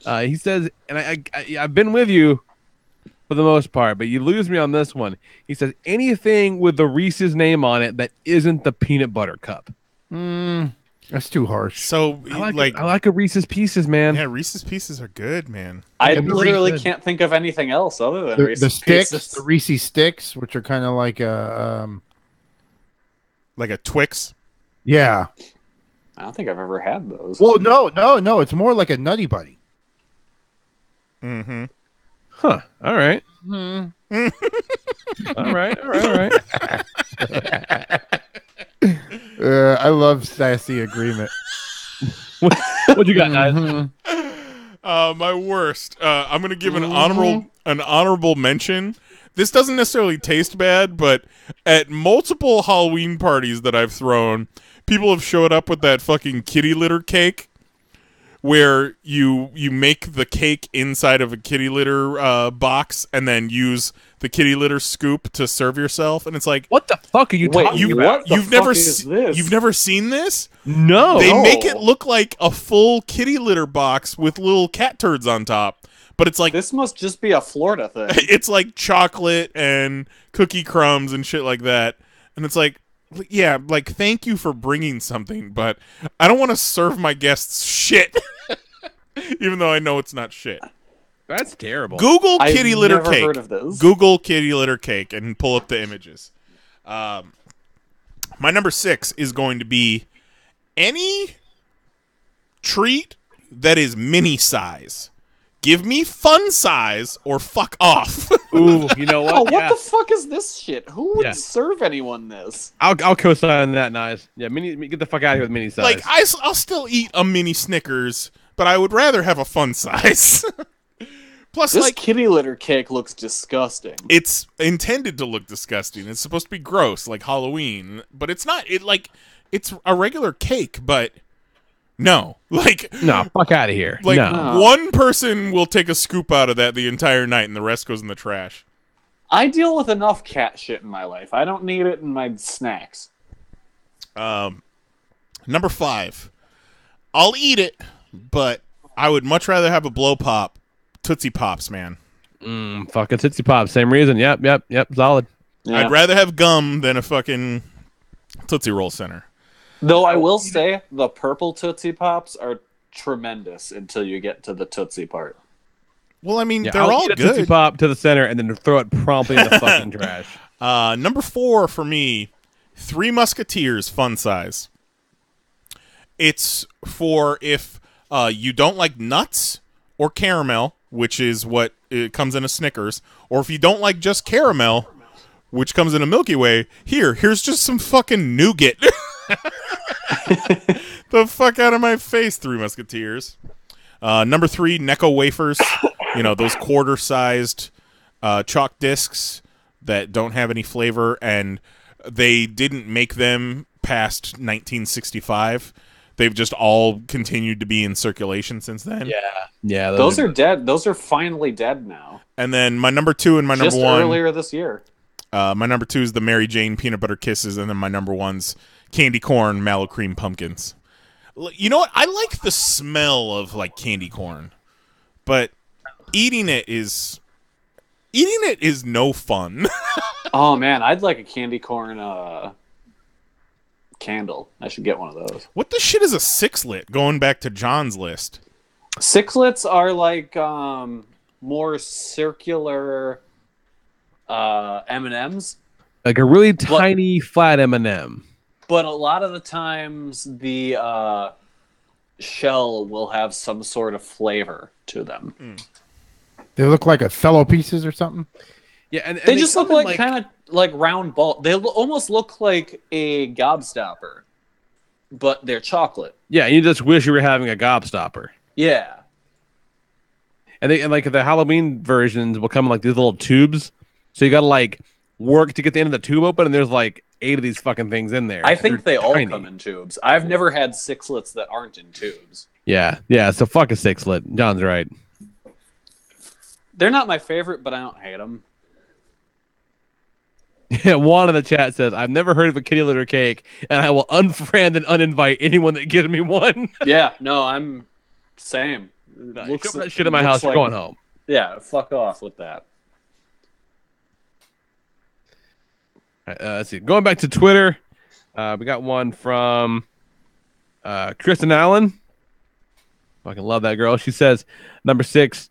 He says, and I've been with you for the most part, but you lose me on this one. He says anything with the Reese's name on it that isn't the peanut butter cup. That's too harsh. So I like a Reese's Pieces, man. yeah, Reese's Pieces are good, man. I Yeah, literally Reese's- can't think of anything else other than The Reese's sticks, Pieces. the Reese's sticks, which are kind of like a Like a Twix. yeah. I don't think I've ever had those. Well, no, it's more like a Nutty Buddy. Mm-hmm. Huh. All right. All right. I love sassy agreement. What you got, guys? My worst. I'm gonna give an honorable mention. This doesn't necessarily taste bad, but at multiple Halloween parties that I've thrown, people have showed up with that fucking kitty litter cake, where you make the cake inside of a kitty litter box and then use the kitty litter scoop to serve yourself, and it's like, What the fuck are you talking about? What the fuck is this? You've never seen this? No. They make it look like a full kitty litter box with little cat turds on top, but it's like This must just be a Florida thing. it's like chocolate and cookie crumbs and shit like that, and it's like, yeah, like thank you for bringing something, but I don't want to serve my guests shit, even though I know it's not shit. That's terrible. Google I've kitty litter never cake. heard of this. Google kitty litter cake and pull up the images. My number 6 is going to be any treat that is mini size. Give me fun size or fuck off. Ooh, you know what? Oh, what Yeah. the fuck is this shit? Who would Yeah. serve anyone this? I'll co-sign on that, Nice. Yeah, get the fuck out of here with mini size. Like I'll still eat a mini Snickers, but I would rather have a fun size. Plus, this like, kitty litter cake looks disgusting. it's intended to look disgusting. It's supposed to be gross, like Halloween, but it's not. It's a regular cake, but no, like, No, fuck out of here. like No. one person will take a scoop out of that the entire night, and the rest goes in the trash. I deal with enough cat shit in my life. I don't need it in my snacks. Number 5. I'll eat it, but I would much rather have a blow pop. Tootsie Pops, man. Fucking Tootsie Pop. Same reason. Yep. Solid. Yeah. I'd rather have gum than a fucking Tootsie Roll Center. Though I will say the purple Tootsie Pops are tremendous until you get to the Tootsie part. Well, I mean, Yeah, they're I'll all eat a Tootsie good. Pop to the center and then throw it promptly in the fucking trash. Number 4 for me, Three Musketeers fun size. It's for if you don't like nuts or caramel, which is what it comes in a Snickers, or if you don't like just caramel, which comes in a Milky Way, here's just some fucking nougat. The fuck out of my face, Three Musketeers. Number 3, Necco wafers. You know, those quarter-sized chalk discs that don't have any flavor, and they didn't make them past 1965. They've just all continued to be in circulation since then. Yeah. Those are dead. Those are finally dead now. And then my number 2 and my Just number 1. earlier this year. My number 2 is the Mary Jane Peanut Butter Kisses, and then my number 1's Candy Corn Mallow Cream Pumpkins. You know what? I like the smell of like candy corn, but eating it is no fun. Oh man, I'd like a candy corn candle. I should get one of those. What the shit is a sixlet? Going back to John's list, Sixlets are like more circular M&Ms. Like a really tiny flat M&M. But a lot of the times, the shell will have some sort of flavor to them. They look like Othello pieces or something. Yeah, and They just look like kind of like round ball. They almost look like a gobstopper, but they're chocolate. Yeah, you just wish you were having a gobstopper. Yeah. And like the Halloween versions will come in like these little tubes, so you gotta like work to get the end of the tube open, and there's like 8 of these fucking things in there. I think they all tiny. come in tubes. I've never had sixlets that aren't in tubes. Yeah. So fuck a sixlet. John's right. They're not my favorite, but I don't hate them. Yeah, Juan in the chat says, I've never heard of a kitty litter cake, and I will unfriend and uninvite anyone that gives me one. Yeah, no, I'm same. You put that shit in my house, you're going home. Yeah, fuck off with that. Let's see. Going back to Twitter, we got one from Kristen Allen. Fucking love that girl. She says, number 6,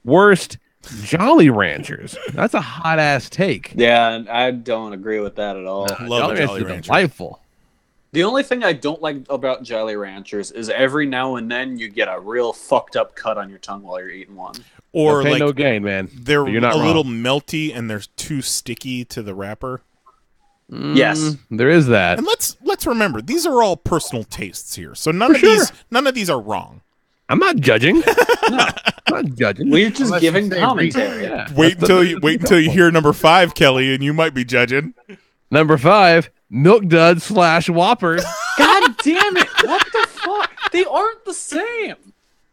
worst Jolly Ranchers. That's a hot ass take. Yeah, I don't agree with that at all. love Jolly Ranchers. Delightful. The only thing I don't like about Jolly Ranchers is every now and then you get a real fucked up cut on your tongue while you're eating one. or No pain, like no gain, man. they're But you're not a wrong. little melty and they're too sticky to the wrapper. Yes. There is that. And let's remember, these are all personal tastes here, so none of these are wrong. I'm not judging. I'm not judging. We're just Unless giving you say commentary. Yeah. Wait until you hear number 5, Kelly, and you might be judging. Number 5, Milk Dud / Whoppers. God damn it! What the fuck? They aren't the same.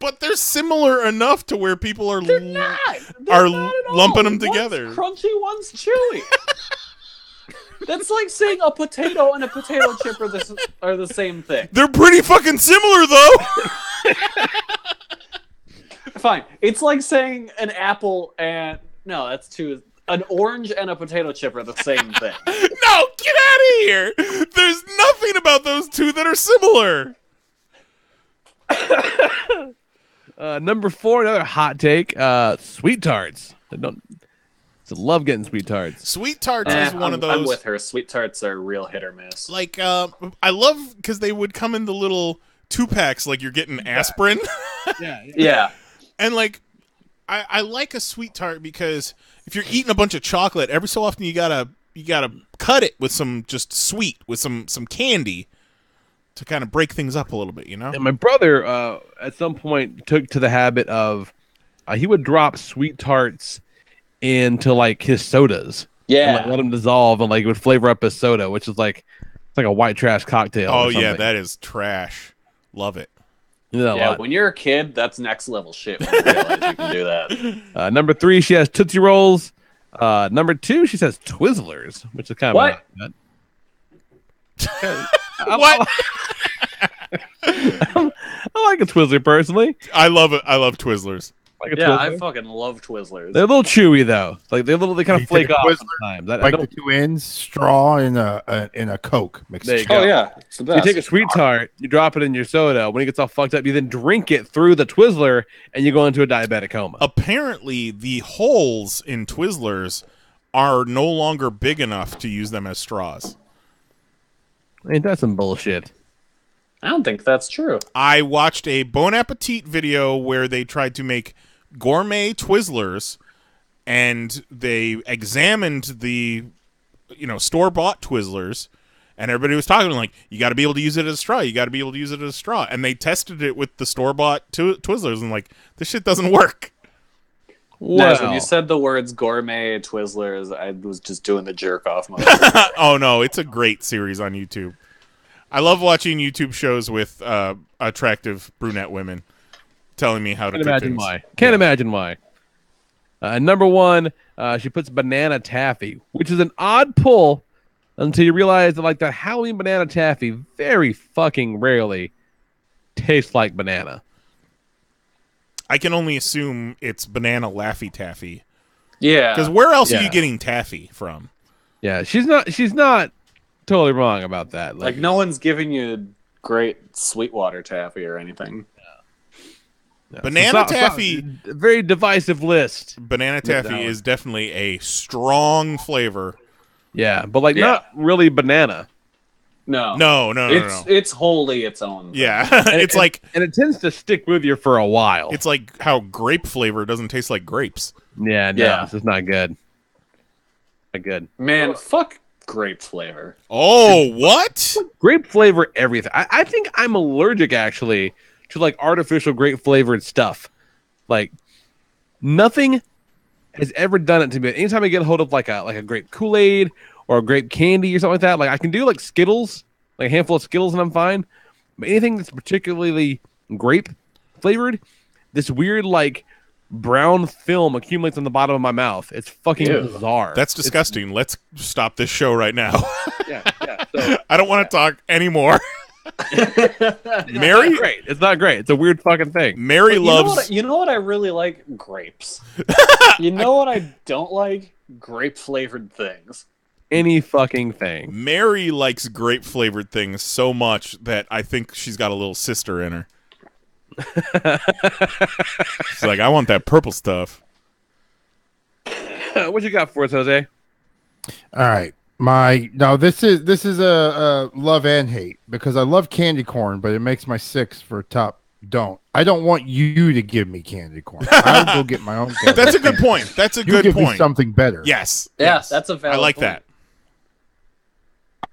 But they're similar enough to where people are They're not. They're are not at all. lumping them One's together. crunchy, one's chewy. That's like saying a potato and a potato chip are the same thing. They're pretty fucking similar, though. Fine. It's like saying an apple and an orange and a potato chip are the same thing. No, get out of here. There's nothing about those two that are similar. Number 4, another hot take. Sweet Tarts. I love getting Sweet Tarts. Sweet Tarts is one of those. I'm with her. Sweet Tarts are real hit or miss. Like, I love because they would come in the little 2-packs, like you're getting aspirin. Yeah. And like, I like a Sweet Tart because if you're eating a bunch of chocolate, every so often you gotta cut it with some just sweet with some candy to kind of break things up a little bit, you know? And my brother, at some point, took to the habit of he would drop sweet tarts into like his sodas. Yeah. And, like, let them dissolve and like it would flavor up his soda, which is like it's like a white trash cocktail. Oh or yeah, something. that is trash. Love it. Yeah, when you're a kid, that's next level shit when you realize you can do that. Number 3, she has Tootsie Rolls. Number 2, she says Twizzlers, which is kind of What? What? I like a Twizzler personally. I love it. I love Twizzlers. Like a Yeah, Twizzler. I fucking love Twizzlers. They're a little chewy though. Like they kind You of flake take a off Twizzler, sometimes. Like the two ends, straw in a Coke mixed. There you together. go. Oh yeah, it's the You best. take a sweet tart, you drop it in your soda. When it gets all fucked up, you then drink it through the Twizzler, and you go into a diabetic coma. Apparently, the holes in Twizzlers are no longer big enough to use them as straws. Ain't that some bullshit? I don't think that's true. I watched a Bon Appetit video where they tried to make gourmet Twizzlers, and they examined the, store-bought Twizzlers, and everybody was talking like, you got to be able to use it as a straw. You got to be able to use it as a straw. And they tested it with the store-bought Twizzlers, and like, this shit doesn't work. Nice. When you said the words gourmet Twizzlers, I was just doing the jerk off mode. Oh no, it's a great series on YouTube. I love watching YouTube shows with attractive brunette women telling me how to Can't do imagine things. why. Can't imagine why. Number 1, she puts banana taffy, which is an odd pull until you realize that like the Halloween banana taffy very fucking rarely tastes like banana. I can only assume it's banana Laffy Taffy. Yeah. Because where else are Yeah. you getting taffy from? Yeah, she's not totally wrong about that. Like no one's giving you great Sweetwater taffy or anything. Banana taffy, a very divisive list. Banana taffy is definitely a strong flavor. Yeah, but like not really banana. No. No. It's wholly its own. Yeah, And it's and it tends to stick with you for a while. It's like how grape flavor doesn't taste like grapes. Yeah, no, Yeah. it's just not good. Not good. Man, fuck grape flavor. Oh, what? Grape flavor everything. I think I'm allergic actually to like artificial grape flavored stuff. Like nothing has ever done it to me. Anytime I get a hold of like a grape Kool-Aid or a grape candy or something like that, like I can do like Skittles, like a handful of Skittles and I'm fine. But anything that's particularly grape flavored, this weird like brown film accumulates on the bottom of my mouth. It's fucking bizarre. That's disgusting. Let's stop this show right now. Yeah. So, I don't want to talk anymore. Mary, it's not great. It's a weird fucking thing. Mary loves. You know what I really like? Grapes. You know what I don't like? Grape flavored things. Any fucking thing. Mary likes grape flavored things so much that I think she's got a little sister in her. She's like, I want that purple stuff. What you got for us, Jose? All right. This is a love and hate because I love candy corn, but it makes my 6 for top. I don't want you to give me candy corn. I'll go get my own. That's a good point. That's a You good give me point. something better. Yes. Yeah, yes. that's a valid I like point. that.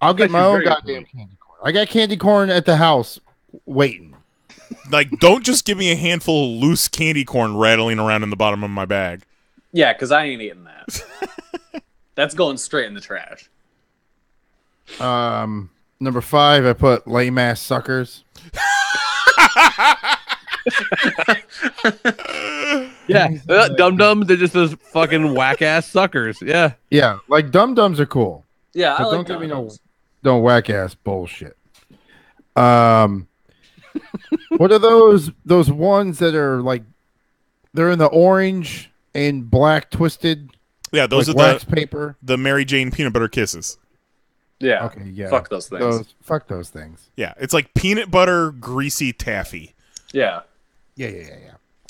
I'll get my own very goddamn candy corn. I got candy corn at the house waiting. Like, don't just give me a handful of loose candy corn rattling around in the bottom of my bag. Yeah, because I ain't eating that. That's going straight in the trash. Number 5, I put lame ass suckers. Yeah, dum-dums, they're just those fucking whack-ass suckers. Yeah. Yeah, like dum-dums are cool. Yeah, But I like don't give me Dum-Dums. no whack ass bullshit. What are those ones that are like they're in the orange and black twisted? Yeah, those like are wax paper. the Mary Jane peanut butter kisses. Yeah. Okay, yeah. Fuck those things. Fuck those things. Yeah, it's like peanut butter greasy taffy. Yeah. Yeah.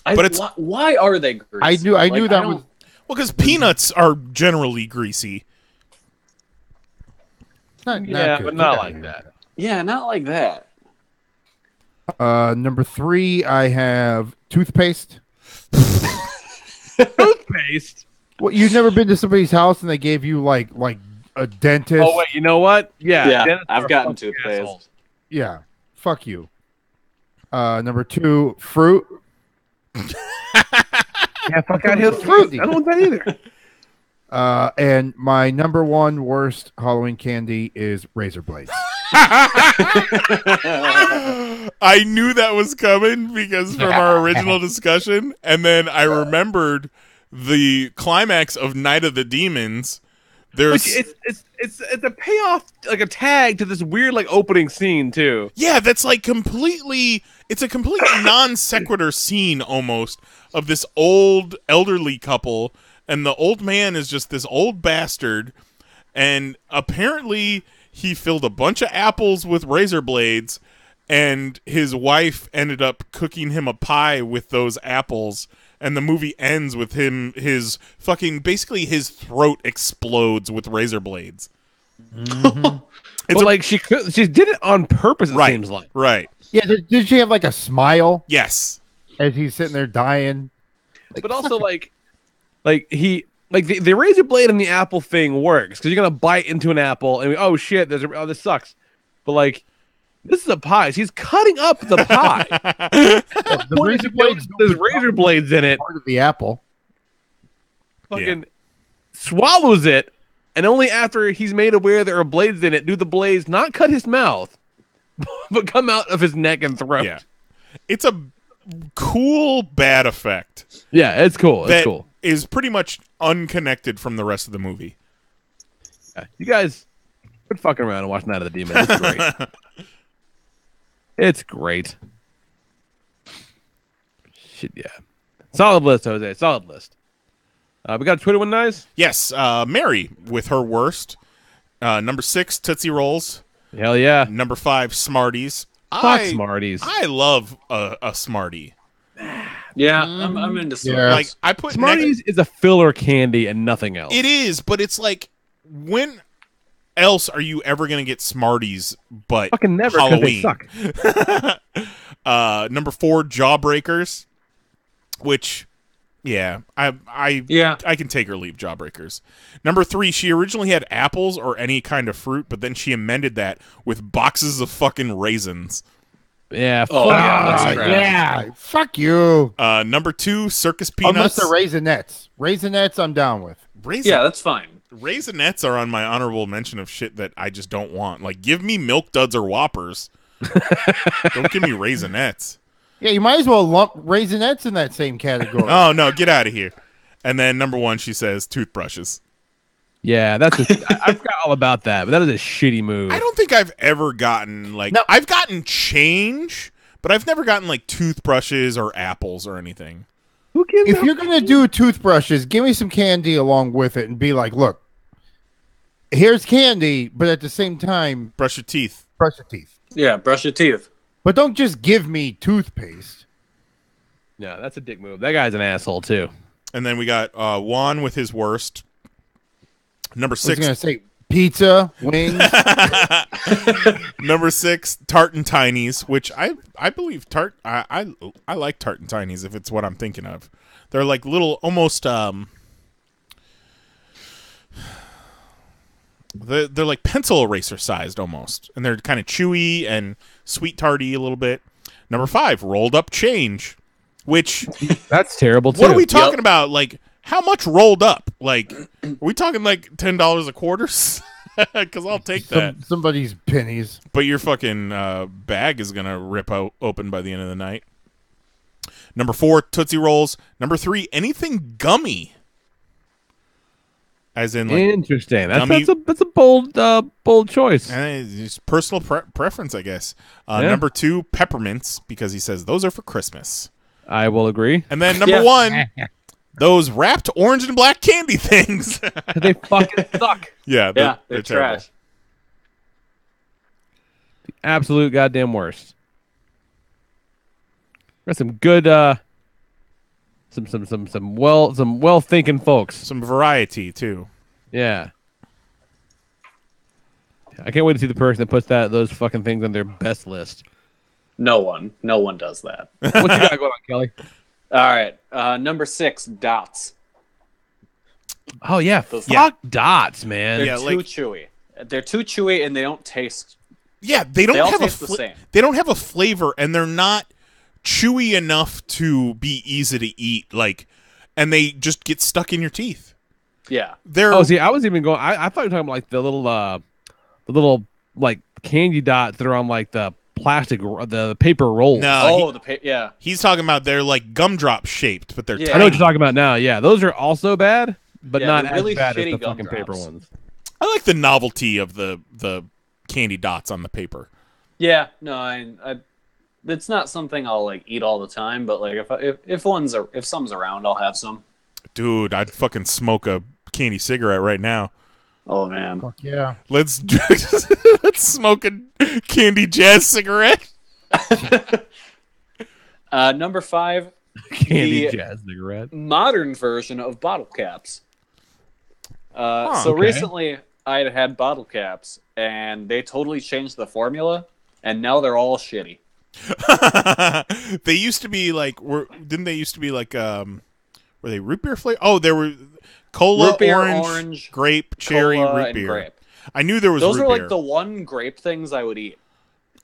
But it's why are they greasy? I knew that was well because peanuts are generally greasy. not Yeah, good. but not Get like outta that. Yeah, not like that. Number 3, I have toothpaste. Toothpaste? Well, you've never been to somebody's house and they gave you like a dentist. Oh, wait, you know what? Yeah. Yeah, dentists I've are gotten fucking toothpaste. assholes. Yeah. Fuck you. Number 2, fruit. Yeah, fuck out here with fruit. I don't want that either. And my number 1 worst Halloween candy is razor blades. I knew that was coming because from our original discussion, and then I remembered the climax of Night of the Demons. There's it's a payoff, like a tag to this weird like opening scene too. Yeah, that's like completely. It's a completely non sequitur scene almost of this old elderly couple, and the old man is just this old bastard, and apparently he filled a bunch of apples with razor blades, and his wife ended up cooking him a pie with those apples. And the movie ends with his throat explodes with razor blades. Mm-hmm. But she did it on purpose. It seems like right. Yeah, did she have like a smile? Yes. As he's sitting there dying. But also the razor blade and the apple thing works because you're gonna bite into an apple and oh shit, this sucks. But this is a pie. She's cutting up the pie. There's razor blades in it. Part of the apple. Fucking swallows it, and only after he's made aware there are blades in it do the blades not cut his mouth, but come out of his neck and throat. Yeah, it's a cool bad effect. Yeah, it's cool. It's cool. Is pretty much unconnected from the rest of the movie. Yeah, you guys quit fucking around and watch Night of the Demons. It's great. It's great. Shit, yeah. Solid list, Jose. Solid list. We got a Twitter one, nice? Yes. Mary with her worst. Number 6, Tootsie Rolls. Hell yeah. Number 5, Smarties. Fuck Smarties. I love a Smartie. Yeah, I'm into Smarties. Yeah. Like I put Smarties is a filler candy and nothing else. It is, but it's like when else are you ever gonna get Smarties but fucking never, Halloween? They suck. Number 4, Jawbreakers, which I can take or leave Jawbreakers. Number 3, she originally had apples or any kind of fruit, but then she amended that with boxes of fucking raisins. Yeah. Yeah. Fuck you. Number 2, Circus Peanuts. Unless they're Raisinets. Raisinets, I'm down with. Yeah, that's fine. Raisinets are on my honorable mention of shit that I just don't want. Like, give me Milk Duds or Whoppers. Don't give me Raisinets. Yeah, you might as well lump Raisinets in that same category. Oh, no, get out of here. And then number 1, she says toothbrushes. Yeah, I forgot all about that, but that is a shitty move. I don't think I've ever gotten, I've gotten change, but I've never gotten, toothbrushes or apples or anything. If you're going to do toothbrushes, give me some candy along with it and be like, look, here's candy, but at the same time... Brush your teeth. Brush your teeth. Yeah, brush your teeth. But don't just give me toothpaste. Yeah, that's a dick move. That guy's an asshole, too. And then we got Juan with his worst. Number 6. I was going to say pizza, wings. Number 6, Tart and Tinies, which I believe I like Tart and Tinies if it's what I'm thinking of. They're like little almost they're like pencil eraser sized almost, and they're kind of chewy and sweet tarty a little bit. Number 5, rolled up change, which that's terrible too. What are we talking about? Like, how much rolled up? Like, are we talking like $10 a quarter? Because I'll take that. Somebody's pennies. But your fucking bag is gonna rip open by the end of the night. Number 4, Tootsie Rolls. Number 3, anything gummy. As in, like, interesting. That's a bold choice. It's personal preference, I guess. Number 2, peppermints, because he says those are for Christmas. I will agree. And then number 1, those wrapped orange and black candy things. They fucking suck. Yeah, they're trash. The absolute goddamn worst. Got some good, some well thinking folks. Some variety too. Yeah. I can't wait to see the person that puts those fucking things on their best list. No one does that. What you got going on, Kelly? All right, number 6, dots. Oh yeah, fuck dots, man. They're too chewy. They're too chewy and they don't taste Yeah, they don't all have taste the same. They don't have a flavor, and they're not chewy enough to be easy to eat. Like, and they just get stuck in your teeth. Yeah. Oh, see, I was even going. I thought you were talking about like the little like candy dots that are on like the plastic, the paper rolls. No, yeah. He's talking about they're like gumdrop shaped, but they're tiny. I know what you're talking about now. Yeah, those are also bad, but Yeah, not they're as really bad as shitty the fucking gumdrops. paper ones. I like the novelty of the candy dots on the paper. Yeah, no, I it's not something I'll like eat all the time, but like if some's around, I'll have some. Dude, I'd fucking smoke a candy cigarette right now. Oh man, Fuck yeah! Let's smoke a candy jazz cigarette. Number 5, Candy the jazz cigarette. modern version of bottle caps. So recently, I had bottle caps, and they totally changed the formula, and now they're all shitty. They used to be like, were they root beer flavor? Oh, there were cola, Root beer, orange, grape, cherry, cola, root and beer. grape. I knew there was Those root were beer. like the one grape things I would eat.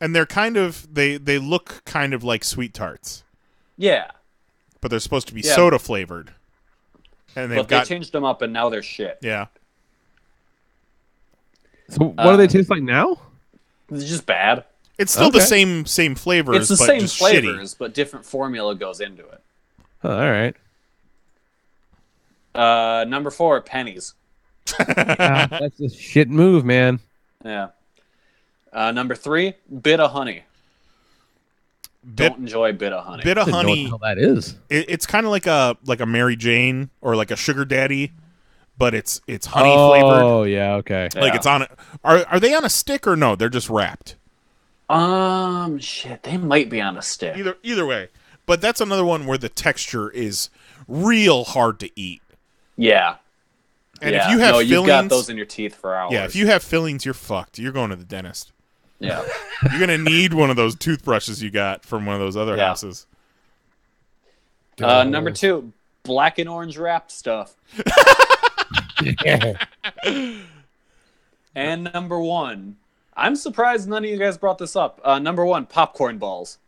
And they're kind of they look kind of like sweet tarts. Yeah, But they're supposed to be soda flavored. And but they changed them up, and now they're shit. Yeah. So what do they taste like now? It's just bad. It's still the same flavors. It's the but same just flavors, shitty. but different formula goes into it. Oh, all right. Number 4, pennies. That's a shit move, man. Yeah. Number 3, bit of honey. Don't enjoy bit of honey. Bit of honey. What the hell that is? It's kind of like a Mary Jane or like a sugar daddy, but it's honey flavored. Oh yeah, okay. Like it's on. Are they on a stick or no? They're just wrapped. Shit, they might be on a stick. Either way, but that's another one where the texture is real hard to eat. Yeah. And if you have fillings, you've got those in your teeth for hours. Yeah, if you have fillings, you're fucked. You're going to the dentist. Yeah. You're gonna need one of those toothbrushes you got from one of those other houses. Number 2, black and orange wrapped stuff. And number 1, I'm surprised none of you guys brought this up. Number 1, popcorn balls.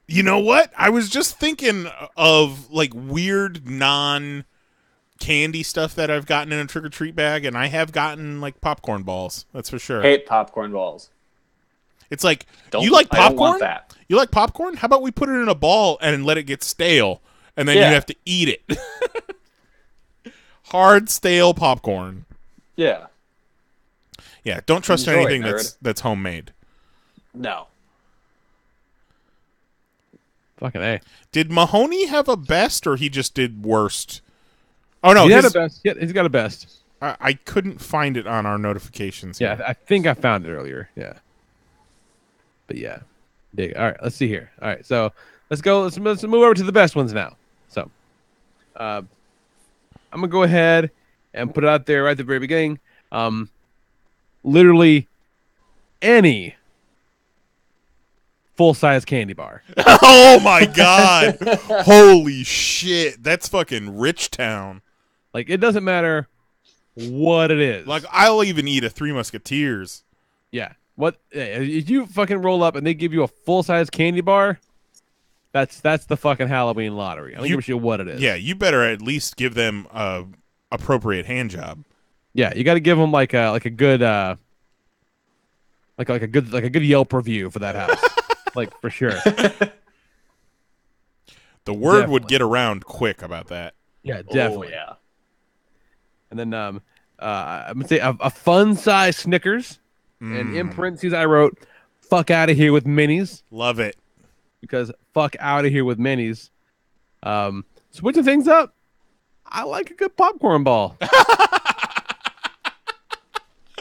You know what? I was just thinking of like weird non-candy stuff that I've gotten in a trick-or-treat bag, and I have gotten like popcorn balls. That's for sure. Hate popcorn balls. It's like, Don't- you like I don't popcorn? want that. You like popcorn? How about we put it in a ball and let it get stale, and then you have to eat it. Hard, stale popcorn. Yeah. Yeah, don't trust Enjoy anything it, that's homemade. No. Fucking A. Did Mahoney have a best, or he just did worst? Oh, no. He had a best. Yeah, he's got a best. I couldn't find it on our notifications. Yeah, here. I think I found it earlier. Yeah. But yeah. Dig. All right, let's see here. All right, so let's go. Let's move over to the best ones now. So, I'm gonna go ahead and put it out there right at the very beginning. Literally any full-size candy bar. Oh my god! Holy shit! That's fucking Rich Town. Like, it doesn't matter what it is. Like, I'll even eat a Three Musketeers. Yeah. What if you fucking roll up and they give you a full-size candy bar? That's the fucking Halloween lottery. I don't give a shit what it is. Yeah, you better at least give them a appropriate hand job. Yeah, you got to give them like a good like a good Yelp review for that house. Like, for sure. The word would get around quick about that. Yeah, definitely. Oh, yeah. And then I'm gonna say a fun size Snickers, and in parentheses I wrote, "Fuck out of here with minis." Love it. Because fuck out of here with minis. Switching things up, I like a good popcorn ball.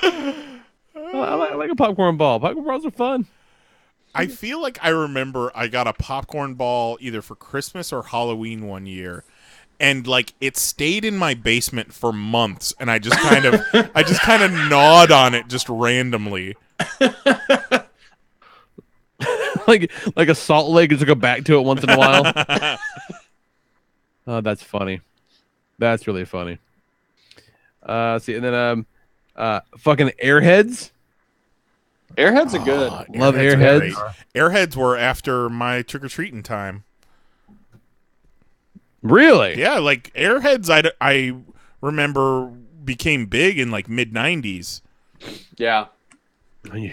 I like a popcorn ball. Popcorn balls are fun. I feel like I remember I got a popcorn ball either for Christmas or Halloween one year, and like it stayed in my basement for months, and I just kind of gnawed on it just randomly. like a salt lick, just go back to it once in a while. Oh, that's funny. That's really funny. See, and then fucking Airheads. Airheads are good. Love Airheads are Airheads. great. Airheads were after my trick-or-treating time. Really? Yeah, like Airheads I remember became big in like mid-90s. Yeah.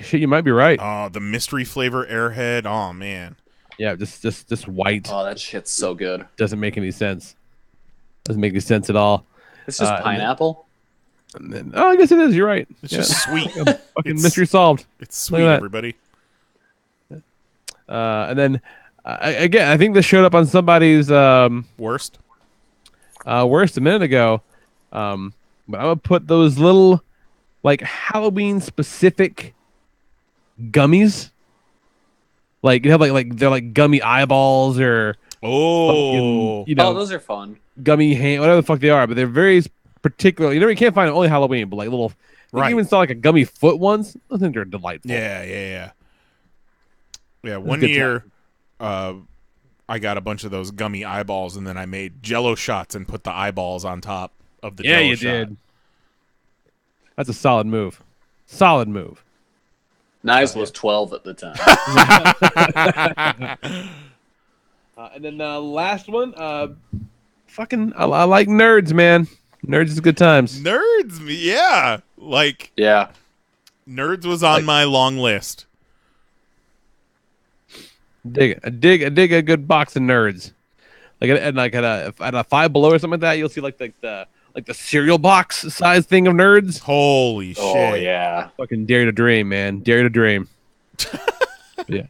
Shit, you might be right. Oh, the mystery flavor Airhead. Oh, man. Yeah, just white. Oh, that shit's so good. Doesn't make any sense. Doesn't make any sense at all. It's just pineapple. I guess it is. You're right. It's just sweet. Fucking mystery solved. It's sweet, everybody. And then, again, I think this showed up on somebody's worst a minute ago. But I'm gonna put those little, like, Halloween specific gummies. Like you have like they're like gummy eyeballs or fucking, those are fun. Gummy hand, whatever the fuck they are, but they're very particular. You can't find them only Halloween, but like little. I even saw like a gummy foot once. I think they're delightful. Yeah. One year, I got a bunch of those gummy eyeballs, and then I made Jello shots and put the eyeballs on top of the Jello you shot. did. That's a solid move. Solid move. Knives was 12 at the time. And then last one, fucking, I like nerds, man. Nerds is good times. Nerds, yeah. Like, yeah. Nerds was on my long list. I dig a good box of nerds. Like, and like at a Five Below or something like that, you'll see like the cereal box size thing of nerds. Holy shit! Oh yeah, fucking dare to dream, man. Dare to dream. Yeah.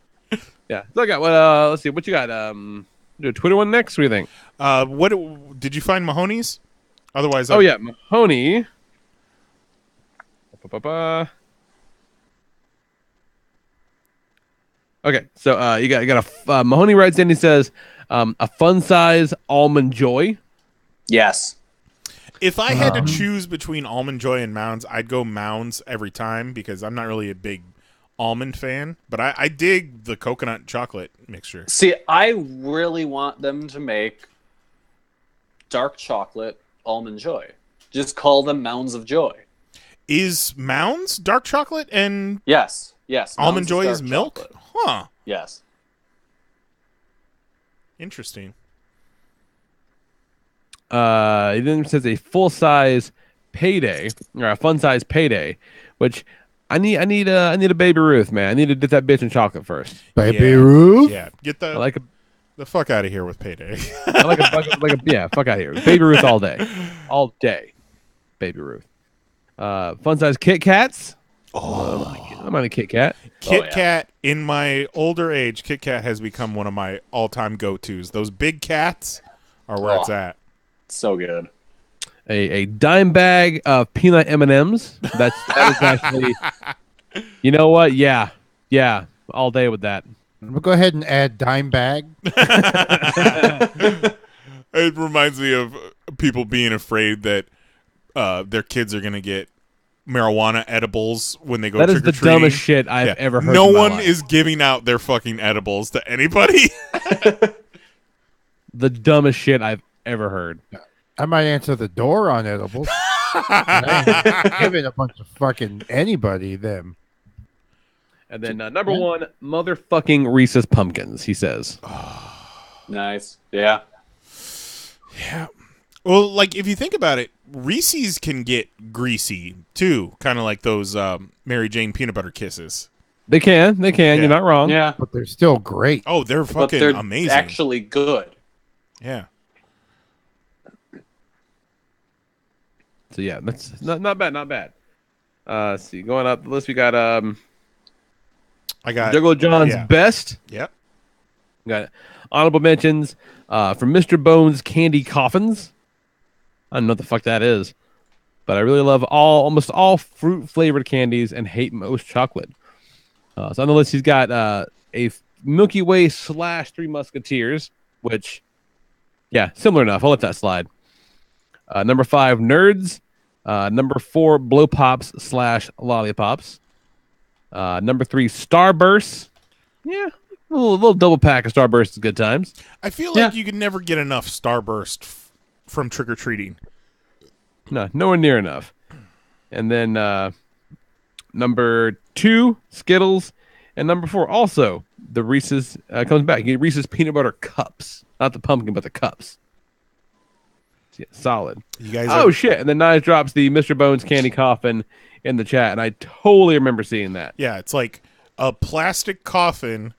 So I got what? Let's see. What you got? Do a Twitter one next. What do you think? What did you find Mahoney's? Otherwise, yeah, Mahoney. Okay, so you got a Mahoney writes in. He says, a fun size almond joy. Yes. If I had to choose between Almond Joy and Mounds, I'd go Mounds every time because I'm not really a big almond fan. But I dig the coconut chocolate mixture. See, I really want them to make dark chocolate Almond Joy. Just call them Mounds of Joy. Is Mounds dark chocolate and yes. Almond Joy is dark milk? chocolate. Huh. Yes. Interesting. It then says a full size payday or a fun size payday, which I need a Baby Ruth, man. I need to dip that bitch in chocolate first. Baby Ruth? Yeah, get the I like the fuck out of here with payday. I like a fuck out of here. Baby Ruth all day, Baby Ruth. Fun size Kit Kats. I'm on a Kit Kat. Kit Kat, in my older age, Kit Kat has become one of my all-time go-tos. Those big cats are where it's at. So good. A dime bag of peanut M&Ms. That is actually. You know what? Yeah, all day with that. I'm gonna go ahead and add dime bag. It reminds me of people being afraid that their kids are gonna get marijuana edibles when they go trick or treating. That is the dumbest shit I've ever heard. No in my one life. is giving out their fucking edibles to anybody. The dumbest shit I've ever heard. I might answer the door on edibles. I ain't giving a bunch of fucking anybody them. And then number one, motherfucking Reese's Pumpkins, he says. Nice. Yeah. Yeah. Well, like, if you think about it, Reese's can get greasy, too. Kind of like those Mary Jane peanut butter kisses. They can. You're not wrong. Yeah. But they're still great. Oh, they're fucking they're amazing. Actually good. Yeah. So yeah, that's not bad. Let's see, going up the list, we got I got Juggalo John's best. Yep. We got honorable mentions from Mr. Bones Candy Coffins. I don't know what the fuck that is, but I really love almost all fruit flavored candies and hate most chocolate. So on the list, he's got a Milky Way / Three Musketeers, which, yeah, similar enough. I'll let that slide. Number 5, Nerds. Number 4, Blow Pops / Lollipops. Number 3, Starburst. Yeah, a little double pack of Starburst is good times. I feel like you can never get enough Starburst from trick-or-treating. No, nowhere near enough. And then number 2, Skittles. And number 4, also, the Reese's comes back. You get Reese's Peanut Butter Cups. Not the pumpkin, but the cups. Yeah, solid. You guys shit. And then Knives drops the Mr. Bones candy coffin in the chat. And I totally remember seeing that. Yeah, it's like a plastic coffin,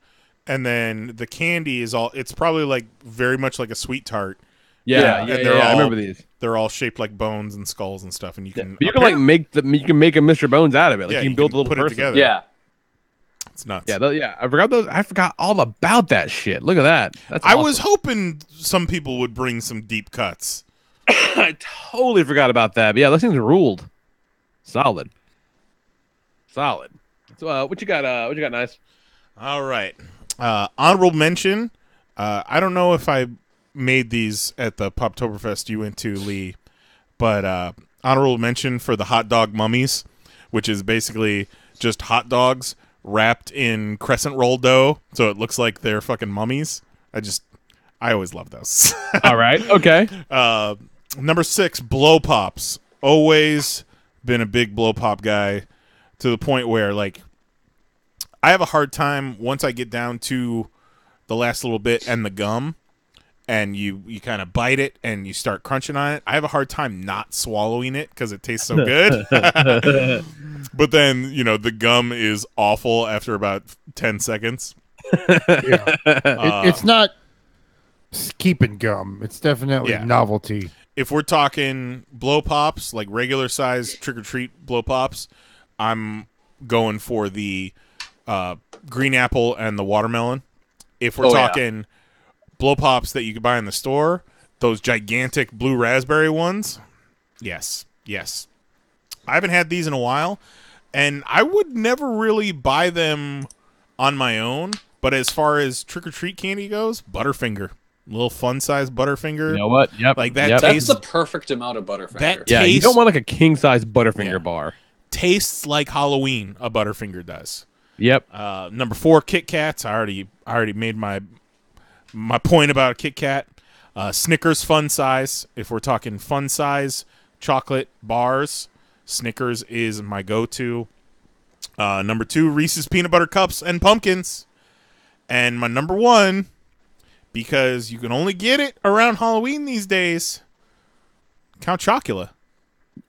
and then the candy is all. It's probably like very much like a sweet tart. Yeah, I remember these. They're all shaped like bones and skulls and stuff, and you can you can like make a Mr. Bones out of it. Like you can build a little put person. it together. Yeah. It's nuts. Yeah, I forgot those. I forgot all about that shit. Look at that. That's I awesome. was hoping some people would bring some deep cuts. I totally forgot about that. But yeah, those things are ruled. Solid. So what you got? What you got, Nice? All right. Honorable mention. I don't know if I made these at the Poptoberfest you went to, Lee, but honorable mention for the hot dog mummies, which is basically just hot dogs wrapped in crescent roll dough, so it looks like they're fucking mummies. I always love those. All right. Okay. Number 6, blow pops. Always been a big blow pop guy, to the point where like I have a hard time once I get down to the last little bit and the gum, and you kind of bite it and you start crunching on it. I have a hard time not swallowing it because it tastes so good. But then, the gum is awful after about 10 seconds. It's not keeping gum. It's definitely novelty. If we're talking blow pops, like regular size trick-or-treat blow pops, I'm going for the green apple and the watermelon. If we're talking blow pops that you can buy in the store, those gigantic blue raspberry ones, yes. I haven't had these in a while, and I would never really buy them on my own, but as far as trick-or-treat candy goes, Butterfinger. Little fun-size Butterfinger. You know what? Yep. Like that tastes... That's the perfect amount of Butterfinger. You don't want like a king-size Butterfinger bar. Tastes like Halloween, a Butterfinger does. Yep. Number 4, Kit Kats. I already made my point about Kit Kat. Snickers fun size. If we're talking fun size chocolate bars, Snickers is my go-to. Number 2, Reese's Peanut Butter Cups and Pumpkins. And my number 1, because you can only get it around Halloween these days, Count Chocula.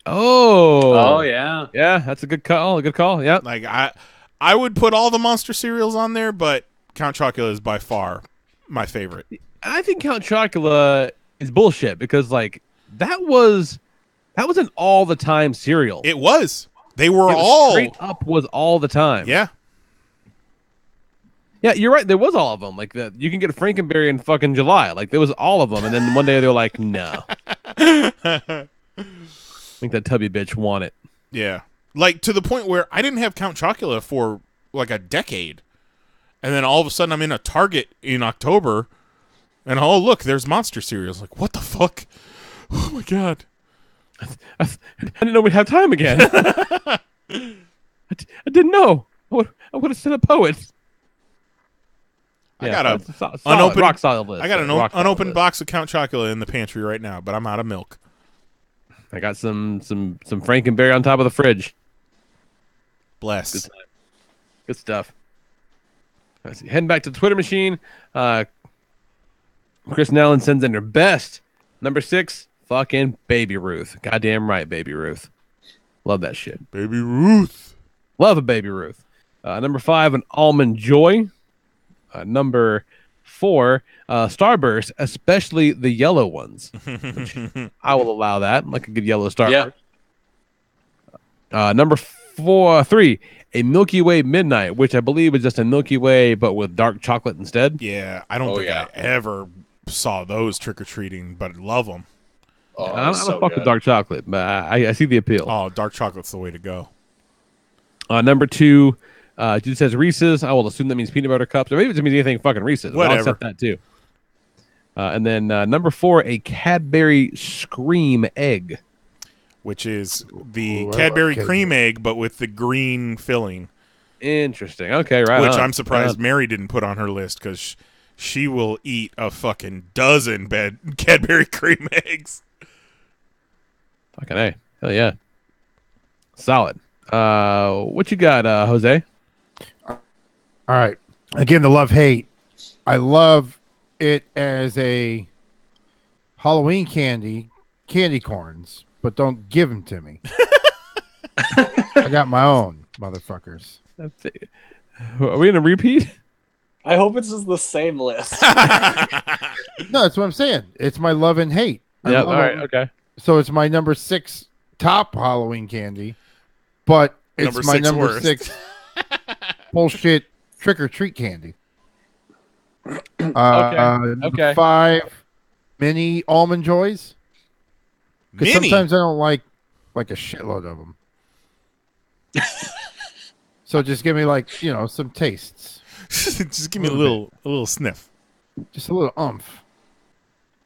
Oh yeah. Yeah, that's a good call. Yeah. Like I would put all the Monster cereals on there, but Count Chocula is by far my favorite. I think Count Chocula is bullshit because like that was an all the time cereal. It was. They were all straight up was all the time. Yeah. Yeah, you're right. There was all of them. Like you can get a Frankenberry in fucking July. Like there was all of them, and then one day they were like, no. I think that tubby bitch won it. Yeah, like to the point where I didn't have Count Chocula for like a decade, and then all of a sudden I'm in a Target in October, and oh look, there's Monster cereals. Like what the fuck? Oh my god! I didn't know we'd have time again. I didn't know. I would have sent a poet. I got an unopened box of Count Chocula in the pantry right now, but I'm out of milk. I got some Frankenberry on top of the fridge. Bless. Good stuff. Let's see. Heading back to the Twitter machine. Chris Nellen sends in her best. Number 6, fucking Baby Ruth. Goddamn right, Baby Ruth. Love that shit. Baby Ruth. Love a Baby Ruth. Number 5, an Almond Joy. Number 4, Starburst, especially the yellow ones. Which I will allow that, like a good yellow Starburst. Yeah. Number 3, a Milky Way Midnight, which I believe is just a Milky Way, but with dark chocolate instead. Yeah, I don't think I ever saw those trick-or-treating, but I love them. Oh, I don't fuck with dark chocolate, but I see the appeal. Oh, dark chocolate's the way to go. Number 2, dude says Reese's. I will assume that means peanut butter cups, or maybe it means anything fucking Reese's. Whatever. I'll accept that too. And then number 4, a Cadbury Scream Egg, which is the Cadbury cream egg, but with the green filling. Interesting. Okay, right. Which I'm surprised Mary didn't put on her list because she will eat a fucking dozen Cadbury cream eggs. Fucking A. Hell yeah. Solid. What you got, Jose? All right. Again, the love-hate. I love it as a Halloween candy corns, but don't give them to me. I got my own, motherfuckers. Are we going to repeat? I hope it's just the same list. No, that's what I'm saying. It's my love and hate. Yeah, all right, okay. So it's my number 6 top Halloween candy, but it's Number my 6 number worst. 6 bullshit trick-or-treat candy. Okay. 5 mini Almond Joys. Because Mini? sometimes I don't like a shitload of them. So just give me some tastes. Just give me a little sniff. Just a little umph.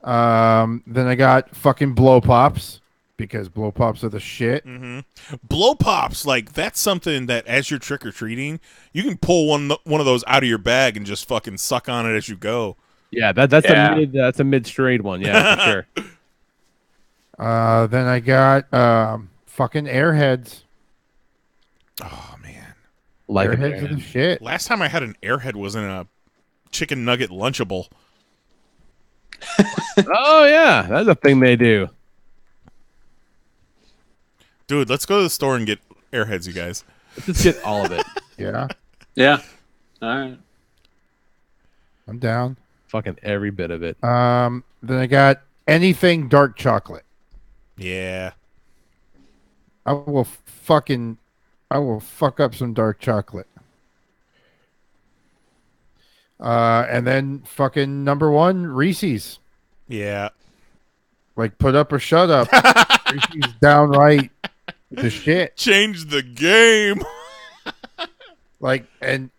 Then I got fucking blow pops because blow pops are the shit. Blow pops, like that's something that as you're trick or treating, you can pull one of those out of your bag and just fucking suck on it as you go. Yeah, that's a mid-straight one. Yeah, for sure. Then I got fucking Airheads. Oh man, Like Airheads are the shit. last time I had an Airhead was in a chicken nugget Lunchable. Oh yeah, that's a thing they do. Dude, let's go to the store and get Airheads, you guys. Let's just get all of it. Yeah, Yeah. All right. I'm down. Fucking every bit of it. Then I got anything dark chocolate. Yeah. I will fuck up some dark chocolate. And then fucking number 1, Reese's. Yeah. Like put up or shut up. Reese's downright the shit. Change the game. Like, and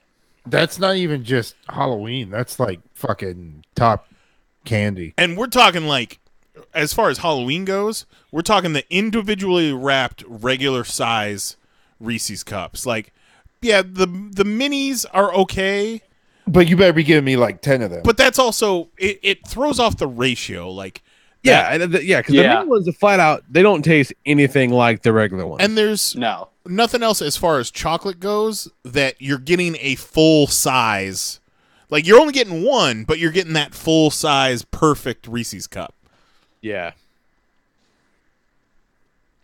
that's not even just Halloween. That's like fucking top candy. And we're talking like, as far as Halloween goes, we're talking the individually wrapped regular size Reese's cups. Like, yeah, the minis are okay. But you better be giving me like 10 of them. But that's also, it throws off the ratio. Like, Yeah, because the mini ones are flat out, they don't taste anything like the regular ones. and there's nothing else as far as chocolate goes that you're getting a full size. Like, you're only getting one, but you're getting that full size perfect Reese's cup. Yeah.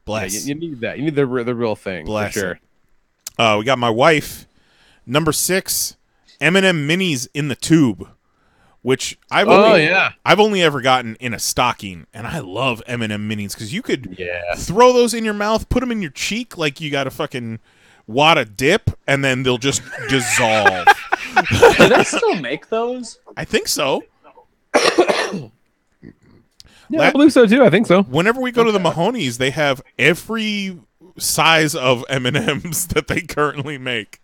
Bless. Yeah, you need that. You need the real thing. Bless for sure. We got my wife, number 6, M&M minis in the tube, which I've only ever gotten in a stocking, and I love M&M minis because you could throw those in your mouth, put them in your cheek like you got a fucking wad of dip, and then they'll just dissolve. Do they still make those? I think so. Yeah, I believe so too. I think so. Whenever we go to the Mahoney's, they have every size of M&Ms that they currently make.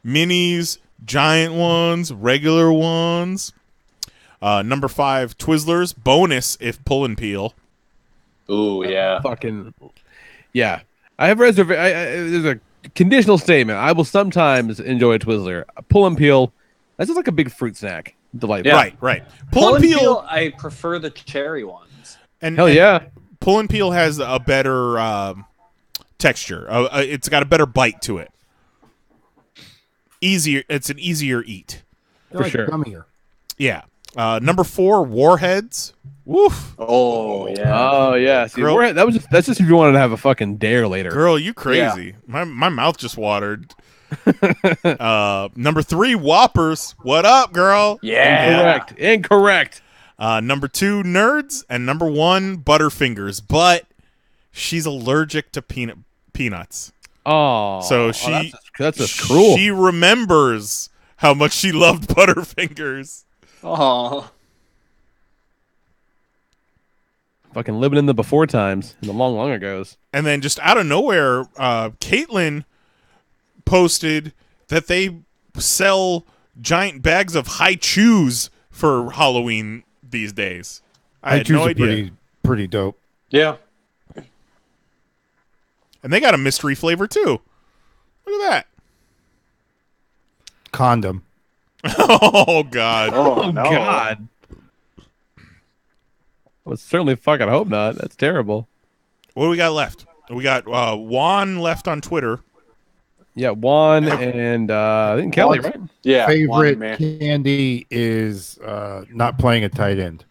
Minis, giant ones, regular ones. Number 5, Twizzlers, bonus if pull and peel. Ooh, yeah. Fucking yeah. I have there's a conditional statement. I will sometimes enjoy a Twizzler. A pull and peel, that's just like a big fruit snack. Delightful. Yeah. Right. Pull and peel, I prefer the cherry ones. And hell yeah. Pull and peel has a better texture. It's got a better bite to it. Easier. It's an easier eat. They're For sure. Gummier. Yeah. Number 4, Warheads. Woof. Oh yeah. Oh yeah. See, Girl- that's just if you wanted to have a fucking dare later. Girl, you crazy. My mouth just watered. Number 3, Whoppers. What up, girl? Yeah. Incorrect. Number 2, Nerds, and number 1, Butterfingers. But she's allergic to peanuts. Oh. So that's just cruel. She remembers how much she loved Butterfingers. Oh. Fucking living in the before times, in the long ago's. And then just out of nowhere, Caitlin posted that they sell giant bags of high chews for Halloween these days. I had no idea. Pretty dope. Yeah. And they got a mystery flavor too. Look at that. Condom. Oh God. Oh, no. God. Well, certainly hope not. That's terrible. What do we got left? We got Juan left on Twitter. Yeah, Juan and I think Kelly, right? Yeah. Favorite Juan, candy is not playing a tight end.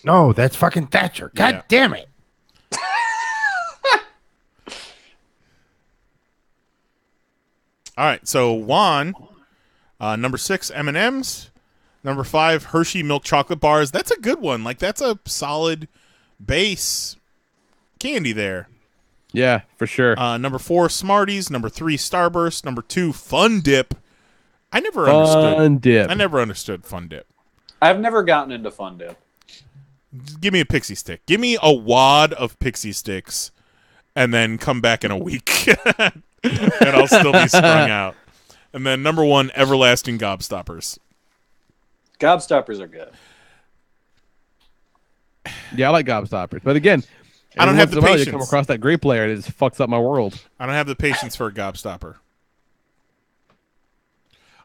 No, that's fucking Thatcher. God damn it. All right, so Juan, number 6, M&M's. Number 5, Hershey milk chocolate bars. That's a good one. Like, that's a solid base candy there. Yeah, for sure. Number 4, Smarties. Number 3, Starburst. Number 2, Fun Dip. I never understood Fun Dip. I've never gotten into Fun Dip. Give me a pixie stick. Give me a wad of pixie sticks, and then come back in a week, and I'll still be strung out. And then number 1, Everlasting Gobstoppers. Gobstoppers are good. Yeah, I like Gobstoppers, but again, I don't have the patience. You come across that grape layer, it just fucks up my world. I don't have the patience for a Gobstopper.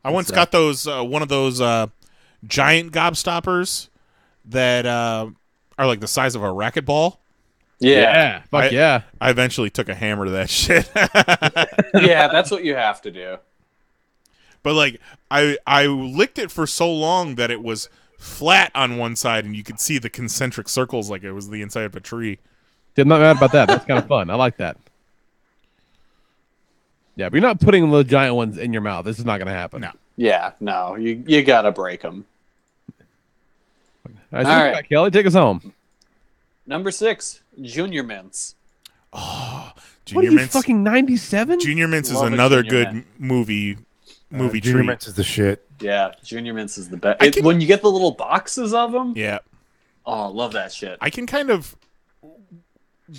I once got those one of those giant Gobstoppers that are like the size of a racquetball. Yeah. Fuck yeah. I eventually took a hammer to that shit. Yeah, that's what you have to do. But like I licked it for so long that it was flat on one side and you could see the concentric circles like it was the inside of a tree. I'm not mad about that. That's kind of fun. I like that. Yeah, but you're not putting the giant ones in your mouth. This is not going to happen. No. Yeah, no. You got to break them. All right, Kelly, take us home. Number 6, Junior Mints. Oh, Junior Mints. Fucking 97? Junior Mints is another good movie treat. Junior Mints is the shit. Yeah, Junior Mints is the best. When you get the little boxes of them. Yeah. Oh, I love that shit. I can kind of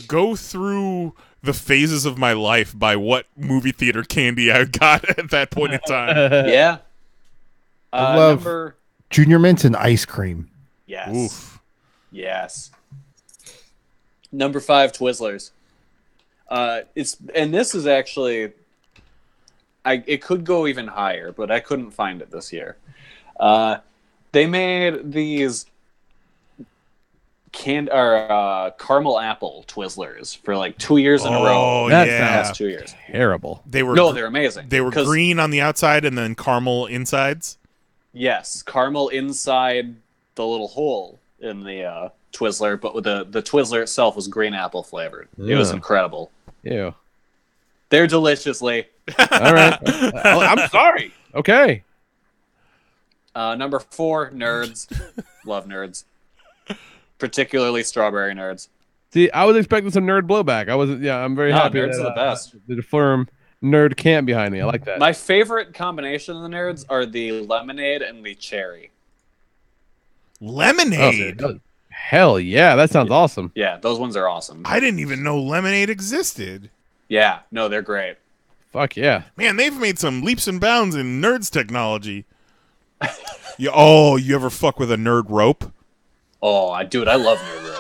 go through the phases of my life by what movie theater candy I got at that point in time. Yeah. I love Junior Mints and ice cream. Yes. Oof. Yes. Number 5, Twizzlers. This is actually, it could go even higher, but I couldn't find it this year. They made these caramel apple Twizzlers for like 2 years in a row. That's 2 years. Terrible. They're amazing. They were green on the outside and then caramel insides. Yes, caramel inside the little hole in the Twizzler, but with the Twizzler itself was green apple flavored. It was incredible. Ew. They're deliciously. All right. I'm sorry. Okay. Number 4, Nerds. Love Nerds. Particularly strawberry Nerds. See, I was expecting some nerd blowback. I'm very happy. Nerds are the best. The firm nerd camp behind me. I like that. My favorite combination of the Nerds are the lemonade and the cherry. Lemonade? Oh, hell yeah, that sounds awesome. Yeah, those ones are awesome. I didn't even know lemonade existed. Yeah, no, they're great. Fuck yeah. Man, they've made some leaps and bounds in Nerds technology. You ever fuck with a nerd rope? Oh, dude, I love nerd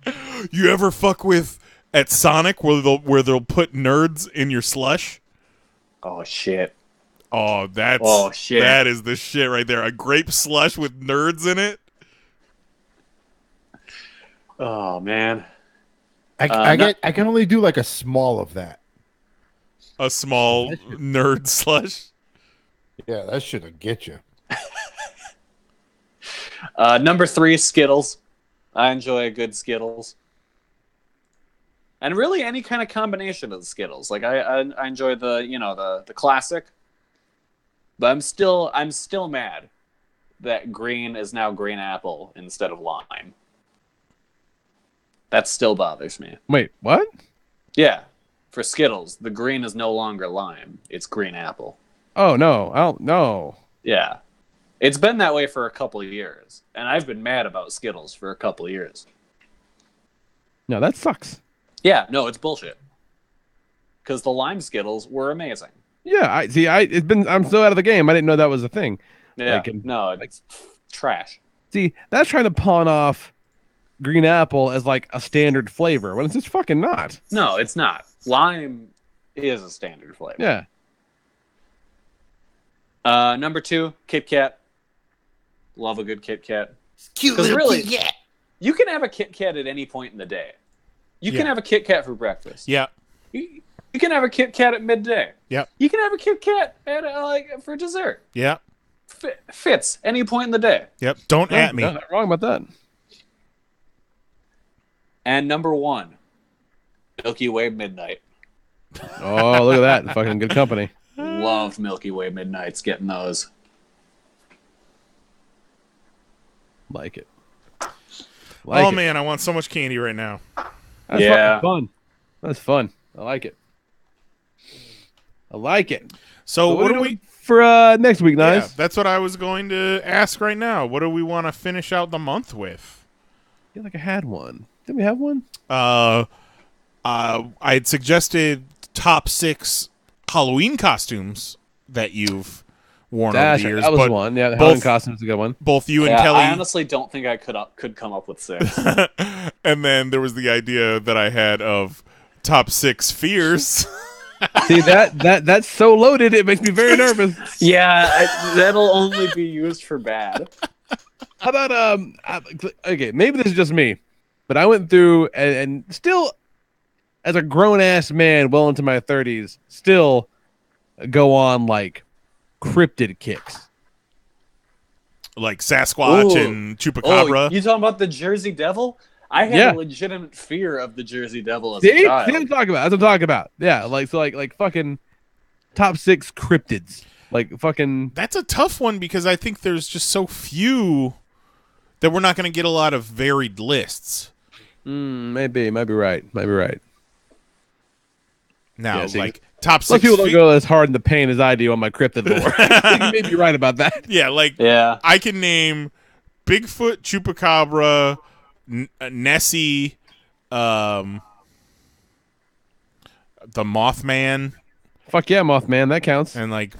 ropes. You ever fuck with at Sonic where they'll put nerds in your slush? Oh shit. Oh, that is the shit right there. A grape slush with nerds in it. Oh man. I can only do like a small of that. A small nerd slush. Yeah, that shit'll get you. Number 3, Skittles. I enjoy a good Skittles. And really any kind of combination of the Skittles. Like I enjoy the classic. But I'm still mad that green is now green apple instead of lime. That still bothers me. Wait, what? Yeah. For Skittles, the green is no longer lime. It's green apple. Oh, no. I don't know. Yeah. It's been that way for a couple of years. And I've been mad about Skittles for a couple of years. No, that sucks. Yeah, no, it's bullshit. Because the lime Skittles were amazing. Yeah, I'm so out of the game. I didn't know that was a thing. Yeah, it's trash. See, that's trying to pawn off green apple as like a standard flavor when it's just fucking not. No, it's not. Lime is a standard flavor. Yeah. Number 2, Kit Kat. Love a good Kit Kat. Cute little Kit Kat. You can have a Kit Kat at any point in the day. You can have a Kit Kat for breakfast. Yeah. You can have a Kit Kat at midday. Yep. You can have a Kit Kat at for dessert. Yep. Fits any point in the day. Yep. Don't at me. No, not wrong about that. And number 1, Milky Way Midnight. Oh, look at that. Fucking good company. Loved Milky Way Midnights, getting those. Like it. Oh, man, I want so much candy right now. That's fun. That's fun. I like it. I like it. So what do we... For next week, Yeah, nice? that's what I was going to ask right now. What do we want to finish out the month with? I feel like I had one. Did we have one? I had suggested top 6 Halloween costumes that you've worn over the years. That was one. Yeah, the Halloween costume is a good one. Both you and Kelly. I honestly don't think I could come up with 6. And then there was the idea that I had of top 6 fears. See, that's so loaded, it makes me very nervous. Yeah, that'll only be used for bad. How about, okay, maybe this is just me, but I went through and still, as a grown-ass man well into my 30s, still go on, like, cryptid kicks. Like Sasquatch Ooh. and Chupacabra. Oh, you talking about the Jersey Devil? I had a legitimate fear of the Jersey Devil as a child. See what I'm talking about? That's what I'm talking about. Yeah, like fucking top 6 cryptids. Like fucking. That's a tough one because I think there's just so few that we're not going to get a lot of varied lists. Maybe right. Now, Yeah, see, like top 6. Most people don't go as hard in the paint as I do on my cryptid lore. You may be right about that. Yeah, I can name Bigfoot, Chupacabra, Nessie, the Mothman. Fuck yeah, Mothman, that counts. And like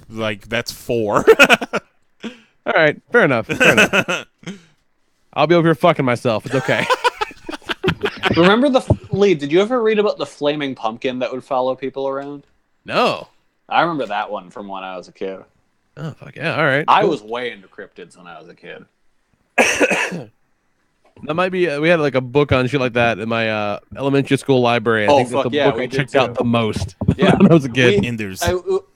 that's 4. All right, fair enough. I'll be over here fucking myself. It's okay. Remember Lee, did you ever read about the flaming pumpkin that would follow people around? No. I remember that one from when I was a kid. Oh, fuck yeah, all right. I was way into cryptids when I was a kid. That might be. We had like a book on shit like that in my elementary school library. I think that's the book I checked out the most when I was a kid.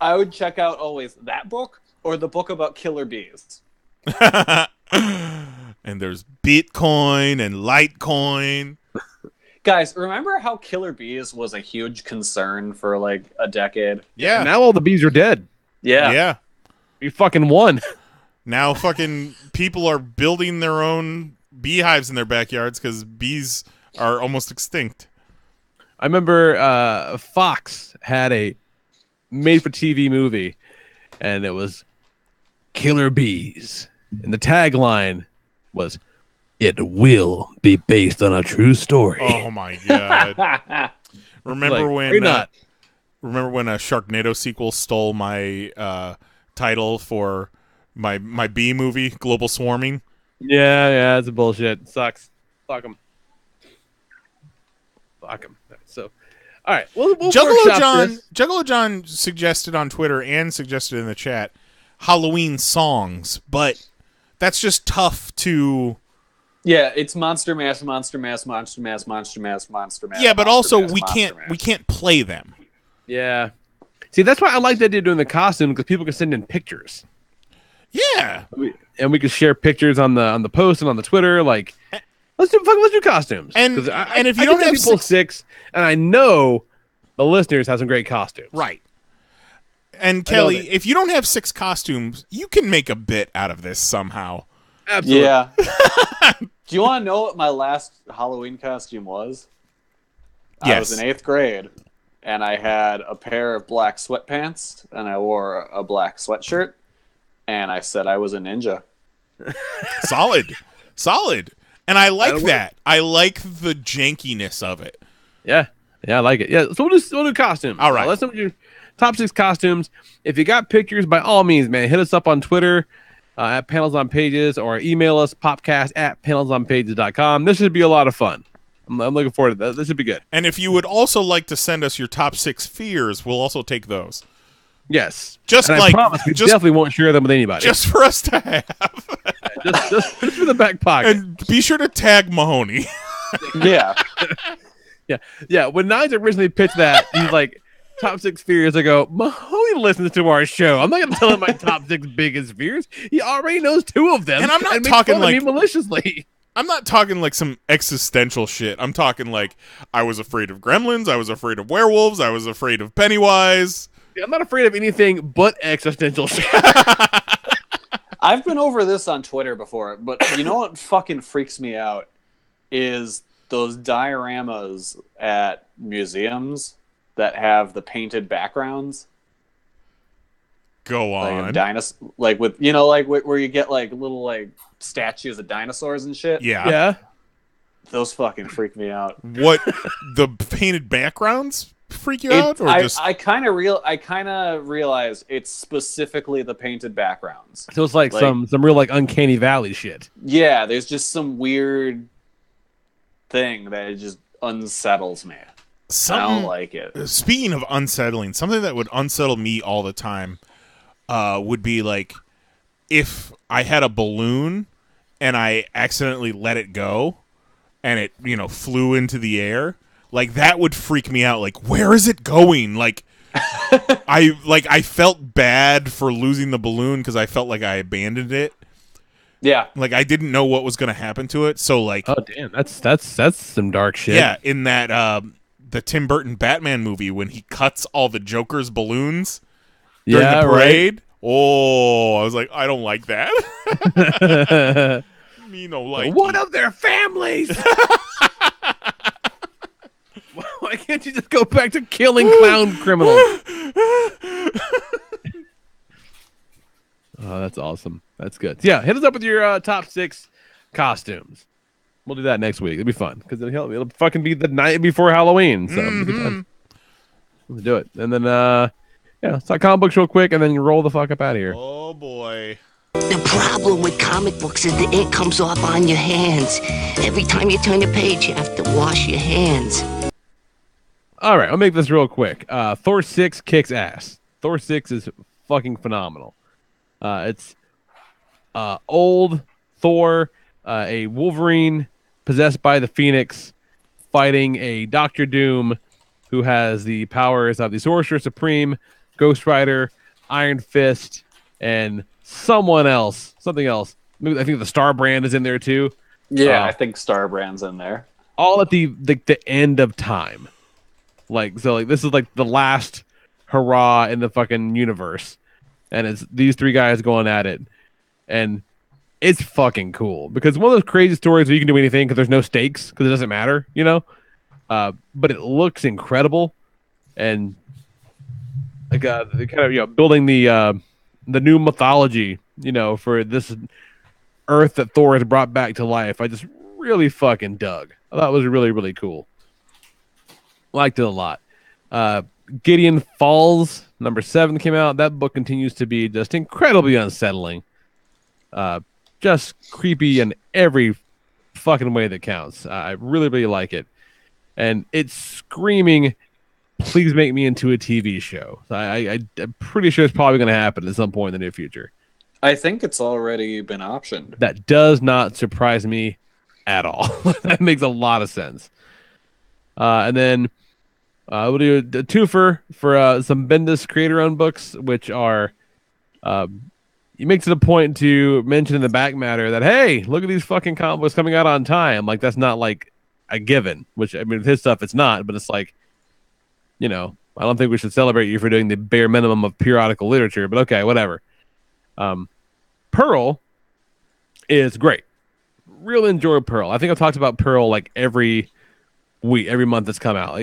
I would check out always that book or the book about killer bees. And there's Bitcoin and Litecoin. Guys, remember how killer bees was a huge concern for like a decade? Yeah. Now all the bees are dead. Yeah. Yeah. We fucking won. Now fucking people are building their own beehives in their backyards because bees are almost extinct. I remember Fox had a made-for-TV movie, and it was Killer Bees. And the tagline was, "It will be based on a true story." Oh my god! Remember when a Sharknado sequel stole my title for my bee movie, Global Swarming? Yeah, it's a bullshit. It sucks. Fuck them. So, all right. We'll Juggalo John suggested on Twitter and suggested in the chat Halloween songs, but that's just tough to. Yeah, it's Monster Mash, Monster Mash, Monster Mash, Monster Mash, Monster Mash. Yeah, but Monster also Mash, we can't play them. Yeah. See, that's why I like the idea of doing the costume, because people can send in pictures. Yeah. And we can share pictures on the post and on the Twitter. Like, let's do costumes. And if you don't have people 6, and I know the listeners have some great costumes. Right. And Kelly, if you don't have 6 costumes, you can make a bit out of this somehow. Absolutely. Yeah. Do you want to know what my last Halloween costume was? Yes. I was in 8th grade, and I had a pair of black sweatpants, and I wore a black sweatshirt, and I said I was a ninja. Solid. And I like that. I like the jankiness of it. Yeah, I like it. Yeah, so we'll do costumes. All right. Let's do top 6 costumes. If you got pictures, by all means, man, hit us up on Twitter at Panels on Pages, or email us popcast@panelsonpages.com. This should be a lot of fun. I'm looking forward to that. This should be good. And if you would also like to send us your top 6 fears, we'll also take those. Yes. I promise we definitely won't share them with anybody. Just for us to have. just for the back pocket. And be sure to tag Mahoney. Yeah. Yeah. When Nines originally pitched that, he's like, top 6 fears. I go, Mahoney listens to our show. I'm not going to tell him my top 6 biggest fears. He already knows 2 of them. And I'm not makes talking fun of like me maliciously. I'm not talking like some existential shit. I'm talking like I was afraid of gremlins. I was afraid of werewolves. I was afraid of Pennywise. Yeah, I'm not afraid of anything but existential shit. I've been over this on Twitter before, but you know what fucking freaks me out is those dioramas at museums that have the painted backgrounds. Go on. Where you get like little like statues of dinosaurs and shit. Yeah. Those fucking freak me out. What, the painted backgrounds freak you out, or I kind of realize it's specifically the painted backgrounds. So it's like some real like uncanny valley shit. Yeah, there's just some weird thing that just unsettles me. I don't like it. Speaking of unsettling, something that would unsettle me all the time would be like if I had a balloon and I accidentally let it go and it, flew into the air. Like, that would freak me out. Like, where is it going? Like, I felt bad for losing the balloon because I felt like I abandoned it. Yeah. Like, I didn't know what was going to happen to it. So, like... Oh, damn. That's some dark shit. Yeah, in that, the Tim Burton Batman movie, when he cuts all the Joker's balloons during the parade. Right. Oh, I was like, I don't like that. Me no like. One of their families! Why can't you just go back to killing clown criminals? Oh, that's awesome. That's good. Yeah, hit us up with your top 6 costumes. We'll do that next week. It'll be fun because it'll fucking be the night before Halloween. So it'll be a good time. Let's do it. And then, let's talk comic books real quick and then roll the fuck up out of here. Oh, boy. The problem with comic books is the ink comes off on your hands. Every time you turn the page, you have to wash your hands. All right, I'll make this real quick. Thor 6 kicks ass. Thor 6 is fucking phenomenal. It's old Thor, a Wolverine possessed by the Phoenix, fighting a Doctor Doom who has the powers of the Sorcerer Supreme, Ghost Rider, Iron Fist, and something else. I think the Star Brand is in there too. Yeah, I think Star Brand's in there. All at the end of time. This is like the last hurrah in the fucking universe. And it's these 3 guys going at it. And it's fucking cool. Because one of those crazy stories where you can do anything because there's no stakes, because it doesn't matter, but it looks incredible. And like the kind of building the new mythology, for this Earth that Thor has brought back to life. I just really fucking dug. I thought it was really, really cool. Liked it a lot. Gideon Falls, number 7 came out. That book continues to be just incredibly unsettling. Just creepy in every fucking way that counts. I really, really like it. And it's screaming, please make me into a TV show. I'm pretty sure it's probably going to happen at some point in the near future. I think it's already been optioned. That does not surprise me at all. That makes a lot of sense. And then we'll do a twofer for some Bendis creator-owned books, which are... he makes it a point to mention in the back matter that, hey, look at these fucking comic books coming out on time. Like, that's not, like, a given. Which, I mean, with his stuff, it's not. But it's like, I don't think we should celebrate you for doing the bare minimum of periodical literature. But okay, whatever. Pearl is great. Really enjoy Pearl. I think I've talked about Pearl, like, every week, every month that's come out.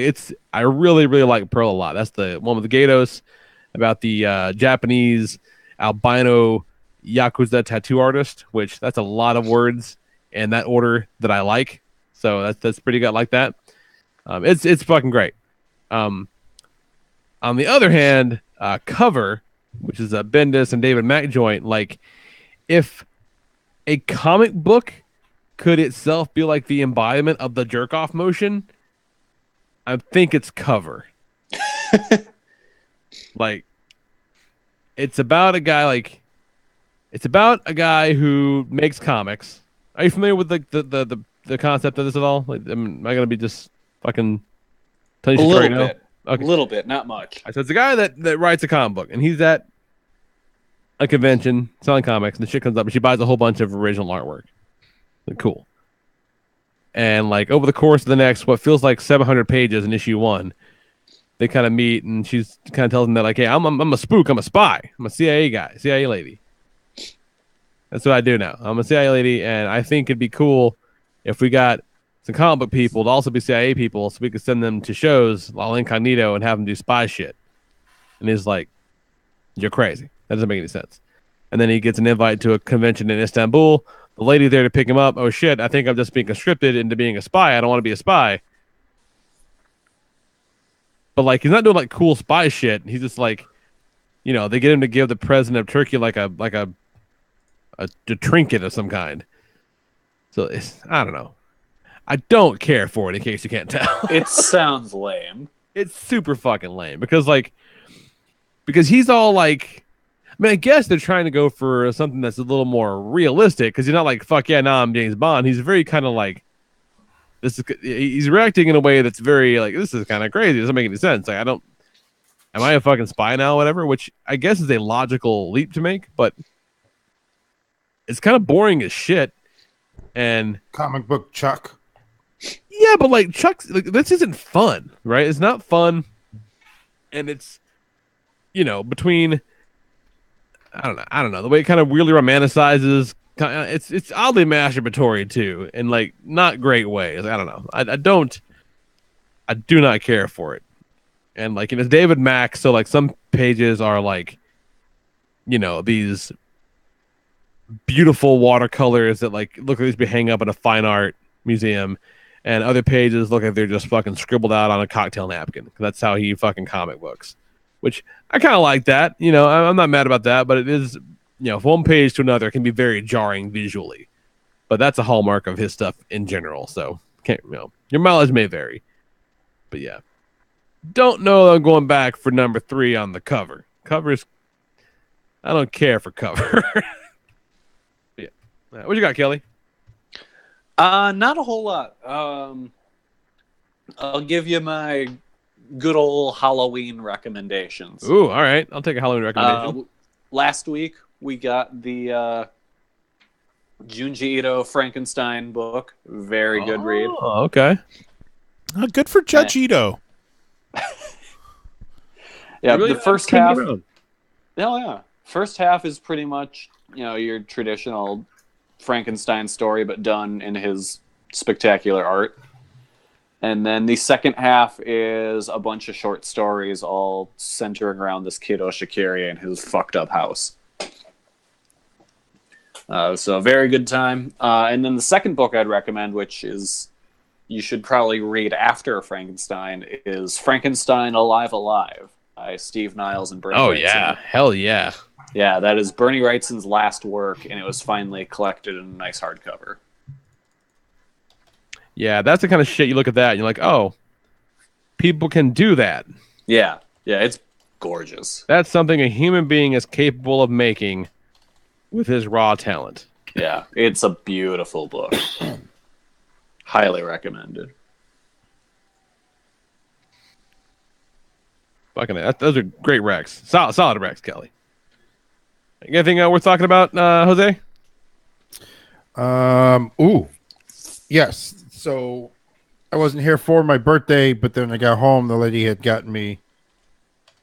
I really, really like Pearl a lot. That's the one with the Gatos, about the Japanese albino Yakuza tattoo artist, which that's a lot of words in that order that I like. So that's pretty good. I like that. It's fucking great. On the other hand, Cover, which is a Bendis and David Mack joint, like, if a comic book could itself be like the embodiment of the jerk off motion, I think it's Cover. Like, it's about a guy who makes comics. Are you familiar with the concept of this at all? Like, am I gonna be just fucking Tell you A story little now? bit. Okay. A little bit, not much. So it's a guy that writes a comic book, and he's at a convention selling comics, and the shit comes up, and she buys a whole bunch of original artwork. Like, cool. And like over the course of the next, what feels like 700 pages in issue 1, they kind of meet, and she's kind of tells him that like, hey, I'm a spook, I'm a spy, I'm a CIA guy, CIA lady. That's what I do now. I'm a CIA lady, and I think it'd be cool if we got some comic book people to also be CIA people, so we could send them to shows while incognito and have them do spy shit. And he's like, "You're crazy. That doesn't make any sense." And then he gets an invite to a convention in Istanbul. The lady there to pick him up. Oh shit! I think I'm just being conscripted into being a spy. I don't want to be a spy. But like, he's not doing like cool spy shit. He's just like, you know, they get him to give the president of Turkey like a trinket of some kind. So I don't know. I don't care for it, in case you can't tell. It sounds lame. It's super fucking lame because he's all like, I mean, I guess they're trying to go for something that's a little more realistic because he's not like, fuck yeah, nah, I'm James Bond. He's very kind of like, he's reacting in a way that's very like, this is kind of crazy. It doesn't make any sense. Like, am I a fucking spy now, whatever? Which I guess is a logical leap to make, but it's kind of boring as shit. And comic book Chuck. Yeah, but like Chuck's, like, this isn't fun, right? It's not fun, and it's, you know, between I don't know the way it kind of weirdly romanticizes. It's oddly masturbatory too, in like not great ways. I don't know. I do not care for it, and like, it's David Mack, so like some pages are like, you know, these beautiful watercolors that like look like these be hang up in a fine art museum. And other pages look like they're just fucking scribbled out on a cocktail napkin. That's how he fucking comic books, which I kind of like that. You know, I'm not mad about that, but it is, you know, from one page to another, it can be very jarring visually. But that's a hallmark of his stuff in general. So, can't, you know, your mileage may vary. But yeah, don't know that I'm going back for number 3 on the cover. Covers, I don't care for cover. Yeah, what you got, Kelly? Not a whole lot. I'll give you my good old Halloween recommendations. Ooh, all right. I'll take a Halloween recommendation. Last week, we got the Junji Ito Frankenstein book. Very good read. Oh, okay. Good for Judge Ito. Yeah, really the first half. Oh, yeah. First half is pretty much, you know, your traditional Frankenstein story, but done in his spectacular art. And then the second half is a bunch of short stories all centering around this kid Oshikiri and his fucked up house. So very good time. And then the second book I'd recommend, which is you should probably read after Frankenstein, is Frankenstein Alive Alive by Steve Niles and Bernie Wrightson. Yeah. Hell yeah. Yeah, that is Bernie Wrightson's last work, and it was finally collected in a nice hardcover. Yeah, that's the kind of shit you look at that and you're like, oh, people can do that. Yeah, it's gorgeous. That's something a human being is capable of making with his raw talent. Yeah, it's a beautiful book. Highly recommended. Fucking, those are great recs. Solid recs, Kelly. Anything worth talking about, Jose? Yes. So I wasn't here for my birthday, but then I got home. The lady had gotten me.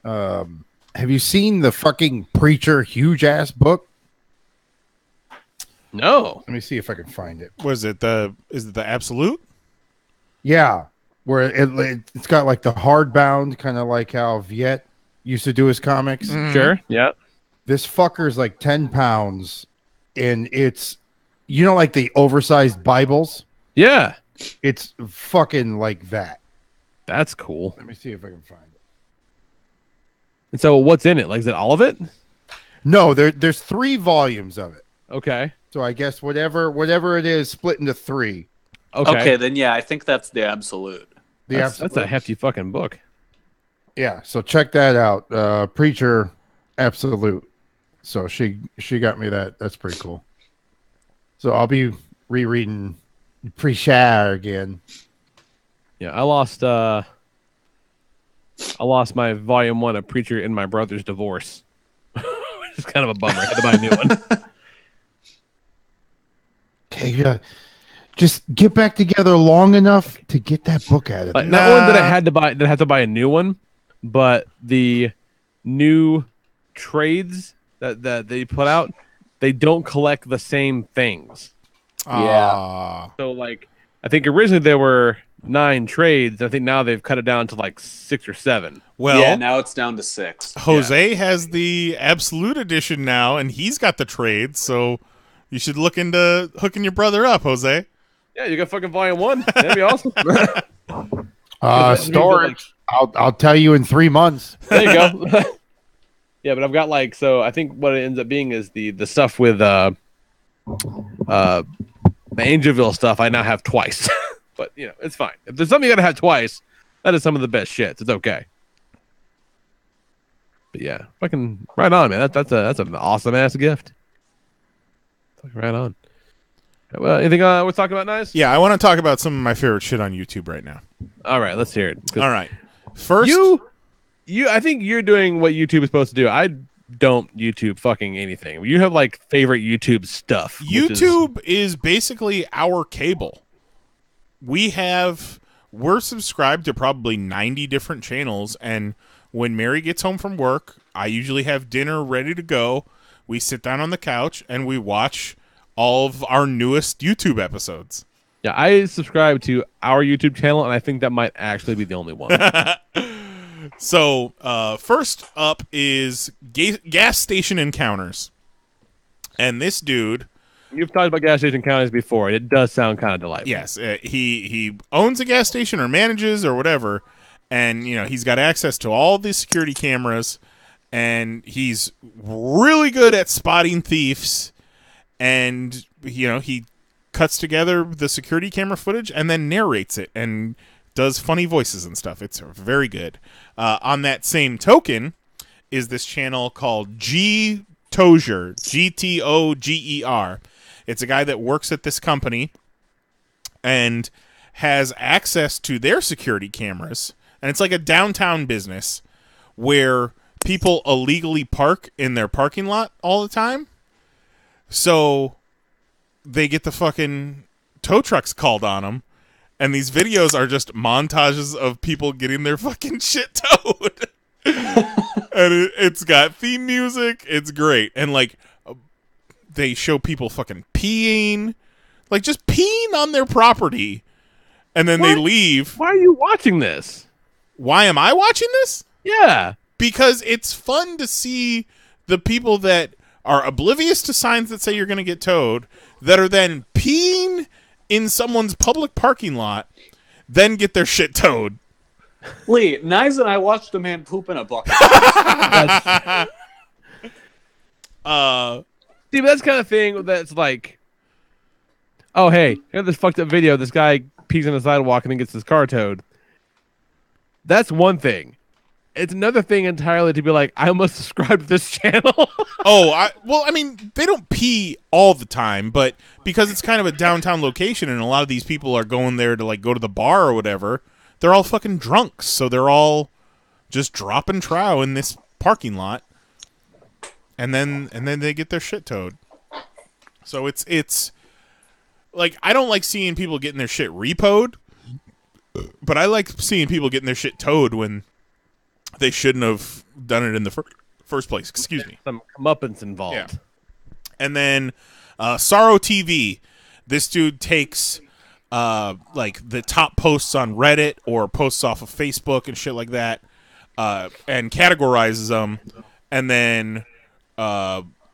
Have you seen the fucking Preacher huge ass book? No. Let me see if I can find it. Is it the Absolute? Yeah, where it's got like the hardbound, kind of like how Viet used to do his comics. Sure. Yeah. This fucker's like 10 pounds, and it's, you know, like the oversized Bibles? Yeah. It's fucking like that. That's cool. Let me see if I can find it. And so what's in it? Like, is it all of it? No, there's 3 volumes of it. Okay. So I guess whatever it is, split into 3. Okay, then yeah, I think that's the Absolute. That's a hefty fucking book. Yeah, so check that out. Preacher Absolute. So she got me that. That's pretty cool. So I'll be rereading Preacher again. Yeah, I lost I lost my volume 1 of Preacher in my brother's divorce. It's kind of a bummer. I had to buy a new one. Okay, yeah. Just get back together long enough to get that book out of there. Not only did I had to buy a new one, but the new trades that they put out, they don't collect the same things. Yeah. So like, I think originally there were 9 trades. I think now they've cut it down to like 6 or 7. Well, yeah, now it's down to 6. Jose has the Absolute Edition now, and he's got the trades, so you should look into hooking your brother up, Jose. Yeah, you got fucking volume 1. That'd be awesome. Storage. I'll tell you in 3 months. There you go. Yeah, but I've got like, so I think what it ends up being is the stuff with the Angelville stuff I now have twice. But you know, it's fine. If there's something you gotta have twice, that is some of the best shit. It's okay. But yeah, fucking right on, man. That's an awesome ass gift. Fucking right on. Well, anything we're talking about nice? Yeah, I want to talk about some of my favorite shit on YouTube right now. All right, let's hear it. All right. First, I think you're doing what YouTube is supposed to do. I don't YouTube fucking anything. You have like favorite YouTube stuff. YouTube is basically our cable. We're subscribed to probably 90 different channels, and when Mary gets home from work, I usually have dinner ready to go. We sit down on the couch and we watch all of our newest YouTube episodes. Yeah, I subscribe to our YouTube channel, and I think that might actually be the only one. So, first up is gas station encounters. And this dude... You've talked about gas station encounters before. It does sound kind of delightful. Yes, he owns a gas station or manages or whatever, and you know he's got access to all these security cameras, and he's really good at spotting thieves. And you know he cuts together the security camera footage and then narrates it and does funny voices and stuff. It's very good. On that same token is this channel called Gtoger, Gtoger. It's a guy that works at this company and has access to their security cameras. And it's like a downtown business where people illegally park in their parking lot all the time. So they get the fucking tow trucks called on them. And these videos are just montages of people getting their fucking shit towed. And it's got theme music. It's great. And like... they show people fucking peeing, like just peeing on their property, and then they leave. Why are you watching this? Why am I watching this? Yeah. Because it's fun to see the people that are oblivious to signs that say you're going to get towed, that are then peeing in someone's public parking lot, then get their shit towed. Lee, Knives and I watched a man poop in a bucket. See, but that's the kind of thing that's like, oh, hey, here's this fucked up video. This guy pees on the sidewalk and then gets his car towed. That's one thing. It's another thing entirely to be like, I must subscribe to this channel. I mean, they don't pee all the time, but because it's kind of a downtown location and a lot of these people are going there to like go to the bar or whatever, they're all fucking drunks. So they're all just dropping trow in this parking lot. And then they get their shit towed. So it's like, I don't like seeing people getting their shit repoed, but I like seeing people getting their shit towed when they shouldn't have done it in the first place. Excuse me. Some comeuppance involved. Yeah. And then Sorrow TV. This dude takes like the top posts on Reddit or posts off of Facebook and shit like that, and categorizes them, and then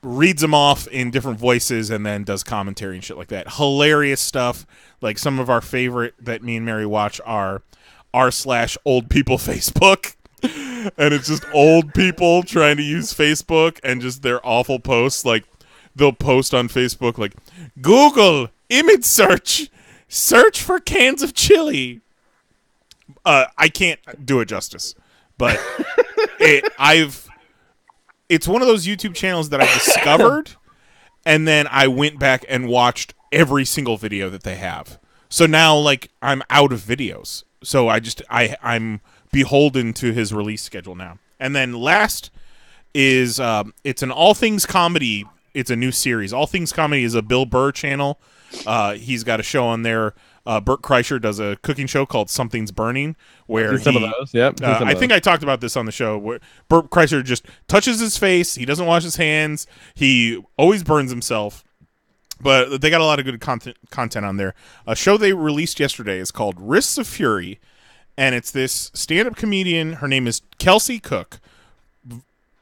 reads them off in different voices and then does commentary and shit like that. Hilarious stuff. Like some of our favorite that me and Mary watch are r/old people Facebook. And it's just old people trying to use Facebook and just their awful posts. Like they'll post on Facebook like, Google image search for cans of chili. I can't do it justice, but it's one of those YouTube channels that I discovered, and then I went back and watched every single video that they have. So now, like, I'm out of videos. So I'm beholden to his release schedule now. And then last is it's an All Things Comedy. It's a new series. All Things Comedy is a Bill Burr channel. He's got a show on there. Bert Kreischer does a cooking show called Something's Burning, where some of those. Yep. I think I talked about this on the show. Where Bert Kreischer just touches his face. He doesn't wash his hands. He always burns himself. But they got a lot of good content on there. A show they released yesterday is called Wrists of Fury, and it's this stand-up comedian. Her name is Kelsey Cook.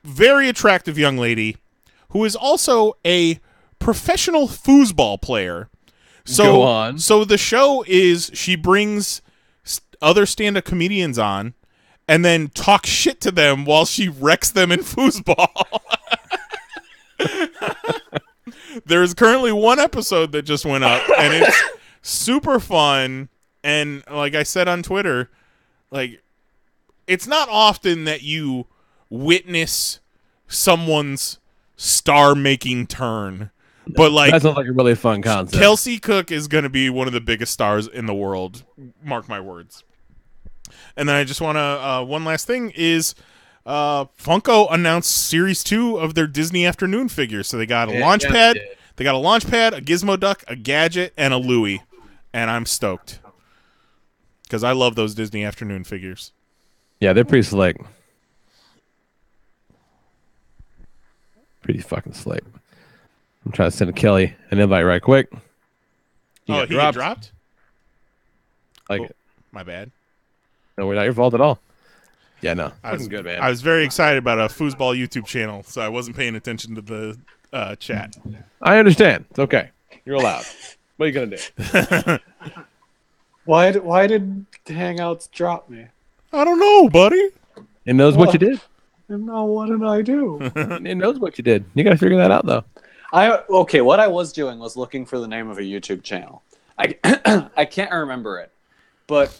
Very attractive young lady who is also a professional foosball player. So, go on. So the show is she brings other stand-up comedians on and then talks shit to them while she wrecks them in foosball. There's currently one episode that just went up, and it's super fun. And like I said on Twitter, like it's not often that you witness someone's star-making turn. But like that sounds like a really fun concept. Kelsey Cook is going to be one of the biggest stars in the world. Mark my words. And then I just want to one last thing is Funko announced Series 2 of their Disney Afternoon figures. So they got a launch pad. They got a launch pad, a Gizmo Duck, a Gadget, and a Louie. And I'm stoked because I love those Disney Afternoon figures. Yeah, they're pretty slick. Pretty fucking slick. I'm trying to send Kelly an invite right quick. He got dropped? Like, my bad. No, we're not your fault at all. Yeah, no. I was good, man. I was very excited about a foosball YouTube channel, so I wasn't paying attention to the chat. I understand. It's okay. You're allowed. What are you gonna do? Why did Hangouts drop me? I don't know, buddy. It knows what you did. No, what did I do? It knows what you did. You gotta figure that out, though. What I was doing was looking for the name of a YouTube channel. I can't remember it, but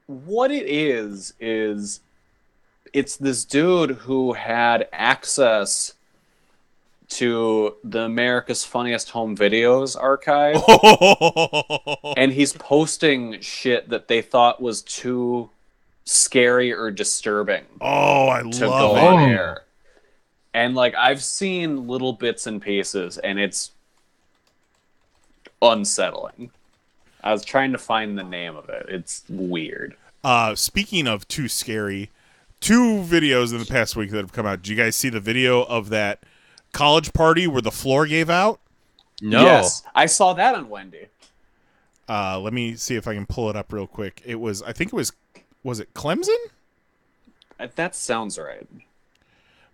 what it is it's this dude who had access to the America's Funniest Home Videos archive, and he's posting shit that they thought was too scary or disturbing. Oh, I to love go it. on air. And like I've seen little bits and pieces, and it's unsettling. I was trying to find the name of it. It's weird. Speaking of too scary, 2 videos in the past week that have come out. Did you guys see the video of that college party where the floor gave out? No. Yes, I saw that on Wendy. Let me see if I can pull it up real quick. Was it Clemson? That sounds right.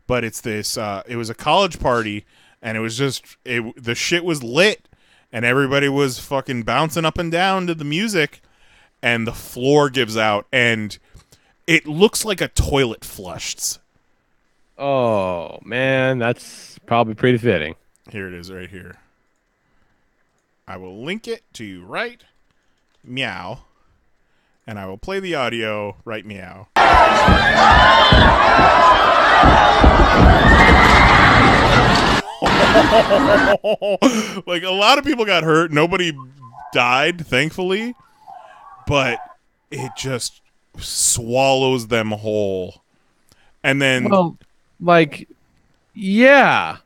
But it's this, it was a college party, and it was just, the shit was lit, and everybody was fucking bouncing up and down to the music, and the floor gives out, and it looks like a toilet flushed. Oh, man, that's probably pretty fitting. Here it is right here. I will link it to you right meow, and I will play the audio right meow. Like, a lot of people got hurt. Nobody died, thankfully, but it just swallows them whole. And then, well, like, yeah.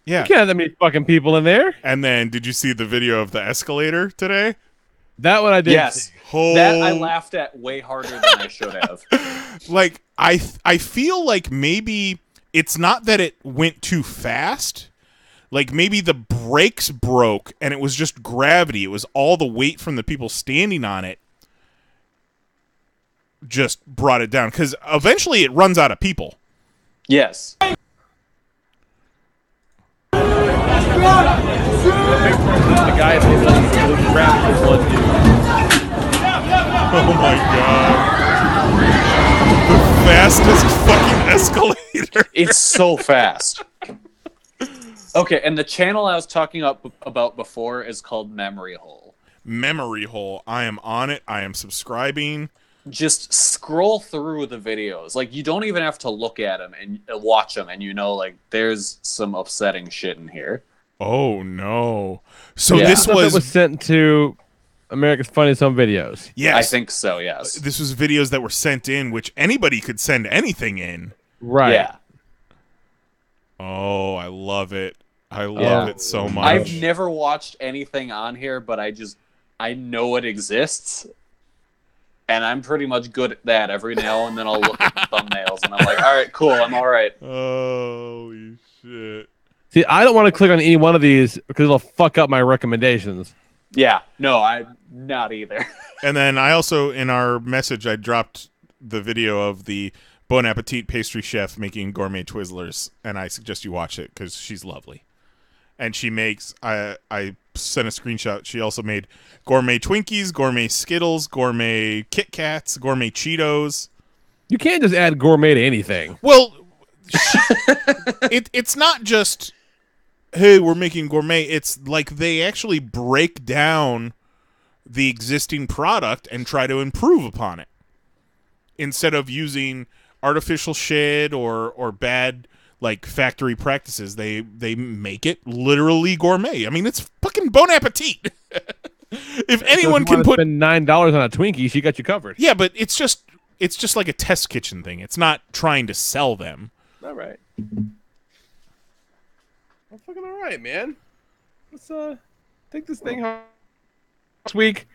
You can't have that many fucking people in there. And then, did you see the video of the escalator today? That one I did. Yes, that I laughed at way harder than I should have. Like, I feel like maybe it's not that it went too fast. Like, maybe the brakes broke and it was just gravity. It was all the weight from the people standing on it just brought it down. Because eventually it runs out of people. Yes. The guy one dude. Oh my god. The fastest fucking escalator. It's so fast. Okay, and the channel I was talking about before is called Memory Hole. Memory Hole. I am on it. I am subscribing. Just scroll through the videos. Like, you don't even have to look at them and watch them, and you know, like, there's some upsetting shit in here. Oh no! So Yeah. this was sent to America's Funniest Home Videos. Yes. I think so, yes. This was videos that were sent in, which anybody could send anything in. Right. Yeah. Oh, I love it. I love it so much. I've never watched anything on here, but I know it exists. And I'm pretty much good at that. Every now and then I'll look at the thumbnails and I'm like, all right, cool, I'm all right. Holy shit. See, I don't want to click on any one of these because it'll fuck up my recommendations. Yeah, no, I'm not either. And then I also, in our message, I dropped the video of the Bon Appetit pastry chef making gourmet Twizzlers, and I suggest you watch it because she's lovely. And she makes, I sent a screenshot, she also made gourmet Twinkies, gourmet Skittles, gourmet Kit Kats, gourmet Cheetos. You can't just add gourmet to anything. Well, it's not just, hey, we're making gourmet. It's like they actually break down the existing product and try to improve upon it. Instead of using artificial shit or bad like factory practices, they make it literally gourmet. I mean, it's fucking Bon Appetit. If anyone can put spend $9 on a Twinkie, she got you covered. Yeah, but it's just like a test kitchen thing. It's not trying to sell them. All right. I'm fucking all right, man. Let's take this thing home. Next week,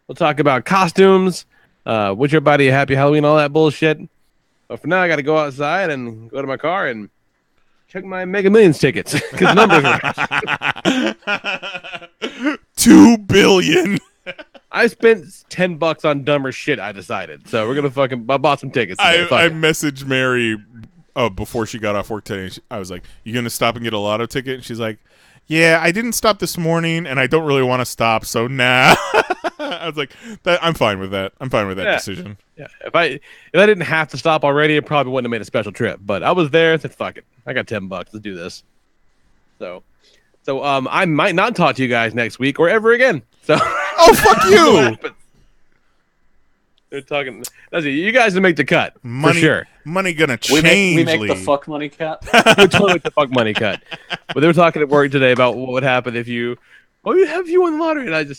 we'll talk about costumes, wish everybody a happy Halloween, all that bullshit. But for now, I got to go outside and go to my car and check my Mega Millions tickets because numbers are 2 billion. I spent $10 on dumber shit. I decided, so we're gonna I bought some tickets. I messaged Mary before she got off work today. I was like, "You gonna stop and get a lotto ticket?" And she's like, "Yeah, I didn't stop this morning, and I don't really want to stop, so nah." I was like, "I'm fine with that. I'm fine with that decision." Yeah, if I didn't have to stop already, I probably wouldn't have made a special trip. But I was there. I said, "Fuck it, I got $10. Let's do this." So I might not talk to you guys next week or ever again. So oh fuck you! They're talking. That's it. You guys will make the cut money, for sure. Money gonna change. We make the fuck money cut. We totally make the fuck money cut. But they were talking at work today about what would happen if you have you won the lottery,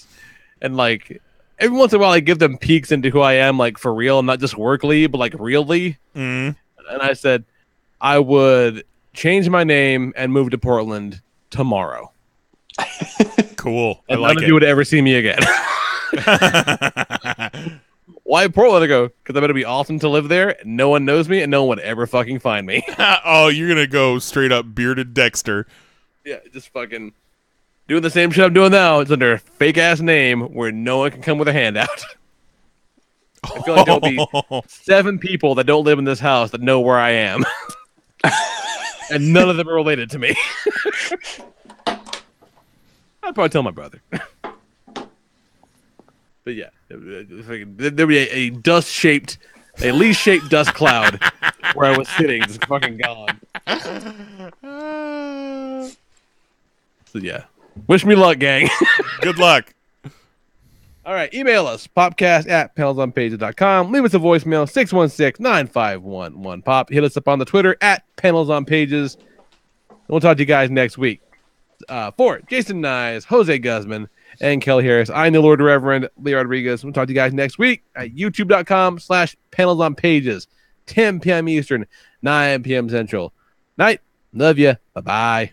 and like every once in a while I give them peeks into who I am, like for real, not just workly, but like really. Mm. And I said I would change my name and move to Portland tomorrow. Cool. And I like none of you would ever see me again. Why Portland? I go, because I better be awesome to live there. No one knows me, and no one would ever fucking find me. Oh, you're gonna go straight up bearded Dexter. Yeah, just fucking doing the same shit I'm doing now. It's under a fake ass name where no one can come with a handout. I feel like there'll be 7 people that don't live in this house that know where I am, and none of them are related to me. I'd probably tell my brother. But yeah, there'd be a dust-shaped, a leaf-shaped dust cloud where I was sitting, just fucking gone. So yeah, wish me luck, gang. Good luck. All right, email us, popcast@panelsonpages.com. Leave us a voicemail, 616-951-1POP. Hit us up on the Twitter @panelsonpages. We'll talk to you guys next week. For Jason Nyes, Jose Guzman, and Kelly Harris, I'm the Lord Reverend Lee Rodriguez. We'll talk to you guys next week at youtube.com/panelsonpages, 10 p.m. Eastern, 9 p.m. Central. Night. Love you. Bye-bye.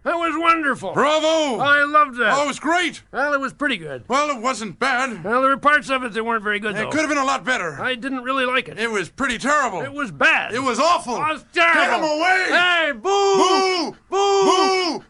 That was wonderful. Bravo! I loved that. Oh, it was great. Well, it was pretty good. Well, it wasn't bad. Well, there were parts of it that weren't very good, though. It could have been a lot better. I didn't really like it. It was pretty terrible. It was bad. It was awful. It was terrible. Get him away! Hey, boo! Boo! Boo!